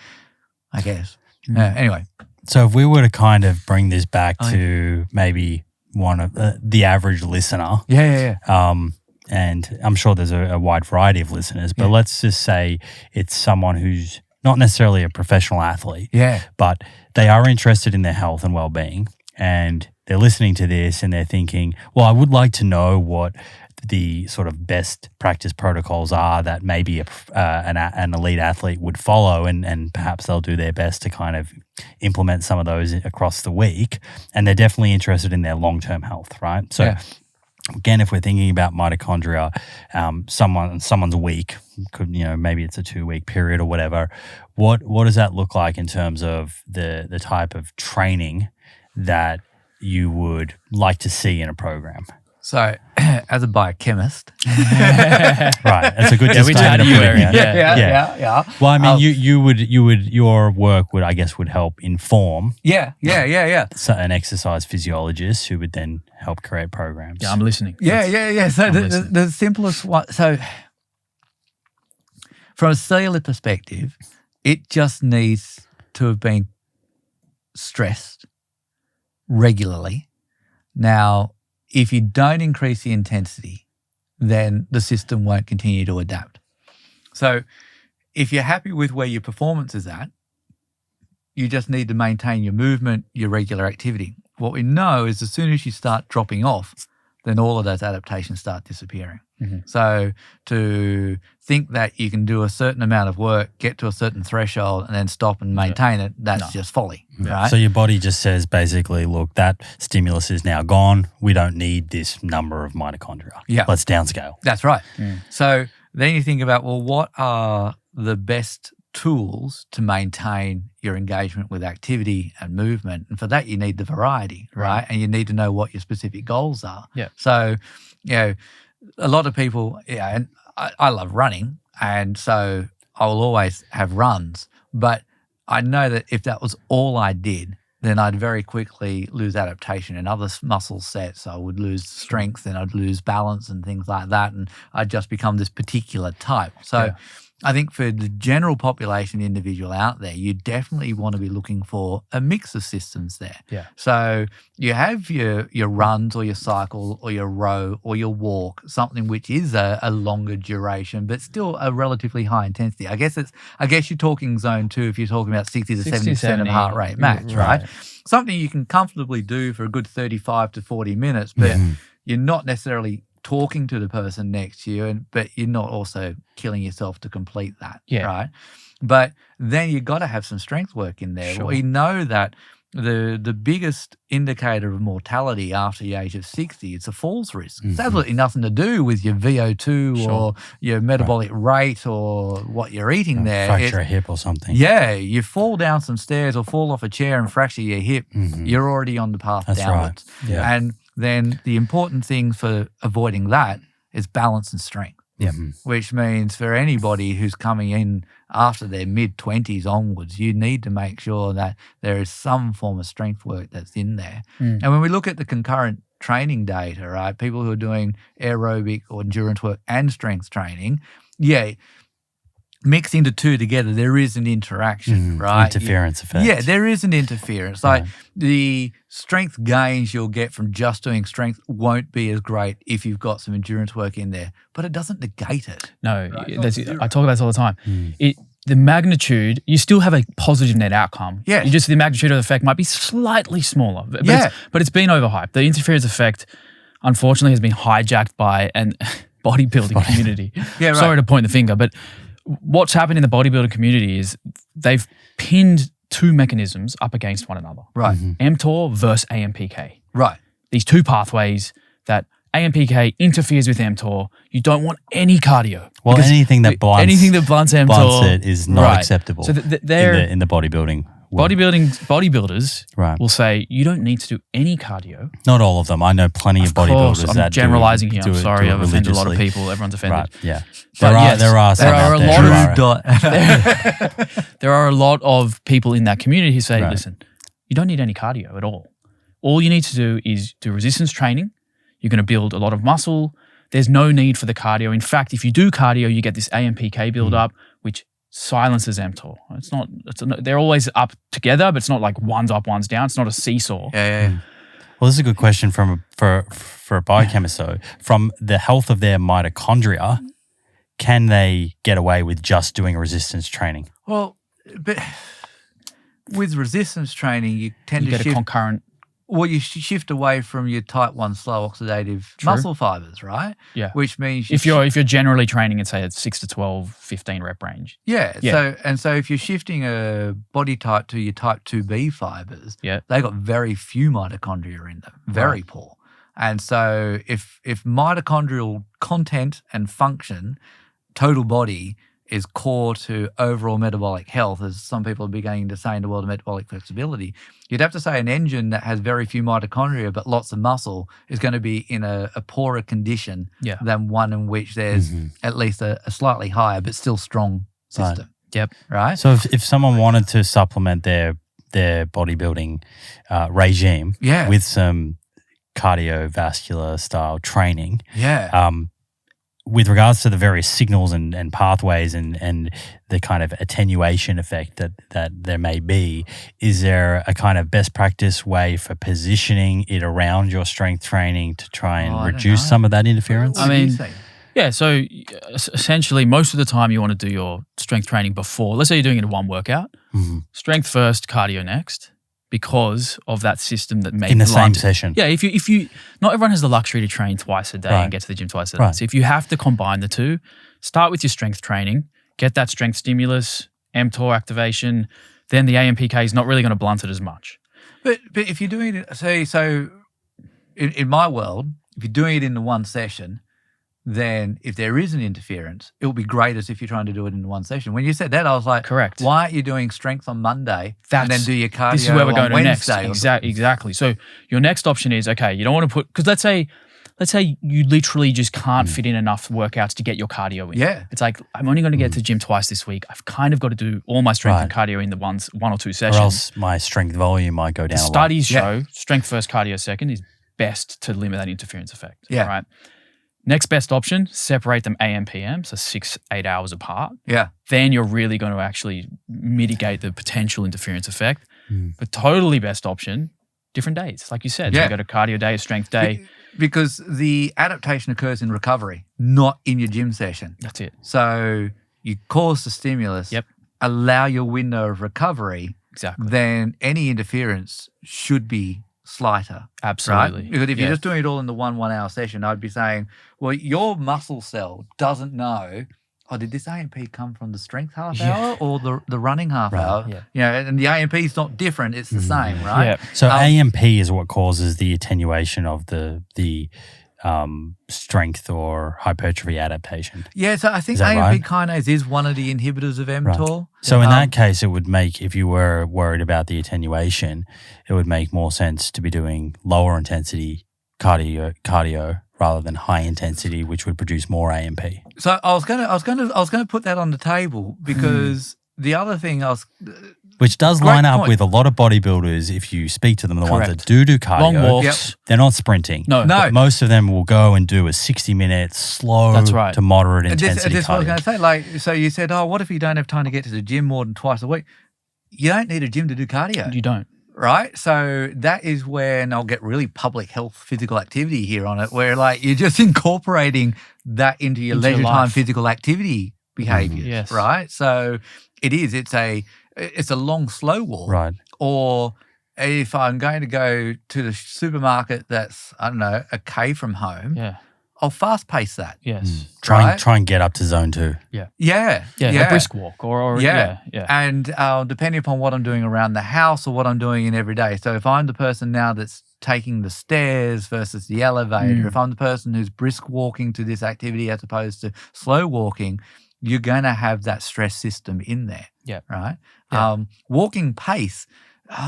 I guess. Anyway. So if we were to kind of bring this back to maybe one of the average listener. And I'm sure there's a wide variety of listeners, but let's just say it's someone who's not necessarily a professional athlete, but they are interested in their health and well-being, and they're listening to this and they're thinking, well, I would like to know what the sort of best practice protocols are that maybe an elite athlete would follow, and perhaps they'll do their best to kind of implement some of those across the week. And they're definitely interested in their long-term health, right? So again, if we're thinking about mitochondria, someone's week could, maybe it's a 2-week period or whatever. What does that look like in terms of the type of training that you would like to see in a program? So, as a biochemist, right, that's a good disclaimer to put in. Yeah. Well, I mean, your work would help inform. An exercise physiologist who would then help create programs. Yeah, I'm listening. Yeah. So the simplest one. So, from a cellular perspective, it just needs to have been stressed regularly. Now, if you don't increase the intensity, then the system won't continue to adapt. So if you're happy with where your performance is at, you just need to maintain your movement, your regular activity. What we know is as soon as you start dropping off, then all of those adaptations start disappearing. So to think that you can do a certain amount of work, get to a certain threshold, and then stop and maintain it, that's just folly, right? So your body just says basically, look, that stimulus is now gone. We don't need this number of mitochondria. Let's downscale. That's right. So then you think about, well, what are the best tools to maintain your engagement with activity and movement? And for that, you need the variety, right? And you need to know what your specific goals are. So, a lot of people, and I love running, and so I will always have runs. But I know that if that was all I did, then I'd very quickly lose adaptation in other muscle sets. I would lose strength and I'd lose balance and things like that, and I'd just become this particular type. So I think for the general population individual out there, you definitely want to be looking for a mix of systems there. So you have your runs or your cycle or your row or your walk, something which is a longer duration, but still a relatively high intensity. I guess you're talking zone 2 if you're talking about 60 to 70% of heart rate max, right? Something you can comfortably do for a good 35 to 40 minutes, but you're not necessarily talking to the person next to you, but you're not also killing yourself to complete that, right? But then you've got to have some strength work in there. We know that the biggest indicator of mortality after the age of 60 is a falls risk. It's absolutely nothing to do with your VO2 or your metabolic rate or what you're eating there. Fracture a hip or something. Yeah, you fall down some stairs or fall off a chair and fracture your hip, you're already on the path downwards. Right. Yeah. And then the important thing for avoiding that is balance and strength. Which means for anybody who's coming in after their mid-20s onwards, you need to make sure that there is some form of strength work that's in there. And when we look at the concurrent training data, right, people who are doing aerobic or endurance work and strength training, mixing the two together, there is an interaction, right? Interference effect. Yeah, there is an interference. Like the strength gains you'll get from just doing strength won't be as great if you've got some endurance work in there, but it doesn't negate it. No, I talk about this all the time. The magnitude, you still have a positive net outcome. Yeah. The magnitude of the effect might be slightly smaller, but it's been overhyped. The interference effect, unfortunately, has been hijacked by an bodybuilding community. Sorry to point the finger, but what's happened in the bodybuilding community is they've pinned two mechanisms up against one another. Right. mTOR versus AMPK. Right. These two pathways that AMPK interferes with mTOR. You don't want any cardio. Well, anything that blunts mTOR blunts it is not acceptable so in the bodybuilding. Bodybuilders will say you don't need to do any cardio. Not all of them. I know plenty of bodybuilders I'm that generalizing here. I'm sorry, I've offended a lot of religiously. people. Everyone's offended. Right. Yeah. But There are some out there. There are a lot of people in that community who say, listen, you don't need any cardio at all. All you need to do is do resistance training. You're going to build a lot of muscle. There's no need for the cardio. In fact, if you do cardio, you get this AMPK buildup, which silences mTOR. They're always up together, but it's not like one's up, one's down. It's not a seesaw. Yeah. Well, this is a good question for a biochemist though. From the health of their mitochondria, can they get away with just doing resistance training? Well, but with resistance training, you tend to get shift a concurrent. Well, you shift away from your type 1 slow oxidative muscle fibers, right? Yeah. Which means if you're generally training at say a 6 to 12, 15 rep range. Yeah. So if you're shifting a body type to your type 2B fibers, they got very few mitochondria in them, very poor. And so if mitochondrial content and function, total body, is core to overall metabolic health, as some people are beginning to say in the world of metabolic flexibility, you'd have to say an engine that has very few mitochondria but lots of muscle is going to be in a poorer condition than one in which there's at least a slightly higher but still strong system. Right? So if someone wanted to supplement their bodybuilding regime with some cardiovascular style training, with regards to the various signals and pathways and the kind of attenuation effect that there may be, is there a kind of best practice way for positioning it around your strength training to try and reduce some of that interference? So essentially most of the time you want to do your strength training before. Let's say you're doing it in one workout. Strength first, cardio next. Because of that system that may in the same session. Yeah, if you not everyone has the luxury to train twice a day and get to the gym twice a day. So if you have to combine the two, start with your strength training, get that strength stimulus, mTOR activation, then the AMPK is not really going to blunt it as much. But if you're doing it, so in my world, if you're doing it in the one session, then if there is an interference, it will be greatest if you're trying to do it in one session. When you said that, I was like, correct. Why aren't you doing strength on Monday and then do your cardio this is where we're going on Wednesday? Next. Exactly. So your next option is, okay, you don't want to put, because let's say you literally just can't fit in enough workouts to get your cardio in. Yeah. It's like, I'm only going to get to the gym twice this week. I've kind of got to do all my strength and cardio in the one or two sessions. Or else my strength volume might go down a lot. Studies show strength first, cardio second is best to limit that interference effect. Yeah. Right. Next best option, separate them AM, PM, so 6-8 hours apart. Yeah. Then you're really going to actually mitigate the potential interference effect. But totally best option, different days. Like you said, so you got a cardio day, a strength day. Because the adaptation occurs in recovery, not in your gym session. That's it. So you cause the stimulus, allow your window of recovery, then any interference should be slighter. Absolutely. Right? Because if you're just doing it all in the 1 hour session, I'd be saying, well, your muscle cell doesn't know, did this AMP come from the strength half hour or the running half hour? Yeah. You know, and the AMP is not different; it's the same, right? Yeah. So AMP is what causes the attenuation of the strength or hypertrophy adaptation. Yeah, so I think that AMP right? kinase is one of the inhibitors of mTOR. Right. So in that case, it would make, if you were worried about the attenuation, it would make more sense to be doing lower intensity cardio rather than high intensity, which would produce more AMP. So I was gonna put that on the table because the other thing which does Great line up point. with a lot of bodybuilders. If you speak to them, the ones Correct. that do cardio, Long walks. they're not sprinting. No. No. But most of them will go and do a 60-minute slow That's right. to moderate this intensity is what I was cardio. going to say. Like, so you said, oh, what if you don't have time to get to the gym more than twice a week? You don't need a gym to do cardio. You don't. Right? So that is where, and I'll get really public health physical activity here on it, where like you're just incorporating that into your Into your leisure time life. physical activity behaviors. Yes. Right? So it's a long, slow walk. Right. Or if I'm going to go to the supermarket that's, I don't know, a K from home, Yeah. I'll fast pace that. Yes. Right? Try and get up to zone 2. Yeah. Yeah. A brisk walk or Yeah. yeah. And depending upon what I'm doing around the house or what I'm doing in every day. So if I'm the person now that's taking the stairs versus the elevator, if I'm the person who's brisk walking to this activity as opposed to slow walking, you're going to have that stress system in there. Yeah. Right? Yeah. Walking pace,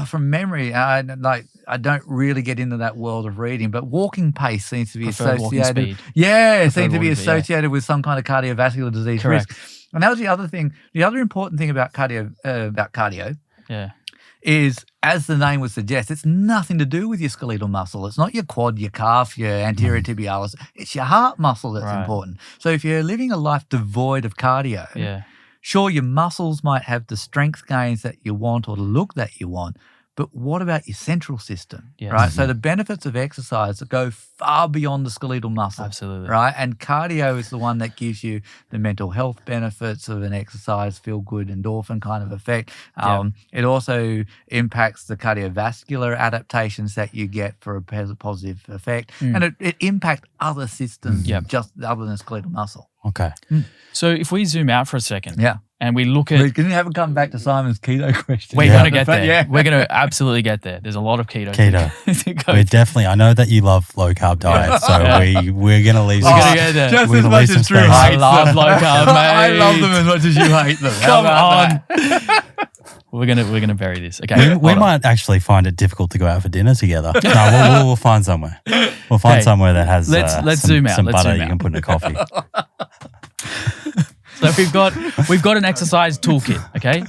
from memory, I don't really get into that world of reading, but walking pace seems to be Preferred walking associated. speed. Yeah, it Preferred seems to be walking speed, yeah. associated with some kind of cardiovascular disease Correct. risk. And that was the other thing. The other important thing about cardio Yeah. is, as the name would suggest, it's nothing to do with your skeletal muscle. It's not your quad, your calf, your anterior tibialis. It's your heart muscle that's Right. important. So if you're living a life devoid of cardio, Yeah. sure, your muscles might have the strength gains that you want or the look that you want, but what about your central system, Yes. right? So the benefits of exercise go far beyond the skeletal muscle. Absolutely. Right? And cardio is the one that gives you the mental health benefits of an exercise, feel good, endorphin kind of effect. It also impacts the cardiovascular adaptations that you get for a positive effect. And it impacts other systems just other than skeletal muscle. Okay. So if we zoom out for a second Yeah. and we look at We haven't come back to Simon's keto question. we're going to get But there. yeah. We're going to absolutely get there. There's a lot of keto. to go We're definitely, I know that you love low carb diets, so we're going to leave We're gonna get there. Just we're as gonna much leave as some Drew space. I hates love them. low carb, mate. I love them as much as you hate them. How Come about on. that? We're gonna bury this. Okay. We might actually find it difficult to go out for dinner together. No, we'll find somewhere. We'll find Okay. somewhere that has Let's some, zoom out. some Let's butter zoom you out. can put in a coffee. So we've got an exercise toolkit, okay?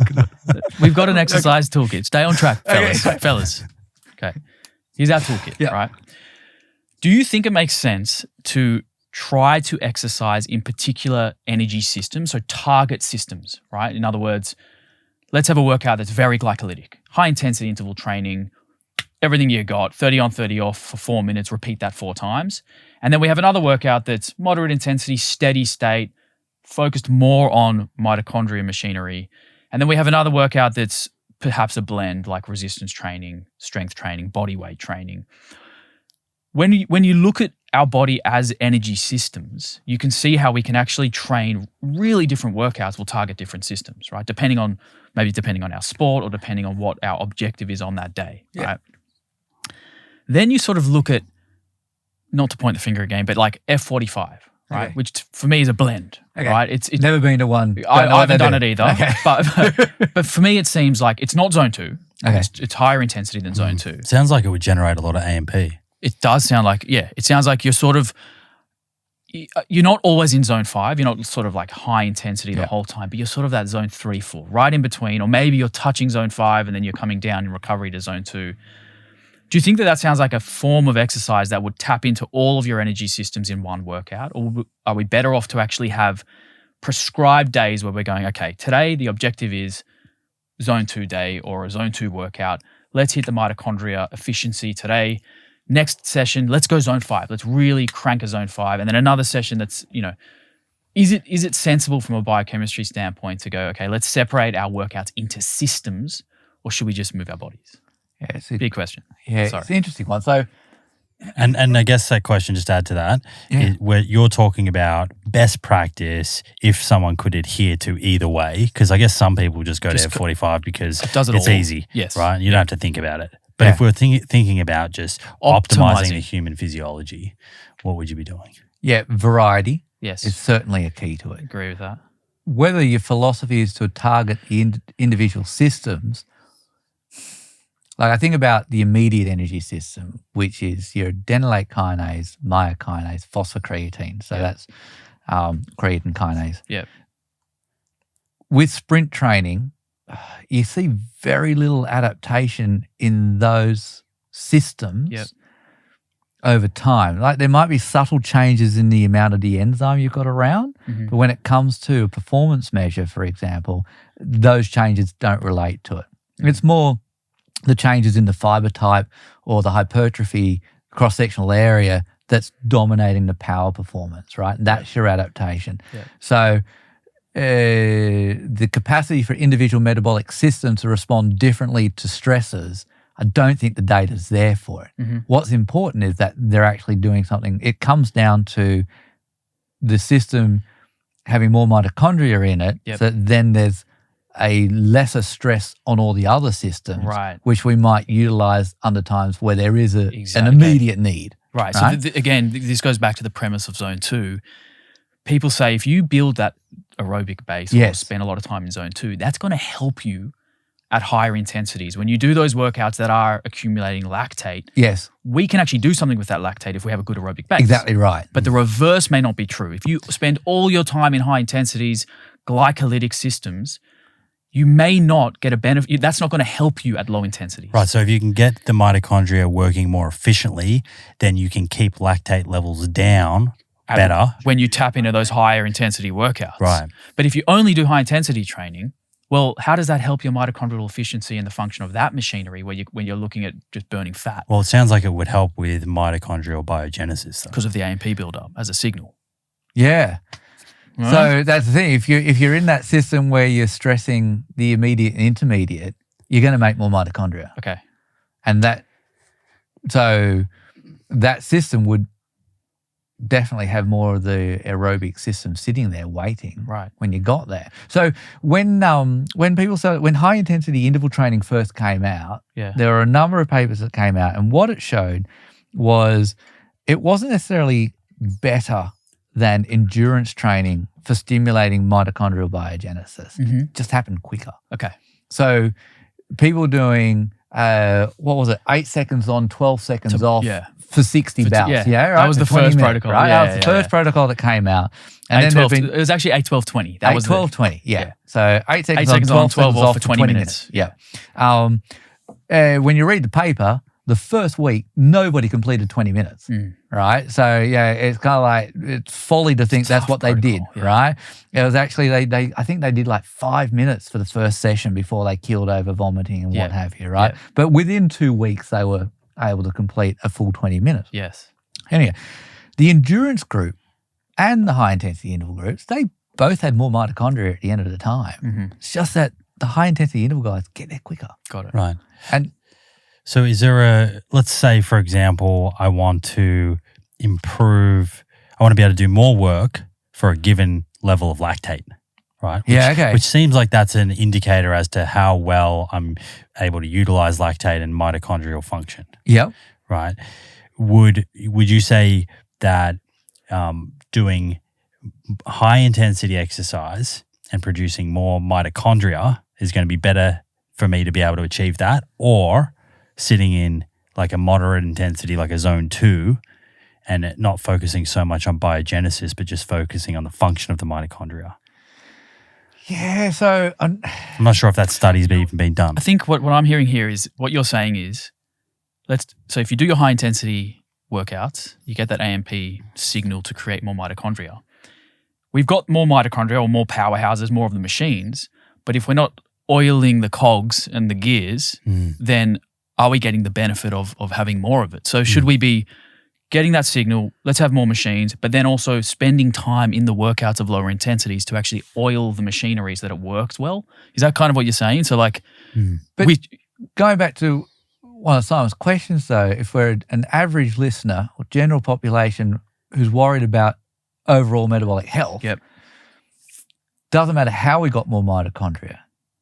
We've got an exercise toolkit. Stay on track, fellas. Okay. Here's our toolkit, right? Do you think it makes sense to try to exercise in particular energy systems, so target systems, right? In other words, let's have a workout that's very glycolytic, high intensity interval training, everything you got, 30 on, 30 off for 4 minutes, repeat that 4 times. And then we have another workout that's moderate intensity, steady state, focused more on mitochondria machinery. And then we have another workout that's perhaps a blend like resistance training, strength training, body weight training. When you look at our body as energy systems, you can see how we can actually train really different workouts will target different systems, right? Depending on our sport or depending on what our objective is on that day, right? Then you sort of look at, not to point the finger again, but like F45, right? Okay. Which for me is a blend, right? It's Never been to one. I haven't done it either. Okay. But for me, it seems like it's not zone 2. Okay. It's higher intensity than zone 2. Sounds like it would generate a lot of AMP. It does sound like, it sounds like you're not always in zone 5. You're not sort of like high intensity the whole time, but you're sort of that zone 3, 4, right in between, or maybe you're touching zone 5 and then you're coming down in recovery to zone 2. Do you think that sounds like a form of exercise that would tap into all of your energy systems in one workout? Or are we better off to actually have prescribed days where we're going, okay, today the objective is zone 2 day or a zone 2 workout. Let's hit the mitochondria efficiency today. Next session, let's go zone 5. Let's really crank a zone 5. And then another session that's, is it sensible from a biochemistry standpoint to go, okay, let's separate our workouts into systems, or should we just move our bodies? Yeah, it's Big question. Yeah, Sorry. it's an interesting one. So And I guess that question, just to add to that, is where you're talking about best practice if someone could adhere to either way, because I guess some people just go to F45 because it's easy, right? You don't have to think about it. But if we're thinking about just optimizing the human physiology, what would you be doing? Yeah, variety is certainly a key to it. Agree with that. Whether your philosophy is to target the individual systems, like I think about the immediate energy system, which is your adenylate kinase, myokinase, phosphocreatine. So that's creatine kinase. Yep. With sprint training, you see very little adaptation in those systems over time. Like there might be subtle changes in the amount of the enzyme you've got around, but when it comes to a performance measure, for example, those changes don't relate to it. It's more the changes in the fiber type or the hypertrophy cross-sectional area that's dominating the power performance, right? And that's your adaptation. Yeah. So the capacity for individual metabolic systems to respond differently to stressors, I don't think the data's there for it. What's important is that they're actually doing something. It comes down to the system having more mitochondria in it, so that then there's a lesser stress on all the other systems, which we might utilize under times where there is an immediate need. Right. So again, this goes back to the premise of zone 2. People say if you build that aerobic base or spend a lot of time in zone 2, that's going to help you at higher intensities. When you do those workouts that are accumulating lactate, we can actually do something with that lactate if we have a good aerobic base. Exactly right. But the reverse may not be true. If you spend all your time in high intensities, glycolytic systems, you may not get a benefit. That's not going to help you at low intensities. Right. So if you can get the mitochondria working more efficiently, then you can keep lactate levels down better when you tap into those higher intensity workouts. Right. But if you only do high intensity training, well, how does that help your mitochondrial efficiency and the function of that machinery when you're looking at just burning fat? Well, it sounds like it would help with mitochondrial biogenesis, though. Because of the AMP buildup as a signal. Yeah. Right. So that's the thing. If you're in that system where you're stressing the immediate and intermediate, you're going to make more mitochondria. Okay. And that system would definitely have more of the aerobic system sitting there waiting when you got there. So when high intensity interval training first came out, there were a number of papers that came out, and what it showed was it wasn't necessarily better than endurance training for stimulating mitochondrial biogenesis. It just happened quicker. Okay. So people doing 8 seconds on, 12 seconds off for 60 bouts. Right? That was the first protocol. Right? That was the first protocol that came out. And then it was actually 8-12-20. That was 8-12-20, yeah. So 8 seconds on, 12 off for 20 minutes. Yeah. When you read the paper, the first week, nobody completed 20 minutes, right? So, it's kind of like, it's folly to think that's what they did, right? It was actually, I think they did like 5 minutes for the first session before they keeled over vomiting and what have you, right? But within 2 weeks, they were able to complete a full 20 minutes. Yes. Anyway, the endurance group and the high-intensity interval groups, they both had more mitochondria at the end of the time. It's just that the high-intensity interval guys get there quicker. Got it. Right. And so is there let's say, for example, I want to be able to do more work for a given level of lactate, right? Which seems like that's an indicator as to how well I'm able to utilize lactate and mitochondrial function. Yep. Right. Would you say that doing high intensity exercise and producing more mitochondria is going to be better for me to be able to achieve that, or sitting in like a moderate intensity, like a zone 2, and not focusing so much on biogenesis, but just focusing on the function of the mitochondria? Yeah, so I'm not sure if that study's even been done. I think what I'm hearing here is what you're saying is, so if you do your high intensity workouts, you get that AMP signal to create more mitochondria. We've got more mitochondria or more powerhouses, more of the machines, but if we're not oiling the cogs and the gears, then are we getting the benefit of having more of it? So should we be getting that signal, let's have more machines, but then also spending time in the workouts of lower intensities to actually oil the machineries that it works well? Is that kind of what you're saying? So but going back to one of Simon's questions, though, if we're an average listener or general population who's worried about overall metabolic health, doesn't matter how we got more mitochondria.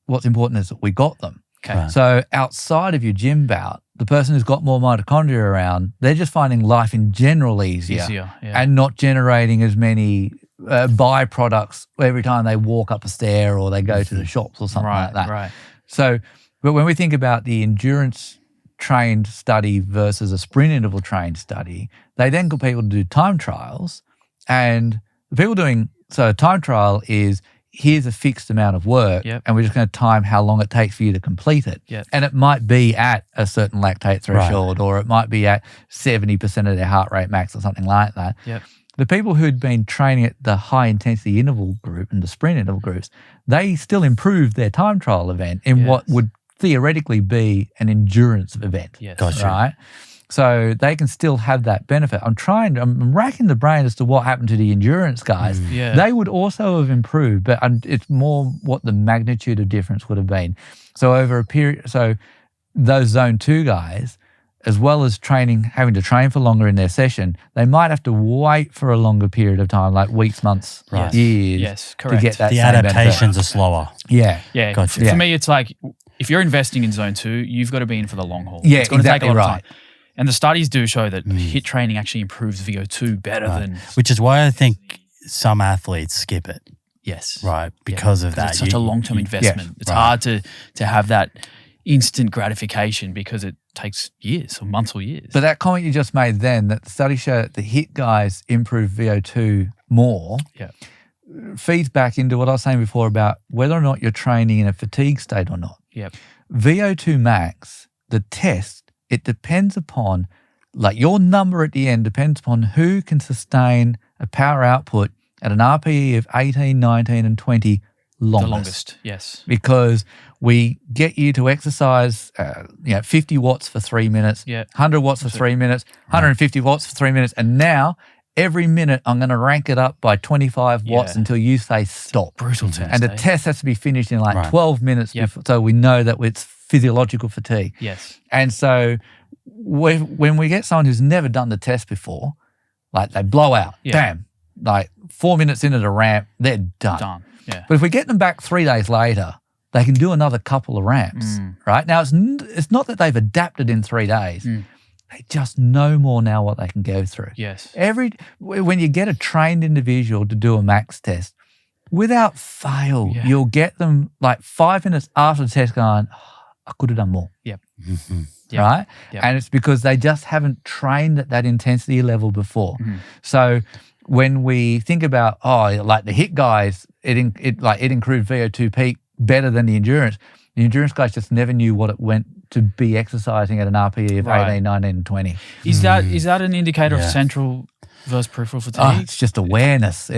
What's important is that we got them. Okay. Right. So outside of your gym bout, the person who's got more mitochondria around, they're just finding life in general easier and not generating as many byproducts every time they walk up a stair or they go to the shops or something like that. Right. So, but when we think about the endurance trained study versus a sprint interval trained study, they then got people to do time trials, and the people doing, so a time trial is, here's a fixed amount of work and we're just going to time how long it takes for you to complete it. And it might be at a certain lactate threshold or it might be at 70% of their heart rate max or something like that. The people who'd been training at the high intensity interval group and the sprint interval groups, they still improved their time trial event in what would theoretically be an endurance event. Gotcha. Right? So they can still have that benefit. I'm racking the brain as to what happened to the endurance guys. They would also have improved, but it's more what the magnitude of difference would have been. So over a period, so those zone 2 guys, as well as having to train for longer in their session, they might have to wait for a longer period of time, like weeks, months, years, to get that the same adaptations benefit. are slower. Gotcha. For me, it's like if you're investing in zone 2, you've got to be in for the long haul. It's going to take a lot of time. And the studies do show that HIIT training actually improves VO2 better than... Which is why I think some athletes skip it. Yes. Right, because of that. It's such a long-term investment. It's hard to have that instant gratification because it takes years or months or years. But that comment you just made then, that the study showed that the HIIT guys improve VO2 more, feeds back into what I was saying before about whether or not you're training in a fatigue state or not. VO2 max, the test, it depends upon, like your number at the end depends upon who can sustain a power output at an RPE of 18, 19 and 20 longest. The longest, yes. Because we get you to exercise 50 watts for 3 minutes, 100 watts for 3 minutes, 150 watts for 3 minutes, and now every minute I'm going to rank it up by 25 watts until you say stop. Brutal test. And the test has to be finished in 12 minutes before, so we know that it's physiological fatigue. And so when we get someone who's never done the test before, like they blow out, bam, like 4 minutes into the ramp, they're done. But if we get them back 3 days later, they can do another couple of ramps, right? Now, it's not that they've adapted in 3 days. They just know more now what they can go through. When you get a trained individual to do a max test, without fail, you'll get them like 5 minutes after the test going, I could have done more. Right? And it's because they just haven't trained at that intensity level before. So when we think about, like the HIIT guys, it improved VO2 peak better than the endurance guys just never knew what it went to be exercising at an RPE of 18, 19 and 20. Is that an indicator of central versus peripheral fatigue? It's just awareness.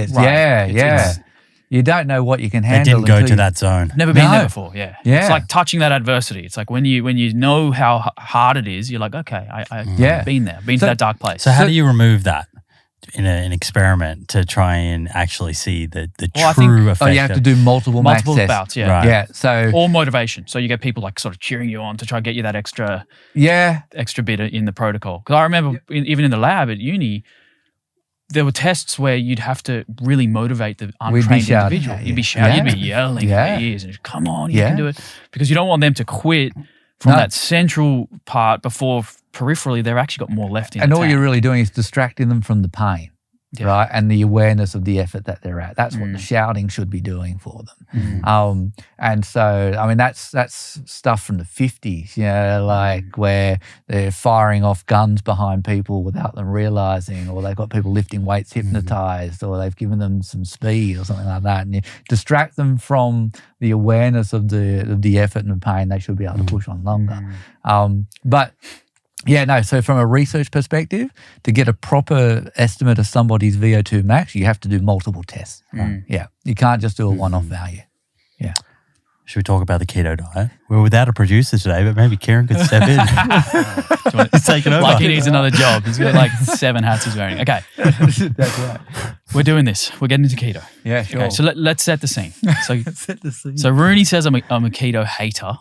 You don't know what you can They handle. didn't go to that zone. Never been there before. It's like touching that adversity. It's like when you know how hard it is, you're like, okay, I've been there, to that dark place. So how do you remove that in an experiment to try and actually see the true effect? You have to do multiple max tests. Bouts, So or motivation. So you get people like sort of cheering you on to try and get you that extra bit in the protocol. Because I remember even in the lab at uni, there were tests where you'd have to really motivate the untrained individual. You'd be shouting, you'd be yelling in their ears, and come on, you can do it. Because you don't want them to quit from that central part before peripherally they've actually got more left in. And the all tank. you're really doing is distracting them from the pain, right? And the awareness of the effort that they're at. That's what the shouting should be doing for them. And so, I mean, that's stuff from the 50s, like where they're firing off guns behind people without them realizing, or they've got people lifting weights hypnotized, or they've given them some speed or something like that. And you distract them from the awareness of the effort and the pain, they should be able to push on longer. So from a research perspective, to get a proper estimate of somebody's VO2 max, you have to do multiple tests. You can't just do a one-off value. Should we talk about the keto diet? We're without a producer today, but maybe Kieran could step in. He's taking over. Like he needs another job. He's got like 7 hats he's wearing. Okay. That's right. We're doing this. We're getting into keto. Yeah, sure. Okay, so let's set the scene. So Rooney says I'm a keto hater.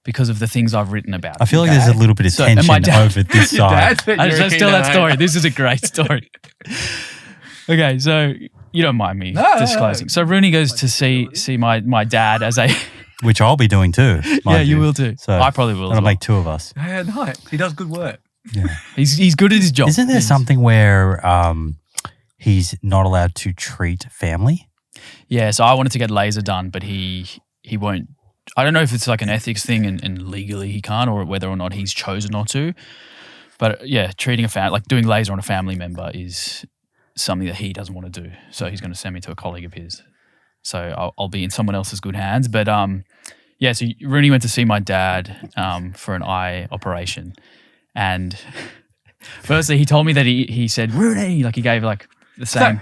because of the things I've written about. I feel like there's a little bit of tension over this side. Let's tell that story. This is a great story. Okay, so you don't mind me disclosing. So Rooney goes to see my dad as a... Which I'll be doing too. Yeah, you will too. So I probably will. That'll make two of us. Yeah, nice. He does good work. Yeah, he's good at his job. Isn't there something where he's not allowed to treat family? Yeah, so I wanted to get laser done, but he won't. I don't know if it's like an ethics thing and legally he can't, or whether or not he's chosen not to. But yeah, treating like doing laser on a family member is something that he doesn't want to do. So he's going to send me to a colleague of his. So I'll be in someone else's good hands. But yeah, so Rooney went to see my dad for an eye operation. And firstly, he told me that he said, Rooney, like he gave like the same.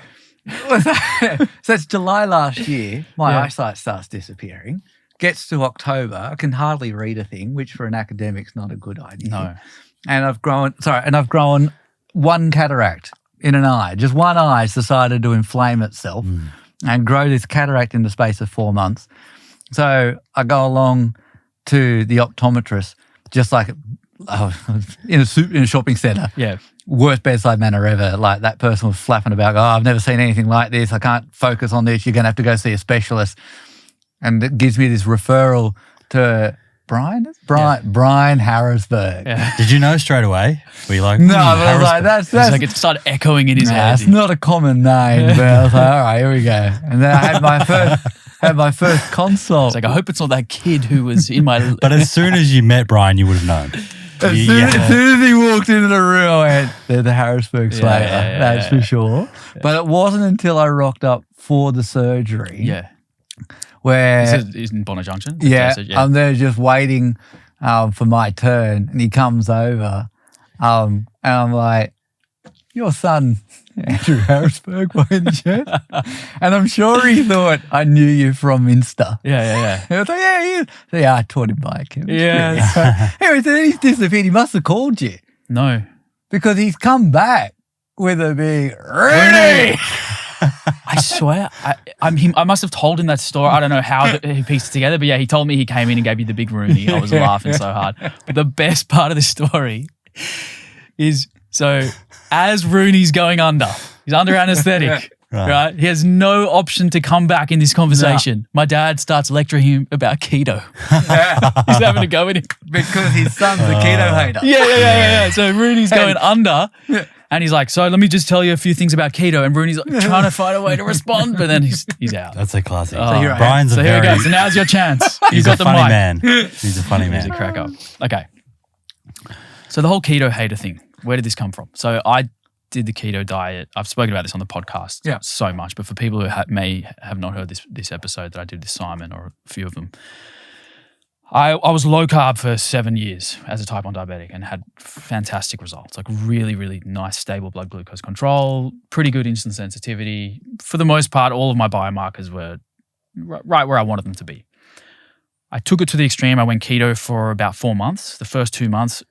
So it's July last year, my eyesight starts disappearing. Gets to October, I can hardly read a thing, which for an academic's not a good idea. No. And I've grown one cataract in an eye. Just one eye's decided to inflame itself and grow this cataract in the space of 4 months. So I go along to the optometrist, just like in a shopping centre. Yeah. Worst bedside manner ever. Like that person was flapping about, I've never seen anything like this. I can't focus on this. You're going to have to go see a specialist. And it gives me this referral to Brian Harrisberg. Yeah. Did you know straight away? Were you like, no, but I was like, that's like it started echoing in his head. It's not a common name, but I was like, all right, here we go. And then I had my first consult. It's like, I hope it's not that kid who was in my... But as soon as you met Brian, you would have known. As soon as he walked into the room, I went, they're the Harrisberg slater, that's for sure. Yeah. But it wasn't until I rocked up for the surgery. Yeah. Where is in Bonner Junction? Yeah, I'm there just waiting for my turn, and he comes over, and I'm like, "Your son, Andrew Harrisberg, wearing the shirt," and I'm sure he thought I knew you from Insta. Yeah. I was like, yeah, I taught him biochemistry. Yeah. So, anyway, so then he's disappeared. He must have called you. No, because he's come back with a big Rooney. I swear, I must have told him that story. I don't know how he pieced it together, but yeah, he told me he came in and gave you the big Rooney. I was laughing so hard. But the best part of the story is, so as Rooney's going under, he's under anesthetic, right? He has no option to come back in this conversation. No. My dad starts lecturing him about keto. He's having to go with him. Because his son's a keto hater. Yeah. So Rooney's going under. Yeah. And he's like, so let me just tell you a few things about keto. And Rooney's like, trying to find a way to respond, but then he's out. That's a classic. Brian's so here we go. So now's your chance. He's got a funny man. He's a funny man. He's a crack up. Okay. So the whole keto hater thing, where did this come from? So I did the keto diet. I've spoken about this on the podcast so much, but for people who may have not heard this episode that I did with Simon or a few of them, I was low carb for 7 years as a type 1 diabetic and had fantastic results, like really, really nice, stable blood glucose control, pretty good insulin sensitivity. For the most part, all of my biomarkers were right where I wanted them to be. I took it to the extreme. I went keto for about 4 months. The first 2 months,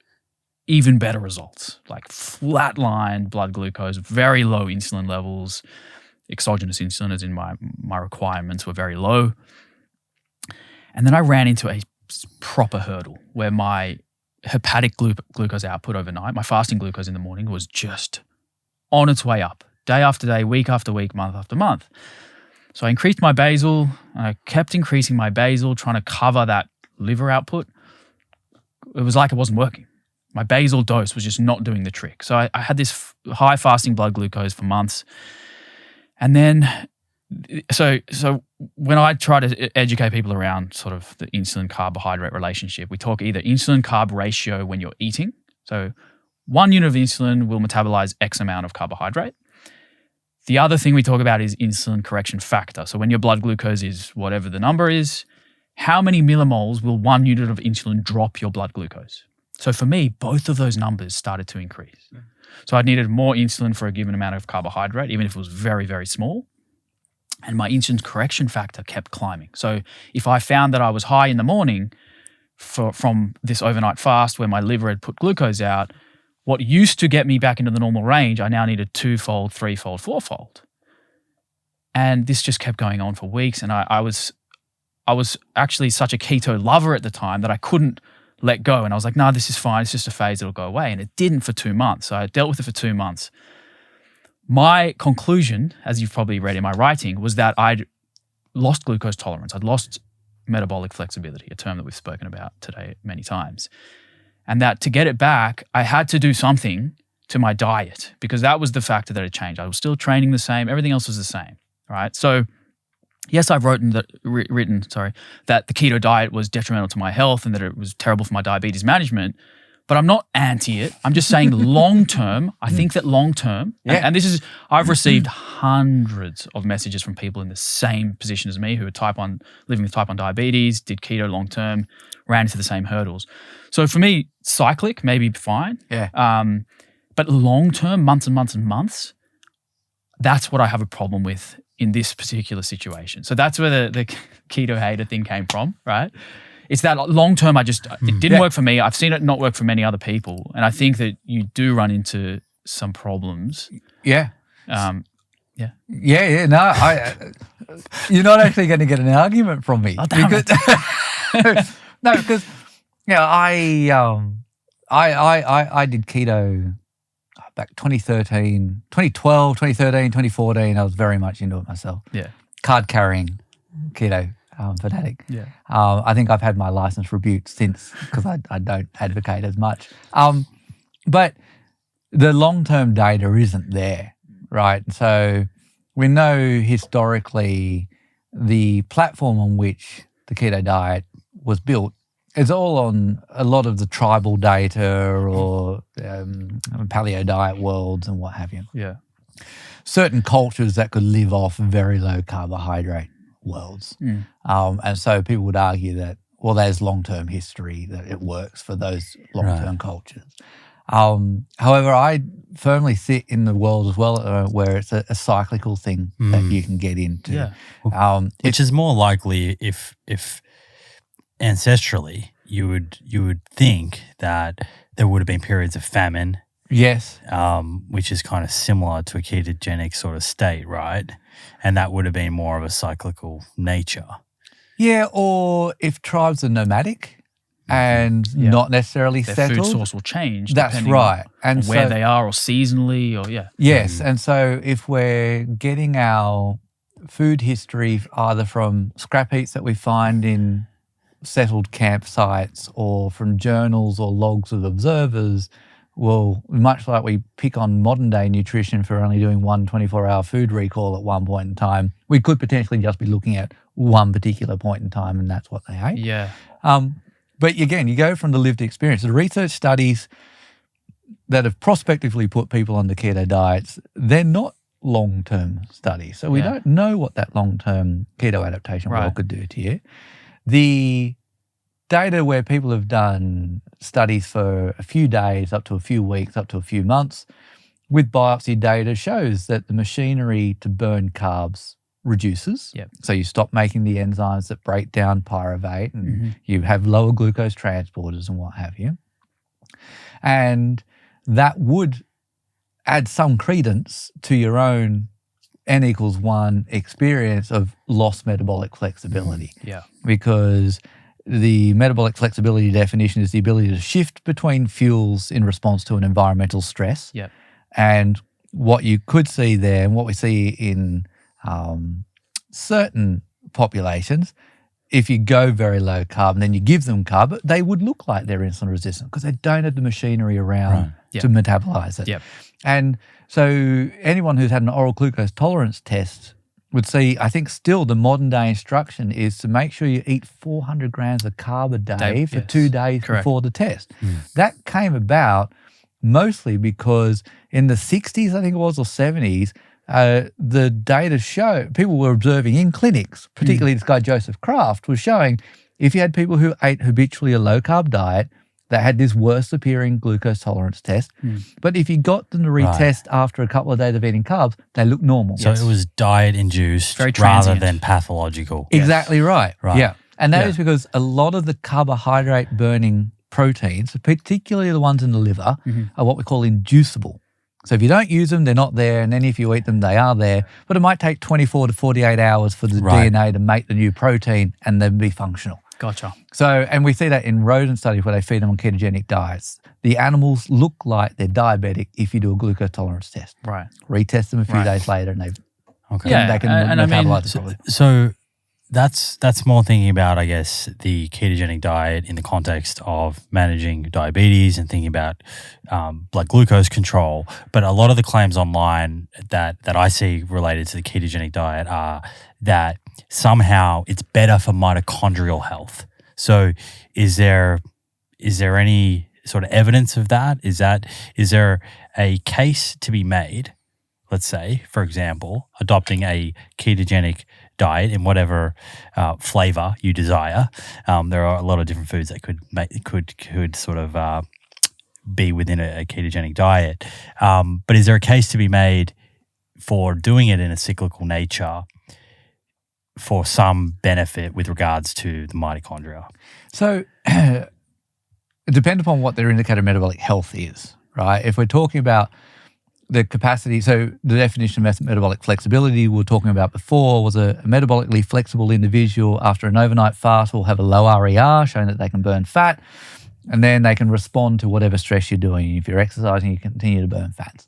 even better results, like flatlined blood glucose, very low insulin levels, exogenous insulin as in my requirements were very low. And then I ran into a proper hurdle where my hepatic glucose output overnight, my fasting glucose in the morning was just on its way up, day after day, week after week, month after month. So I increased my basal, and I kept increasing my basal, trying to cover that liver output. It was like it wasn't working. My basal dose was just not doing the trick. So I had this high fasting blood glucose for months. And then So when I try to educate people around sort of the insulin carbohydrate relationship, we talk either insulin carb ratio when you're eating. So 1 unit of insulin will metabolize X amount of carbohydrate. The other thing we talk about is insulin correction factor. So when your blood glucose is whatever the number is, how many millimoles will 1 unit of insulin drop your blood glucose? So for me, both of those numbers started to increase. So I needed more insulin for a given amount of carbohydrate, even if it was very, very small. And my insulin correction factor kept climbing. So if I found that I was high in the morning from this overnight fast where my liver had put glucose out, what used to get me back into the normal range, I now needed 2-fold, 3-fold, 4-fold. And this just kept going on for weeks. And I was I was actually such a keto lover at the time that I couldn't let go. And I was like, no, this is fine. It's just a phase. It'll go away. And it didn't for 2 months. So I dealt with it for 2 months. My conclusion, as you've probably read in my writing, was that I'd lost glucose tolerance. I'd lost metabolic flexibility, a term that we've spoken about today many times. And that to get it back, I had to do something to my diet because that was the factor that had changed. I was still training the same. Everything else was the same, right? So yes, I've written that the keto diet was detrimental to my health and that it was terrible for my diabetes management, but I'm not anti it. I'm just saying long-term, I think that long-term, and this is, I've received hundreds of messages from people in the same position as me who are living with type 1 diabetes, did keto long-term, ran into the same hurdles. So for me, cyclic, maybe fine. Yeah. But long-term, months and months and months, that's what I have a problem with in this particular situation. So that's where the keto hater thing came from, right? It's that long-term, it didn't work for me. I've seen it not work for many other people. And I think that you do run into some problems. Yeah. Yeah. No, you're not actually going to get an argument from me. Oh, damn it. No, because I did keto back 2013, 2012, 2013, 2014. I was very much into it myself. Yeah. Card carrying keto fanatic. Yeah. I think I've had my license rebuked since because I don't advocate as much. But the long-term data isn't there, right? So we know historically the platform on which the keto diet was built is all on a lot of the tribal data or paleo diet worlds and what have you. Yeah. Certain cultures that could live off very low carbohydrate worlds. And so people would argue that, well, there's long-term history that it works for those long-term cultures. However, I firmly sit in the world as well where it's a cyclical thing that you can get into. Yeah. Which is more likely if ancestrally you would think that there would have been periods of famine. Yes. Which is kind of similar to a ketogenic sort of state, right? And that would have been more of a cyclical nature. Yeah, or if tribes are nomadic and not necessarily their settled. food source will change. That's right. And so, where they are or seasonally or Yes, and so if we're getting our food history either from scrap heaps that we find in settled campsites or from journals or logs of observers, well, much like we pick on modern day nutrition for only doing one 24-hour food recall at one point in time, we could potentially just be looking at one particular point in time and that's what they ate. Yeah. But again, you go from the lived experience. The research studies that have prospectively put people on the keto diets, they're not long-term studies. So we don't know what that long-term keto adaptation well could do to you. The data where people have done studies for a few days, up to a few weeks, up to a few months, with biopsy data shows that the machinery to burn carbs reduces. Yep. So you stop making the enzymes that break down pyruvate and you have lower glucose transporters and what have you. And that would add some credence to your own N=1 experience of lost metabolic flexibility. Yeah. Because the metabolic flexibility definition is the ability to shift between fuels in response to an environmental stress. Yeah. And what you could see there and what we see in certain populations, if you go very low carb and then you give them carb, they would look like they're insulin resistant because they don't have the machinery around to metabolize it. Yep. And so anyone who's had an oral glucose tolerance test would see, I think still the modern day instruction is to make sure you eat 400 grams of carb a day for 2 days before the test. That came about mostly because in the 60s, I think it was, or 70s, the data show people were observing in clinics, particularly this guy Joseph Kraft was showing if you had people who ate habitually a low carb diet, they had this worse appearing glucose tolerance test. But if you got them to retest after a couple of days of eating carbs, they looked normal. So it was diet induced rather than pathological. Exactly right. Yeah. And that Yeah. is because a lot of the carbohydrate burning proteins, particularly the ones in the liver, are what we call inducible. So if you don't use them, they're not there. And then if you eat them, they are there. But it might take 24 to 48 hours for the DNA to make the new protein and then be functional. Gotcha. So, and we see that in rodent studies where they feed them on ketogenic diets. The animals look like they're diabetic if you do a glucose tolerance test. Right. Retest them a few days later and they Yeah, can and metabolize it properly. So that's more thinking about, I guess, the ketogenic diet in the context of managing diabetes and thinking about blood glucose control. But a lot of the claims online that I see related to the ketogenic diet are that somehow it's better for mitochondrial health. So is there any sort of evidence of that? Is there a case to be made, let's say, for example, adopting a ketogenic diet in whatever flavor you desire? There are a lot of different foods that could sort of be within a ketogenic diet. But is there a case to be made for doing it in a cyclical nature for some benefit with regards to the mitochondria? So it depends upon what their indicator of metabolic health is, right? If we're talking about the capacity, so the definition of metabolic flexibility we were talking about before was a metabolically flexible individual after an overnight fast will have a low RER, showing that they can burn fat, and then they can respond to whatever stress you're doing. If you're exercising, you continue to burn fats.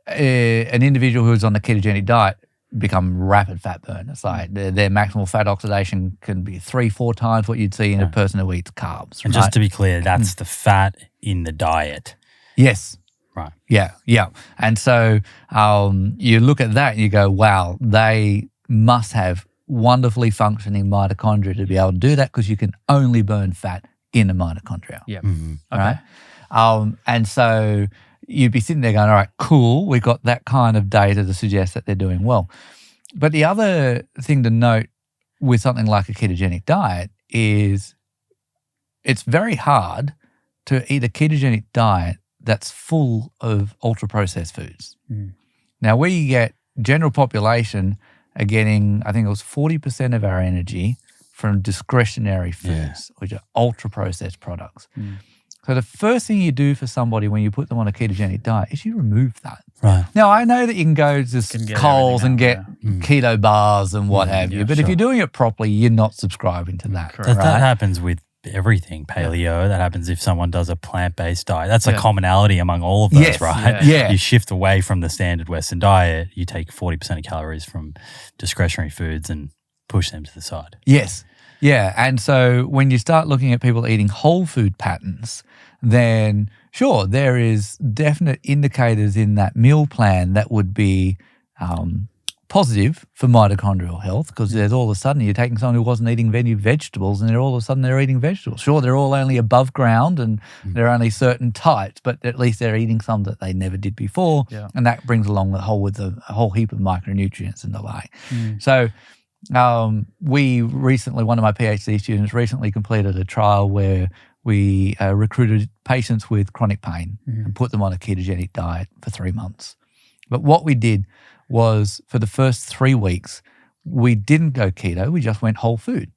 An individual who's on the ketogenic diet become rapid fat burn. It's like their maximal fat oxidation can be 3-4 times what you'd see in a person who eats carbs. And just to be clear, that's the fat in the diet. Yes. Right. Yeah. And so you look at that and you go, wow, they must have wonderfully functioning mitochondria to be able to do that, because you can only burn fat in a mitochondria. Yeah. Mm-hmm. Okay. Right? And so you'd be sitting there going, all right, cool, we've got that kind of data to suggest that they're doing well. But the other thing to note with something like a ketogenic diet is it's very hard to eat a ketogenic diet that's full of ultra-processed foods. Now, we get general population are getting, I think it was 40% of our energy from discretionary foods, which are ultra-processed products. So the first thing you do for somebody when you put them on a ketogenic diet is you remove that. Right. Now, I know that you can go to Coles and get keto bars and what have you, but if you're doing it properly, you're not subscribing to that. That happens with everything, paleo. That happens if someone does a plant-based diet. That's a commonality among all of those, right? Yeah. You shift away from the standard Western diet, you take 40% of calories from discretionary foods and push them to the side. Yes. Yeah. And so when you start looking at people eating whole food patterns, then sure, there is definite indicators in that meal plan that would be positive for mitochondrial health, because there's all of a sudden you're taking someone who wasn't eating any vegetables and all of a sudden they're eating vegetables. Sure, they're all only above ground and they're only certain types, but at least they're eating some that they never did before. Yeah. And that brings along a whole heap of micronutrients and the like. So we recently, one of my PhD students recently completed a trial where we recruited patients with chronic pain and put them on a ketogenic diet for 3 months. But what we did was for the first 3 weeks, we didn't go keto, we just went whole food.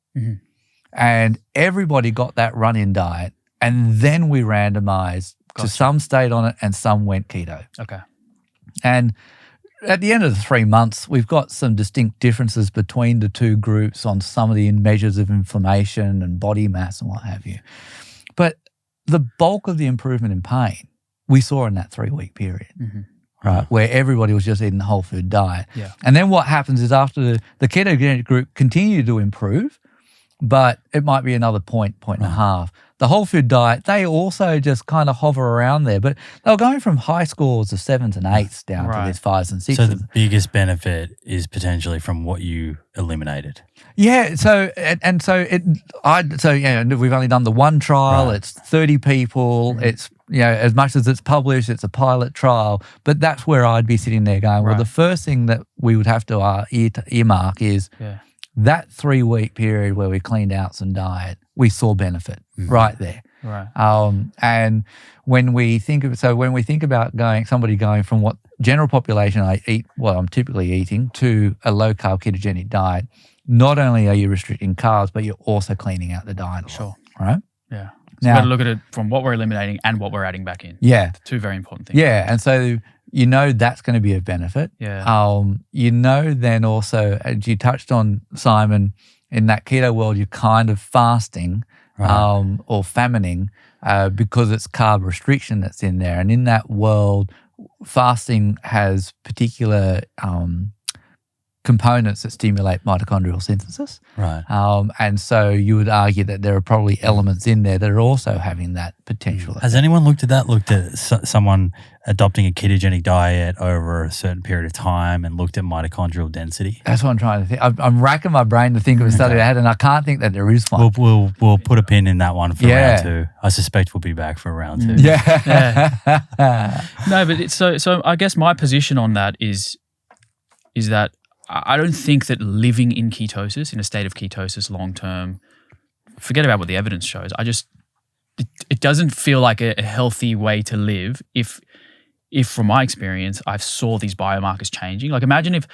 And everybody got that run-in diet, and then we randomized to some stayed on it and some went keto. Okay. And at the end of the 3 months, we've got some distinct differences between the two groups on some of the measures of inflammation and body mass and what have you. But the bulk of the improvement in pain we saw in that 3-week period, right, where everybody was just eating the whole food diet. Yeah. And then what happens is after the ketogenic group continued to improve, but it might be another point and a half. The whole food diet, they also just kind of hover around there, but they were going from high scores of 7s and 8s down to these 5s and 6s. So the biggest benefit is potentially from what you eliminated. Yeah. So we've only done the one trial. It's 30 people. It's, as much as it's published, it's a pilot trial. But that's where I'd be sitting there going, well, the first thing that we would have to earmark is that 3-week period where we cleaned out some diet, we saw benefit right there. Right. And when we think about somebody going from what general population I'm typically eating, to a low carb ketogenic diet, not only are you restricting carbs, but you're also cleaning out the diet. Sure. Right? Yeah. So we've got to look at it from what we're eliminating and what we're adding back in. Yeah. Two very important things. Yeah. And so that's going to be a benefit. Yeah. Then also, as you touched on, Simon, in that keto world, you're kind of fasting or famining because it's carb restriction that's in there. And in that world, fasting has particular components that stimulate mitochondrial synthesis. Right. And so you would argue that there are probably elements in there that are also having that potential. Has anyone looked at that? Looked at someone adopting a ketogenic diet over a certain period of time and looked at mitochondrial density? That's what I'm trying to think. I'm racking my brain to think of a study I had, and I can't think that there is one. We'll put a pin in that one for round 2. I suspect we'll be back for round 2. Yeah. No, but it's so I guess my position on that is that I don't think that living in ketosis, in a state of ketosis long term, forget about what the evidence shows. It doesn't feel like a healthy way to live if from my experience, I saw these biomarkers changing. Like imagine if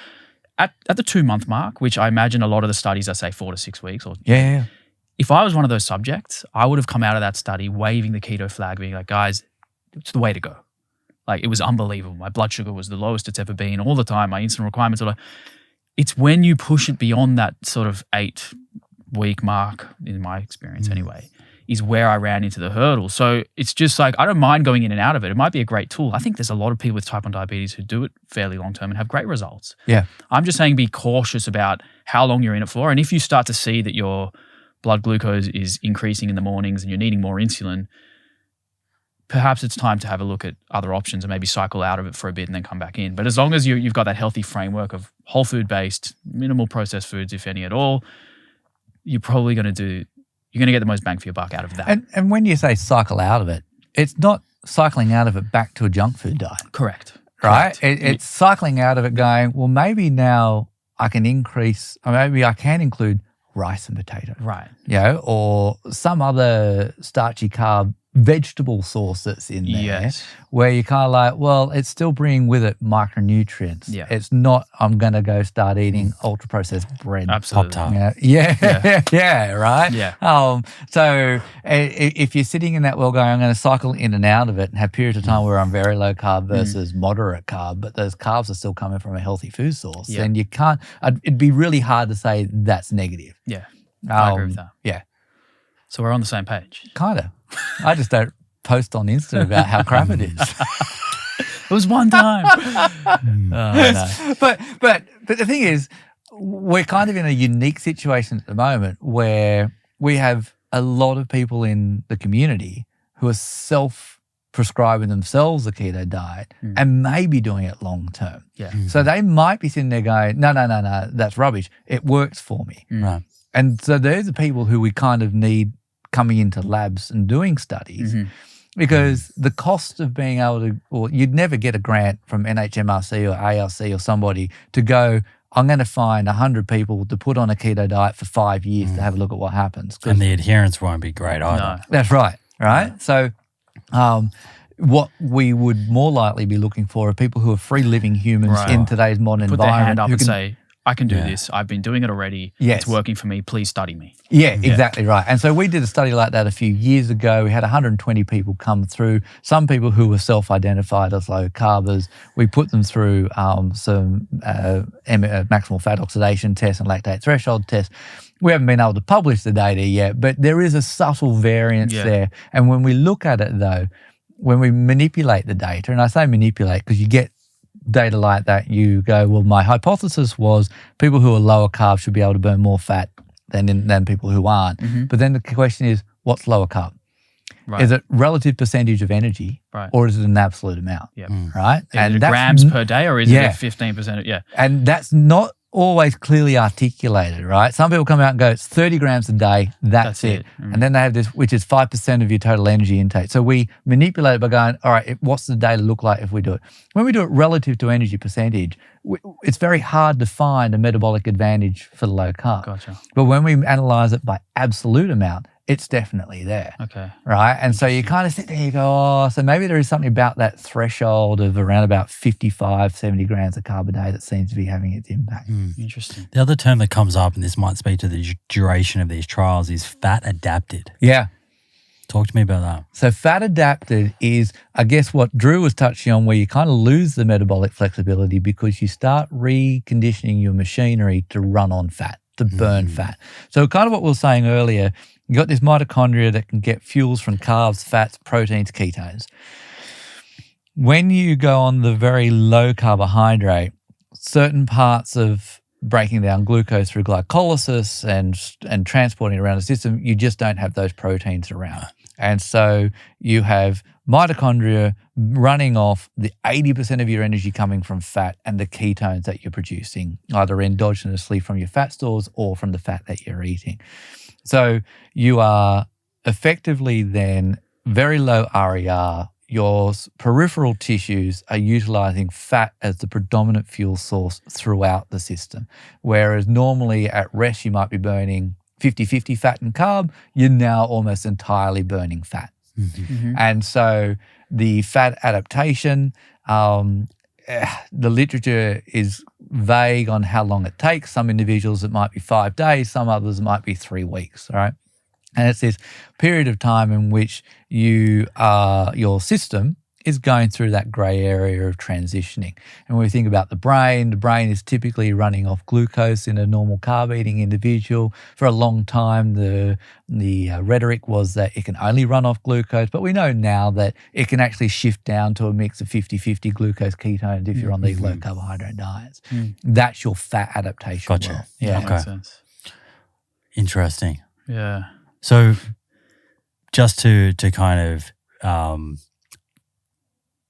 at the 2-month mark, which I imagine a lot of the studies are say 4 to 6 weeks. If I was one of those subjects, I would have come out of that study waving the keto flag, being like, guys, it's the way to go. Like it was unbelievable. My blood sugar was the lowest it's ever been all the time. My insulin requirements are like, it's when you push it beyond that sort of 8-week mark, in my experience anyway, is where I ran into the hurdle. So it's just like, I don't mind going in and out of it. It might be a great tool. I think there's a lot of people with type 1 diabetes who do it fairly long term and have great results. Yeah. I'm just saying be cautious about how long you're in it for. And if you start to see that your blood glucose is increasing in the mornings and you're needing more insulin, perhaps it's time to have a look at other options and maybe cycle out of it for a bit and then come back in. But as long as you've got that healthy framework of whole food based, minimal processed foods, if any at all, you're probably going to get the most bang for your buck out of that. And when you say cycle out of it, it's not cycling out of it back to a junk food diet. Correct. Right? It's cycling out of it going, well, maybe now I can increase, or maybe I can include rice and potato. Right. Or some other starchy carb vegetable source that's in there, where you're kind of like, well, it's still bringing with it micronutrients. Yeah. It's not, I'm going to go start eating ultra processed bread. Absolutely. Pop-Tart. Yeah, right? Yeah. So if you're sitting in that world going, I'm going to cycle in and out of it and have periods of time where I'm very low carb versus moderate carb, but those carbs are still coming from a healthy food source, then you can't, it'd be really hard to say that's negative. Yeah. I agree with that. Yeah. So we're on the same page. Kind of. I just don't post on Insta about how crap it is. It was one time. No. But the thing is, we're kind of in a unique situation at the moment where we have a lot of people in the community who are self-prescribing themselves a keto diet and maybe doing it long term. Yeah. So they might be sitting there going, no, that's rubbish. It works for me. Right. And so there's the people who we kind of need coming into labs and doing studies because the cost of being able to, or you'd never get a grant from NHMRC or ARC or somebody to go, I'm going to find 100 people to put on a keto diet for 5 years to have a look at what happens. And the adherence won't be great either. No. That's right. So what we would more likely be looking for are people who are free-living humans in today's modern Put their environment. hand up and say, I can do this. I've been doing it already. Yes. It's working for me. Please study me. Yeah, exactly right. And so we did a study like that a few years ago. We had 120 people come through, some people who were self-identified as low carbers. We put them through some maximal fat oxidation tests and lactate threshold tests. We haven't been able to publish the data yet, but there is a subtle variance there. And when we look at it though, when we manipulate the data, and I say manipulate because you get data like that, you go, well, my hypothesis was people who are lower carb should be able to burn more fat than people who aren't. But then the question is, what's lower carb? Right. Is it relative percentage of energy or is it an absolute amount? Yep. Right? Is it grams per day or is it 15%? Yeah. And that's not always clearly articulated, right? Some people come out and go, it's 30 grams a day, that's it. And then they have this, which is 5% of your total energy intake. So we manipulate it by going, all right, what's the data look like if we do it? When we do it relative to energy percentage, it's very hard to find a metabolic advantage for the low carb. Gotcha. But when we analyze it by absolute amount, it's definitely there. Okay. Right? And so you kind of sit there and you go, oh, so maybe there is something about that threshold of around about 55, 70 grams of carb a day that seems to be having its impact. Interesting. The other term that comes up, and this might speak to the duration of these trials, is fat adapted. Yeah. Talk to me about that. So fat adapted is, I guess, what Drew was touching on, where you kind of lose the metabolic flexibility because you start reconditioning your machinery to run on fat, to burn fat. So kind of what we were saying earlier, you got this mitochondria that can get fuels from carbs, fats, proteins, ketones. When you go on the very low carbohydrate, certain parts of breaking down glucose through glycolysis and transporting it around the system, you just don't have those proteins around. And so you have mitochondria running off the 80% of your energy coming from fat and the ketones that you're producing, either endogenously from your fat stores or from the fat that you're eating. So you are effectively then very low RER. Your peripheral tissues are utilizing fat as the predominant fuel source throughout the system. Whereas normally at rest, you might be burning 50-50 fat and carb, you're now almost entirely burning fat. And so the fat adaptation, the literature is vague on how long it takes. Some individuals, it might be 5 days, some others it might be 3 weeks, all right? And it's this period of time in which your system is going through that grey area of transitioning. And when we think about the brain is typically running off glucose in a normal carb-eating individual. For a long time, the rhetoric was that it can only run off glucose, but we know now that it can actually shift down to a mix of 50-50 glucose ketones if you're on these low carbohydrate diets. That's your fat adaptation. Gotcha. Well. Yeah. That makes sense. Interesting. Yeah. So just to kind of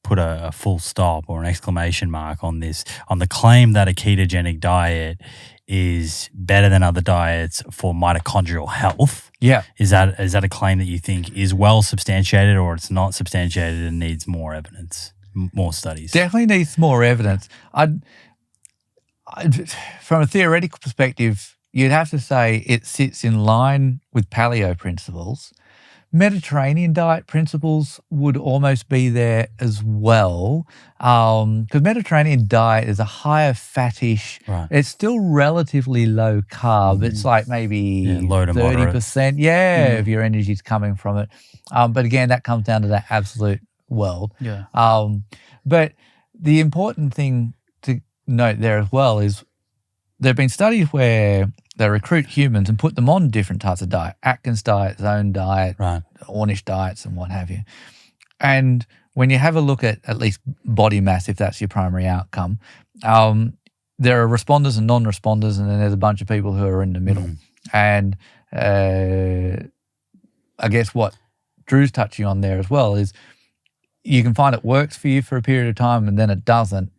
put a full stop or an exclamation mark on this, on the claim that a ketogenic diet is better than other diets for mitochondrial health. Yeah. Is that a claim that you think is well substantiated, or it's not substantiated and needs more evidence, more studies? Definitely needs more evidence. From a theoretical perspective, you'd have to say it sits in line with paleo principles. Mediterranean diet principles would almost be there as well, because Mediterranean diet is a higher fattish. Right. It's still relatively low carb. It's like maybe low to 30%, of your energy is coming from it. But again, that comes down to that absolute world. Yeah. But the important thing to note there as well is there have been studies where they recruit humans and put them on different types of diet, Atkins diet, zone diet, Right. Ornish diets and what have you. And when you have a look at least body mass, if that's your primary outcome, there are responders and non-responders, and then there's a bunch of people who are in the middle. And I guess what Drew's touching on there as well is you can find it works for you for a period of time and then it doesn't.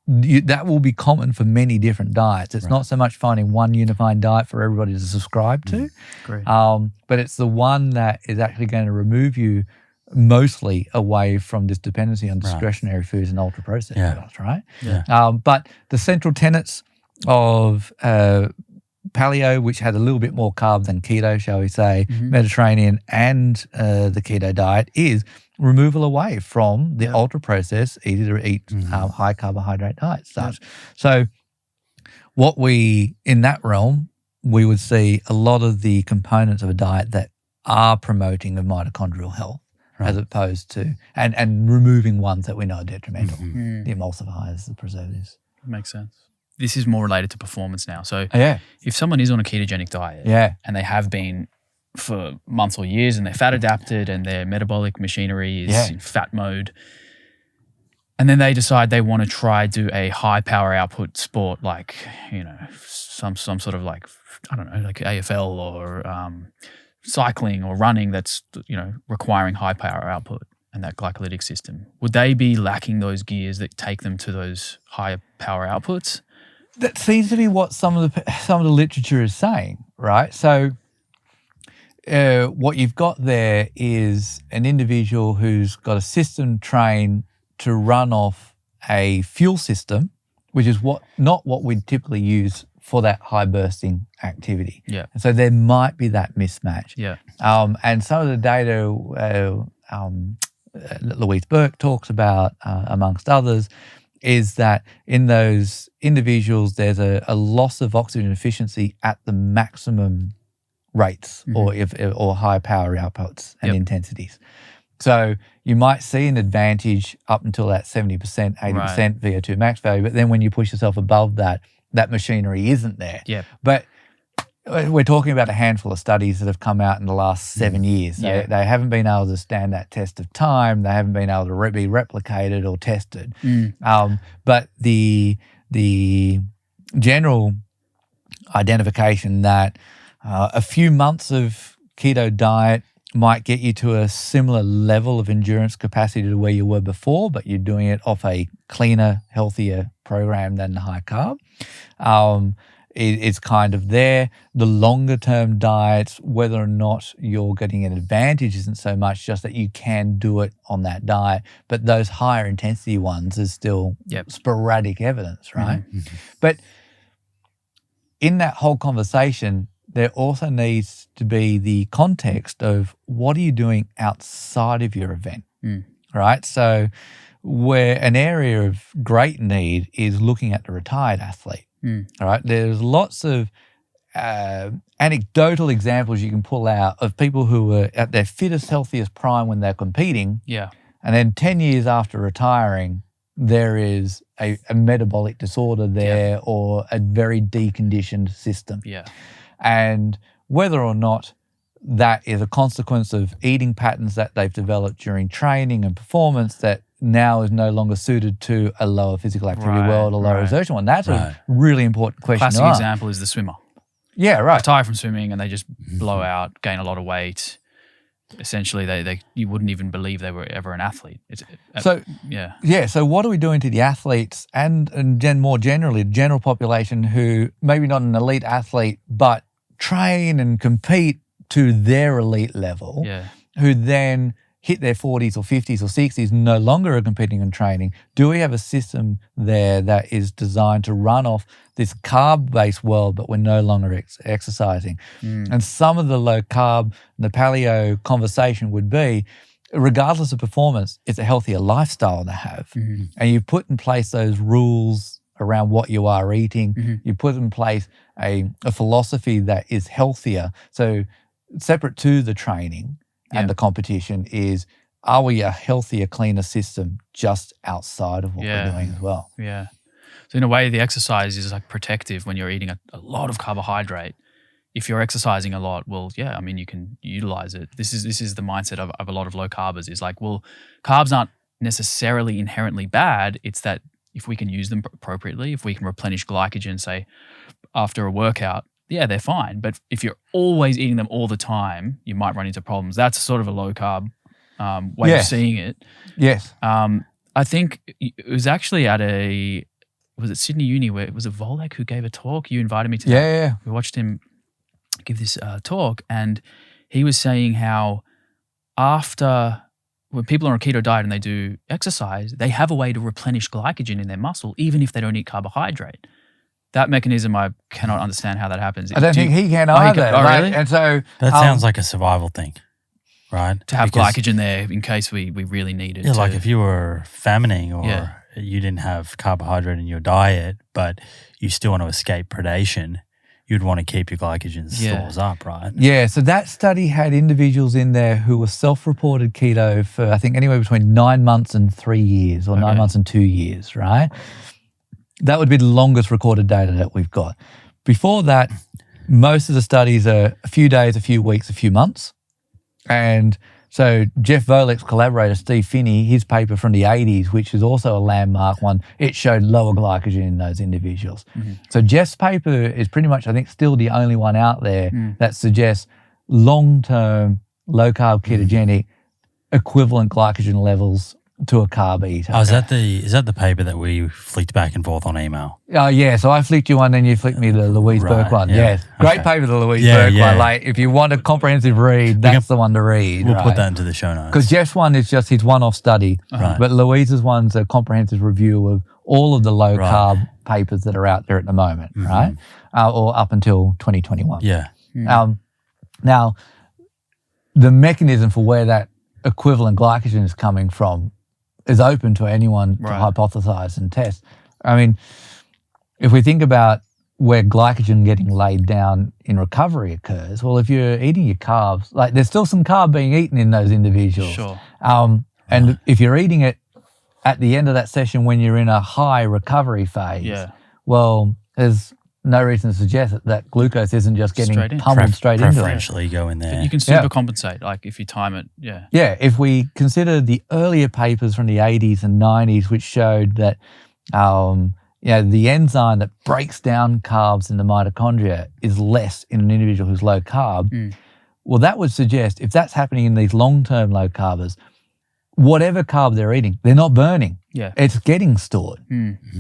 That will be common for many different diets. It's not so much finding one unifying diet for everybody to subscribe to, Great. but it's the one that is actually going to remove you mostly away from this dependency on discretionary foods and ultra-processed products, right? Yeah. But the central tenets of paleo, which had a little bit more carb than keto, shall we say, Mediterranean and the keto diet, is removal away from the ultra-processed, easy to eat, high carbohydrate diet stuff. So what in that realm, we would see a lot of the components of a diet that are promoting of mitochondrial health, as opposed to, and removing ones that we know are detrimental, the emulsifiers, the preservatives. Makes sense. This is more related to performance now. So if someone is on a ketogenic diet and they have been for months or years and they're fat adapted and their metabolic machinery is in fat mode, and then they decide they want to try do a high power output sport like, some sort of like, I don't know, like AFL or cycling or running that's, requiring high power output and that glycolytic system, would they be lacking those gears that take them to those higher power outputs? That seems to be what some of the literature is saying, right? So what you've got there is an individual who's got a system trained to run off a fuel system, which is not what we'd typically use for that high bursting activity. Yeah. And so there might be that mismatch. Yeah. And some of the data Louise Burke talks about, amongst others, is that in those individuals, there's a loss of oxygen efficiency at the maximum rates or high power outputs and intensities. So you might see an advantage up until that 70%, 80% VO2 max value, but then when you push yourself above that, that machinery isn't there. Yeah. But we're talking about a handful of studies that have come out in the last 7 years. They haven't been able to stand that test of time. They haven't been able to be replicated or tested. But the general identification that a few months of keto diet might get you to a similar level of endurance capacity to where you were before, but you're doing it off a cleaner, healthier program than the high carb. It's kind of there. The longer term diets, whether or not you're getting an advantage isn't so much just that you can do it on that diet, but those higher intensity ones is still sporadic evidence, right? But in that whole conversation, there also needs to be the context of what are you doing outside of your event, right? So where an area of great need is looking at the retired athlete, all right? There's lots of anecdotal examples you can pull out of people who were at their fittest, healthiest prime when they're competing. Yeah. And then 10 years after retiring, there is a metabolic disorder there or a very deconditioned system. Yeah. And whether or not that is a consequence of eating patterns that they've developed during training and performance that now is no longer suited to a lower physical activity world, a lower exertion one. That's a really important question. Classic example is the swimmer. Yeah, right. Retire from swimming and they just blow out, gain a lot of weight. Essentially, they you wouldn't even believe they were ever an athlete. So what are we doing to the athletes and then more generally, the general population who maybe not an elite athlete, but train and compete to their elite level, who then hit their 40s or 50s or 60s, no longer are competing and training? Do we have a system there that is designed to run off this carb-based world, but we're no longer exercising? And some of the low-carb, the paleo conversation would be, regardless of performance, it's a healthier lifestyle to have. And you put in place those rules around what you are eating. You put in place a philosophy that is healthier. So separate to the training and the competition is, are we a healthier, cleaner system just outside of what we're doing as well? Yeah. So in a way, the exercise is like protective when you're eating a lot of carbohydrate. If you're exercising a lot, well, I mean, you can utilize it. This is the mindset of a lot of low carbers is like, well, carbs aren't necessarily inherently bad. It's that if we can use them appropriately, if we can replenish glycogen, say, after a workout, they're fine. But if you're always eating them all the time, you might run into problems. That's sort of a low carb way of seeing it. Yes. I think it was actually was it Sydney Uni where it was a Volek who gave a talk? You invited me to that. Yeah. We watched him give this talk, and he was saying how when people are on a keto diet and they do exercise, they have a way to replenish glycogen in their muscle, even if they don't eat carbohydrate. That mechanism, I cannot understand how that happens. I don't think he can either. Really? And so that sounds like a survival thing, right? To have glycogen there in case we really need it. Yeah, like if you were famining or you didn't have carbohydrate in your diet, but you still want to escape predation, you'd want to keep your glycogen stores up, right? Yeah, so that study had individuals in there who were self-reported keto for, I think, anywhere between 9 months and 3 years or 9 months and 2 years, right? That would be the longest recorded data that we've got. Before that, most of the studies are a few days, a few weeks, a few months. And so Jeff Volek's collaborator, Steve Finney, his paper from the 80s, which is also a landmark one, it showed lower glycogen in those individuals. So Jeff's paper is pretty much, I think, still the only one out there that suggests long-term, low-carb ketogenic equivalent glycogen levels to a carb eater. Oh, is that the paper that we flicked back and forth on email? Oh, yeah. So I flicked you one, then you flicked me the Louise Burke one. Yeah. Yes. Great paper, the Louise Burke one. Like, if you want a comprehensive read, that's the one to read. We'll put that into the show notes. Because Jeff's one is just his one-off study, but Louise's one's a comprehensive review of all of the low-carb papers that are out there at the moment, right? Or up until 2021. Yeah. Now, the mechanism for where that equivalent glycogen is coming from is open to anyone to hypothesize and test. I mean, if we think about where glycogen getting laid down in recovery occurs. Well, if you're eating your carbs, like there's still some carb being eaten in those individuals. Sure. And if you're eating it at the end of that session when you're in a high recovery phase, well, there's no reason to suggest that glucose isn't just getting pummeled straight into it. Preferentially go in there. But you can supercompensate, like if you time it, Yeah, if we consider the earlier papers from the 80s and 90s, which showed that the enzyme that breaks down carbs in the mitochondria is less in an individual who's low carb, well, that would suggest if that's happening in these long-term low carbers, whatever carb they're eating, they're not burning. Yeah. It's getting stored,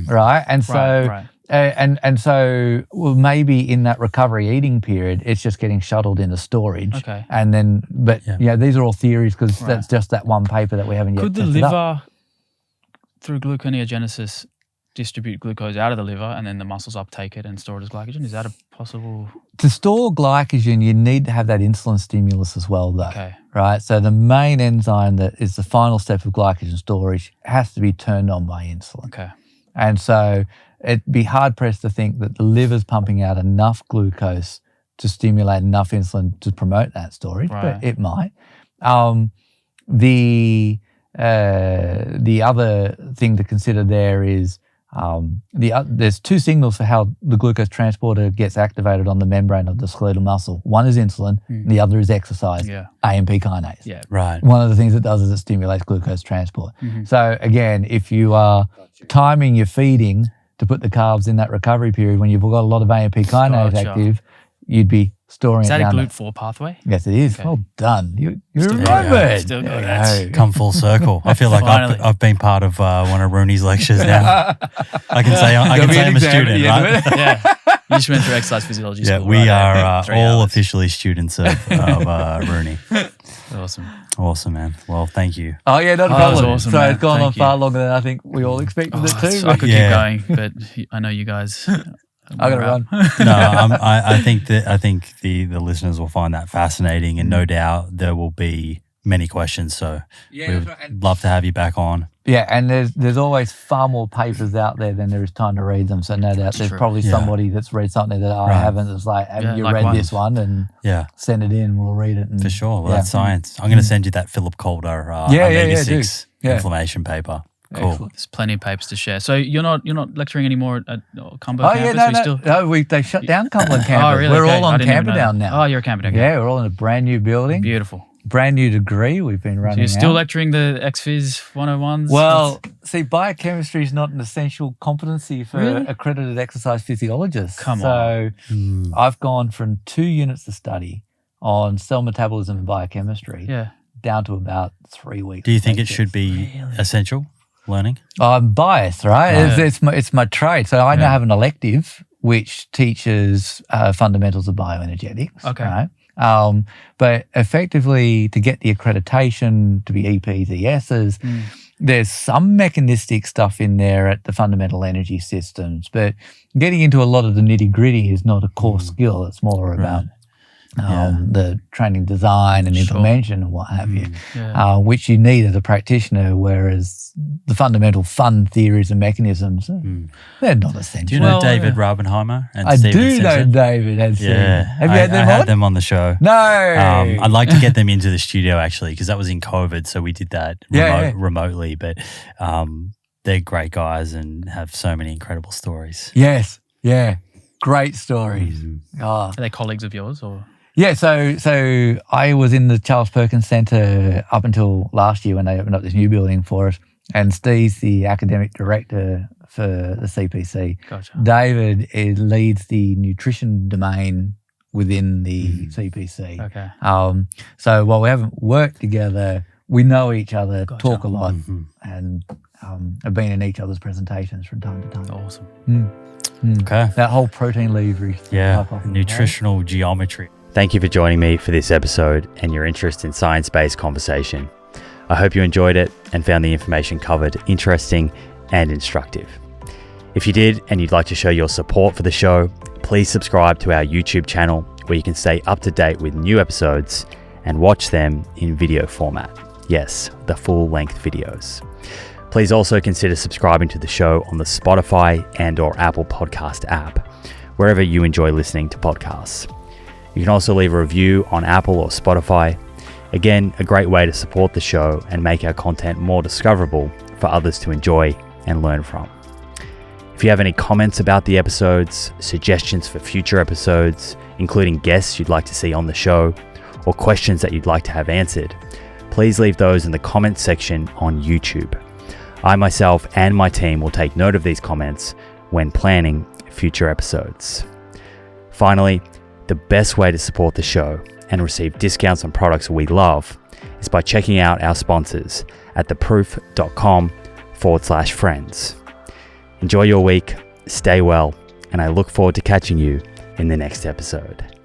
right? And so... And so maybe in that recovery eating period, it's just getting shuttled into storage. Okay. And then, these are all theories because that's just that one paper that we haven't yet tested up. Could the liver, through gluconeogenesis, distribute glucose out of the liver and then the muscles uptake it and store it as glycogen? Is that a possible... To store glycogen, you need to have that insulin stimulus as well, though. Okay. Right? So the main enzyme that is the final step of glycogen storage has to be turned on by insulin. Okay. And so... it'd be hard-pressed to think that the liver's pumping out enough glucose to stimulate enough insulin to promote that storage, but it might. The other thing to consider there is there's two signals for how the glucose transporter gets activated on the membrane of the skeletal muscle. One is insulin, the other is exercise, AMP kinase. Yeah. Right. One of the things it does is it stimulates glucose transport. So again, if you are timing your feeding to put the carbs in that recovery period when you've got a lot of AMP kinase active, you'd be storing it down. Is that a GLUT4 pathway? Yes, it is. Okay. Well done. You remembered. Come full circle. I feel like I've been part of one of Rooney's lectures now. I can say I'm a student, right? Yeah. You just went through exercise physiology school. Yeah, we are all officially students of Rooney. Awesome, man. Well, thank you. Oh, yeah, not a problem. Awesome, so man. it's gone on far longer than I think we all expected it to. I could keep going, but I know you guys... I gotta run. No, I think the listeners will find that fascinating, and no doubt there will be many questions. So we would love to have you back on. Yeah, and there's always far more papers out there than there is time to read them. So no doubt there's probably somebody that's read something that I haven't. That's like, have you read this one? And send it in. We'll read it. And, for sure. Well, that's science. I'm going to send you that Philip Calder omega-6 inflammation paper. Cool. Excellent. There's plenty of papers to share. So you're not lecturing anymore at Cumberland campus? They shut down Cumberland campus. Oh, really? We're all on Camperdown now. Oh, you're a Camperdown. Yeah, we're all in a brand new building. Beautiful. Brand new degree we've been running. So you're still lecturing the XPhys 101s? Well, see, biochemistry is not an essential competency for accredited exercise physiologists. Come on. So I've gone from 2 units of study on cell metabolism and biochemistry down to about 3 weeks. Do you think it should be essential learning? I'm biased, right? It's my trade. So I now have an elective which teaches fundamentals of bioenergetics. Okay. Right? But effectively, to get the accreditation to be EPs, ESs, there's some mechanistic stuff in there at the fundamental energy systems, but getting into a lot of the nitty gritty is not a core skill. It's more about the training design and implementation and what have you, which you need as a practitioner, whereas the fundamental fun theories and mechanisms, they're not essential. Do you know David Rabenheimer and I Stephen do Simpson? know David and Stephen. Have you had them I had them on the show. No. I'd like to get them into the studio actually, because that was in COVID, so we did that remotely, but they're great guys and have so many incredible stories. Yes. Yeah. Great stories. Are they colleagues of yours or? Yeah, so I was in the Charles Perkins Centre up until last year when they opened up this new building for us, and Steve's the academic director for the CPC. Gotcha. David leads the nutrition domain within the CPC. Okay. So while we haven't worked together, we know each other, talk a lot, and have been in each other's presentations from time to time. Awesome. Okay. That whole protein leverage. Nutritional geometry. Thank you for joining me for this episode and your interest in science-based conversation. I hope you enjoyed it and found the information covered interesting and instructive. If you did and you'd like to show your support for the show, please subscribe to our YouTube channel where you can stay up to date with new episodes and watch them in video format. Yes, the full-length videos. Please also consider subscribing to the show on the Spotify and/or Apple Podcast app, wherever you enjoy listening to podcasts. You can also leave a review on Apple or Spotify. Again, a great way to support the show and make our content more discoverable for others to enjoy and learn from. If you have any comments about the episodes, suggestions for future episodes, including guests you'd like to see on the show, or questions that you'd like to have answered, please leave those in the comments section on YouTube. I myself and my team will take note of these comments when planning future episodes. Finally, the best way to support the show and receive discounts on products we love is by checking out our sponsors at theproof.com/friends. Enjoy your week, stay well, and I look forward to catching you in the next episode.